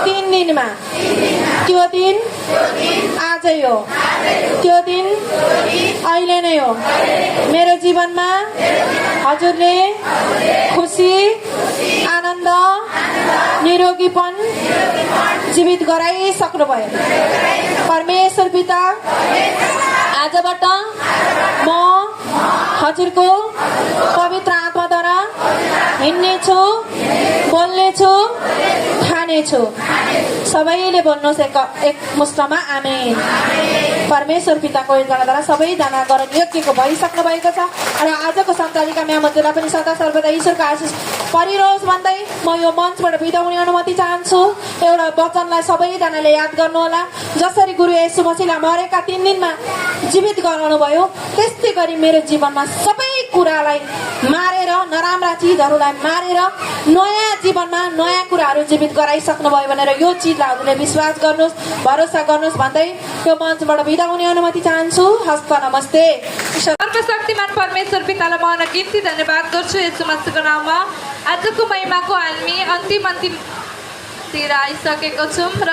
S3: 3 दिनमा त्यो दिन आजै हो, त्यो दिन अहिले नै हो। मेरो जीवनमा हजुरले खुसी, आनन्द, निरोगीपन जीवित गराइसक्नु भयो। परमेश्वर पिता आजबाट म हजुरको पवित्र आत्माद्वारा हिँड्नेछु, बोल्नेछु, खानेछु। सबैले भन्नुहोस् एक मुष्टमा आमेन। परमेश्वर पिताको योजनाद्वारा सबैजना गरौँ योग्यको भइसक्नु भएको छ र आजको सञ्चालिका म्यामहरूलाई पनि सदा सर्वदा ईश्वरको आशिष परिरहोस् भन्दै म यो मञ्चबाट बिदा हुने अनुमति चाहन्छु। एउटा वचनलाई सबैजनाले याद गर्नुहोला। जसरी गुरु येशू मसीहलाई मरेका 3 दिनमा जीवित गराउनु भयो, त्यस्तै गरी मेरो जीवनमा सबै कुरालाई मारेर, नराम्रा चिजहरूलाई मारेर नयाँ जीवनमा नयाँ कुराहरू जीवित गराइसक्नु भयो भनेर यो चिजलाई हजुरले विश्वास गर्नुहोस्, भरोसा गर्नुहोस् भन्दै यो मञ्चबाट बिदा हुने अनुमति चाहन्छु। हस्त नमस्ते।
S1: सर्वशक्तिमान परमेश्वर पितालाई म अनगिन्ती धन्यवाद गर्छु येशू मसीहको नाममा। आजको महिमाको हामी अन्तिमतिर आइसकेको छौँ र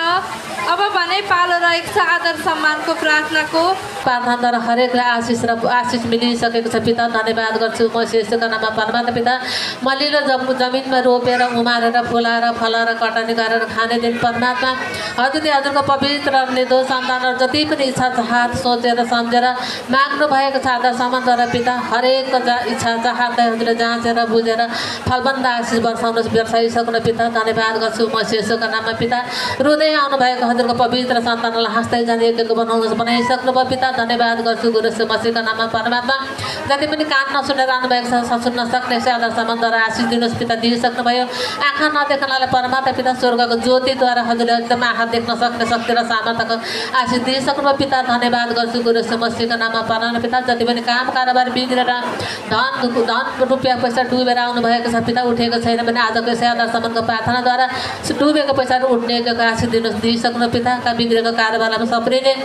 S1: अब भने पालो रहेको छ आदर सम्मानको प्रार्थनाको।
S7: प्रार्थनाद्वारा हरेकलाई आशिष मिलिसकेको छ। पिता धन्यवाद गर्छु म यसोका नाममा। परमात्मा पिता मलिलो जमिनमा रोपेर उमारेर फुलाएर फलाएर कटानी गरेर खाने दिन परमात्मा हजुरले हजुरको पवित्र निर्दोष सन्तानहरू जति पनि इच्छा चाहत सोचेर सम्झेर माग्नु भएको छ आदर सम्मानद्वारा पिता हरेकको इच्छा चाहतलाई हजुरले जाँचेर बुझेर फलबन्द आशिष वर्षाइसक्नु पिता धन्यवाद गर्छु म यसोका नाममा। पिता रुँदै आउनुभएको हजुरको पवित्र सन्तानलाई हाँस्दै जाने योग्यको बनाइसक्नु भयो पिता धन्यवाद गर्छु गुरु येशू मसीहको नाममा। परमात्मा जति पनि कान नसुनेर आउनुभएको छ सुन्न सक्ने आदर सम्मानद्वारा आशिष दिनुहोस् पिता, दिइसक्नुभयो। आँखा नदेख्नलाई परमात्मा पिता स्वर्गको ज्योतिद्वारा हजुरले एकदम आँखा देख्न सक्ने शक्ति र सामर्थ्यको आशिष दिइसक्नुभयो पिता धन्यवाद गर्छु गुरु येशू मसीहको नाममा। परमात्मा पिता जति पनि काम कारोबार बिग्रेर धन रुपियाँ पैसा डुबेर आउनुभएको छ पिता, उठेको छैन भने आजको यसै आदर सम्मानको प्रार्थनाद्वारा डुबेको पैसाहरू उठ्ने आशिष दिनुहोस्, दिइसक्नु पिता। बिग्रेको कारोबारलाई सप्रिने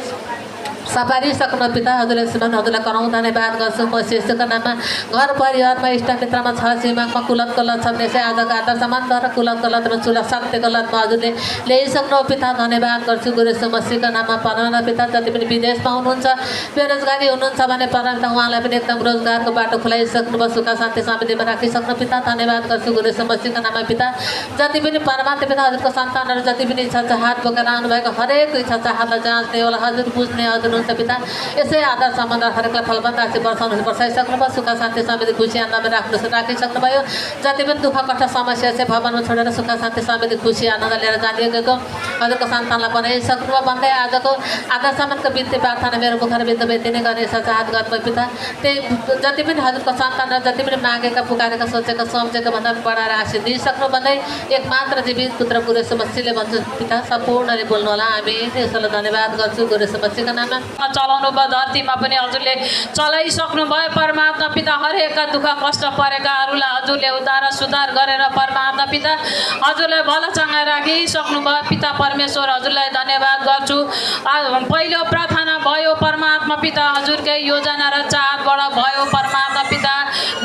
S7: सपारिसक्नु पिता हजुरले हजुरलाई कराउँ धन्यवाद गर्छु म यसोको नाममा। घर परिवारमा इष्टमित्रमा छ छिमेकमा कुलतको लक्षण यसै आजको आदर सम्मानद्वारा कुलतको लतमा चुला सत्यको लतमा हजुरले ल्याइसक्नु पिता धन्यवाद गर्छु गुरु येशू मसीहको नाममा। परमात्मा पिता जति पनि विदेशमा हुनुहुन्छ, बेरोजगारी हुनुहुन्छ भने परमात्मा उहाँलाई पनि एकदम रोजगारको बाटो खुलाइसक्नु भयो, सुख शान्ति समृद्धिमा राखिसक्नु पिता धन्यवाद गर्छु गुरु येशू मसीहको नाममा। पिता जति पनि परमात्मा पिता हजुरको सन्तानहरू जति पनि इच्छा चाहत बोकेर आउनुभएको हरेक इच्छा चाहतलाई जाँच्ने होला हजुर बुझ्ने हजुर पिता यसै आधार सम्बन्ध हरेकलाई फलबन्द आशिष वर्षाइसक्नु भयो, सुख शान्ति समृद्धि खुसी आनन्दमा राखिसक्नु भयो। जति पनि दुःख कष्ट समस्या चाहिँ भवनमा छोडेर सुख शान्ति समृद्धि खुसी आनन्द लिएर जानिएको हजुरको सन्तानलाई बनाइसक्नु भन्दै आजको आधासम्मको बिन्ती प्रार्थना मेरो मुखर बिन्दु बेती नै गर्ने चाहत गर्नु पिता। त्यही जति पनि हजुरको सन्तान र जति पनि मागेका पुकारेका सोचेका सम्झेका भन्दा बढाएर आशिष दिइसक्नु भन्दै एक मात्र जीवित पुत्र गुरु समष्टिले भन्छु पिता सम्पूर्णले बोल्नु होला। हामी त्यसलाई धन्यवाद गर्छु गुरु समष्टिको नाममा।
S1: चलाउनु भयो धरतीमा पनि हजुरले चलाइसक्नु भयो परमात्मा पिता। हरेकका दुःख कष्ट परेकाहरूलाई हजुरले उद्धार सुधार गरेर परमात्मा पिता हजुरलाई भला चङ्गा राखिसक्नु भयो पिता परमेश्वर। हजुरलाई धन्यवाद गर्छु। पहिलो प्रार्थना भयो परमात्मा पिता हजुरकै योजना र चाहतबाट भयो परमात्मा पिता।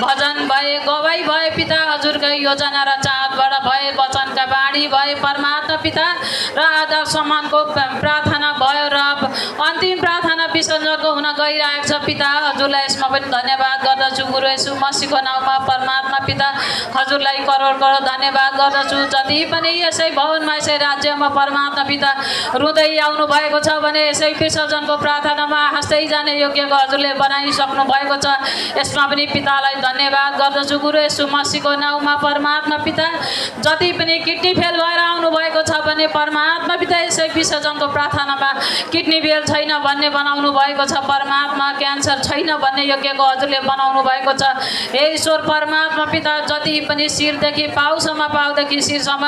S1: भजन भए गवाई भए पिता हजुरकै योजना र चाहतबाट भए वचनका बाणी भए परमात्मा पिता। र आधारसम्मको प्रार्थना भयो र अन्तिम प्रार्थना विसर्जनको हुन गइरहेको छ पिता। हजुरलाई यसमा पनि धन्यवाद गर्दछु गुरु येशू मसीहको नाउँमा परमात्मा पिता। हजुरलाई करोड करोड धन्यवाद गर्दछु। जति पनि यसै भवनमा यसै राज्यमा परमात्मा पिता रुँदै आउनु भएको छ भने यसै विसर्जनको प्रार्थनामा हाँस्दै जाने योग्यको हजुरले बनाइसक्नु भएको छ। यसमा पनि पितालाई धन्यवाद गर्दछु गुरु येशू मसीहको नाउँमा परमात्मा पिता। जति पनि किडनी फेल भएर आउनु भएको छ भने परमात्मा पिता यसै विसर्जनको प्रार्थनामा किडनी फेल छैन भन्ने बनाउनु भएको छ परमात्मा। क्यान्सर छैन भन्ने योग्यको हजुरले बनाउनु भएको छ। हे ईश्वर परमात्मा पिता जति पनि शिरदेखि पाउसम्म पाउदेखि शिरसम्म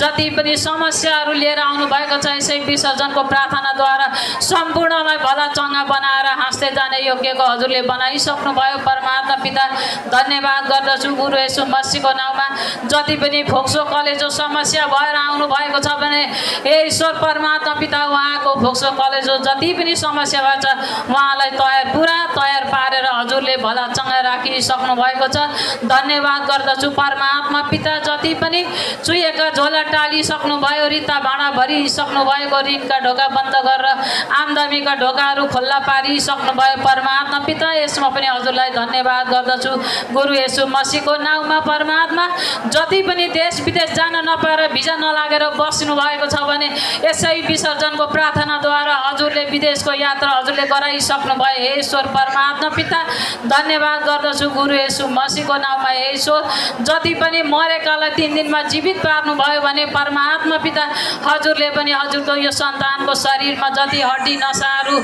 S1: जति पनि समस्याहरू लिएर आउनु भएको छ यसै विसर्जनको प्रार्थनाद्वारा सम्पूर्णलाई भला चङ्गा बनाएर हाँस्दै जाने योग्यको हजुरले बनाइसक्नु भयो परमात्मा पिता। धन्यवाद गर्दछु गुरु येशू मसीहको नाउँमा। जति पनि फोक्सो कलेजो समस्या भएर आउनु भएको छ भने हे ईश्वर परमात्मा पिता उहाँको फोक्सो कलेजो जति पनि समस्या भएको छ उहाँलाई पुरा तयार पारेर हजुरले भला चङ्गा राखिसक्नु भएको छ। धन्यवाद गर्दछु परमात्मा पिता। जति पनि चुहेका झोला टालिसक्नु भयो रित्ता भाँडा भरिसक्नु भएको ऋणका ढोका बन्द गरेर आम्दानीका ढोकाहरू खुल्ला पारिसक्नु भयो परमात्मा पिता। यसमा पनि हजुरलाई धन्यवाद गर्दछु गुरु येशू मसीहको नाउँमा परमात्मा। जति पनि देश विदेश जान नपाएर भिजा नलागेर बस्नु भएको छ भने यसै विसर्जनको प्रार्थनाद्वारा हजुरले विदेशको यात्रा हजुरले गराइसक्नु भयो हे ईश्वर परमात्मा पिता। धन्यवाद गर्दछु गुरु येशू मसीहको नाउँमा हे ईश्वर। जति पनि मरेकालाई 3 दिनमा जीवित पार्नुभयो भने परमात्मा पिता हजुरले पनि हजुरको यो सन्तानको शरीरमा जति हड्डी नसाहरू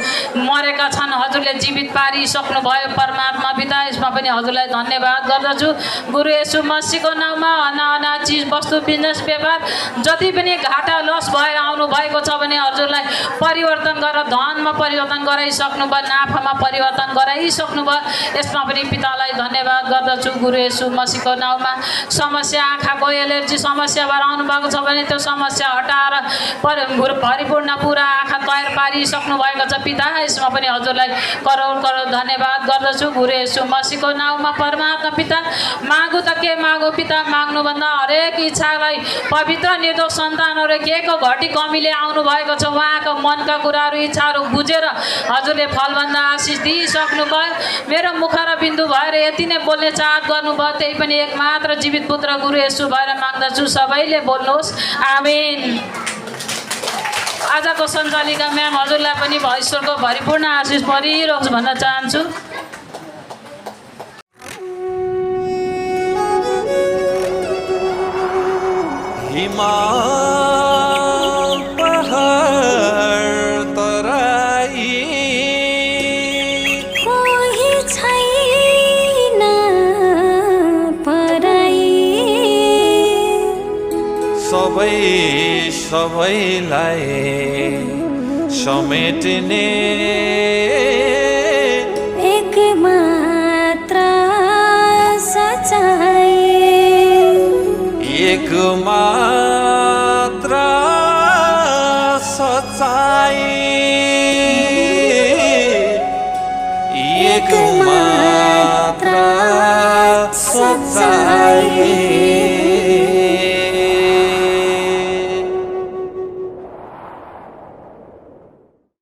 S1: मरेका छन् हजुरले जीवित पारिसक्नु भयो परमात्मा पिता। यसमा पनि हजुरलाई धन्यवाद गर्दछु गुरु येशू मसीहको नाउँमा। अनाज चिज वस्तु बिजनेस व्यापार जति पनि घाटा लस भएर आउनु भएको छ भने हजुरलाई परिवर्तन गरेर धनमा परिवर्तन गराइसक्नु भयो नाफामा परिवर्तन गराइसक्नु भयो। यसमा पनि पितालाई धन्यवाद गर्दछु गुरु येशू मसीहको नाउँमा। समस्या आँखाको एलर्जी समस्या भएर आउनु भएको छ भने त्यो समस्या हटाएर परिपूर्ण पुरा आँखा तयार पारिसक्नु भएको छ पिता। यसमा पनि हजुरलाई करोड करोड धन्यवाद गर्दछु गुरु येशू मसीहको नाउँमा परमात्मा पिता। मागु त के मागु पिता माग्नुभन्दा हरेक इच्छालाई पवित्र निर्दोष सन्तानहरू केको घटी कमीले आउनु भएको छ उहाँको मनका कुराहरू इच्छाहरू बुझेर हजुरले फलभन्दा आशिष दिइसक्नु भयो। मेरो मुख र बिन्दु भएर यति नै बोल्ने चाहत गर्नुभयो। त्यही पनि एक मात्र जीवित पुत्र गुरु येशू भएर माग्दछु। सबैले बोल्नुहोस् आमेन। आजको सञ्चालिका म्याम हजुरलाई पनि ईश्वरको भरिपूर्ण आशिष परिरोस् भन्न चाहन्छु।
S2: हिमाल पहाड तराई
S8: कोही छैन पराई
S2: सबैलाई समेट्ने
S8: एक मात्र सचाई
S2: एक मात्र सच्चाई एक मात्र सच्चाई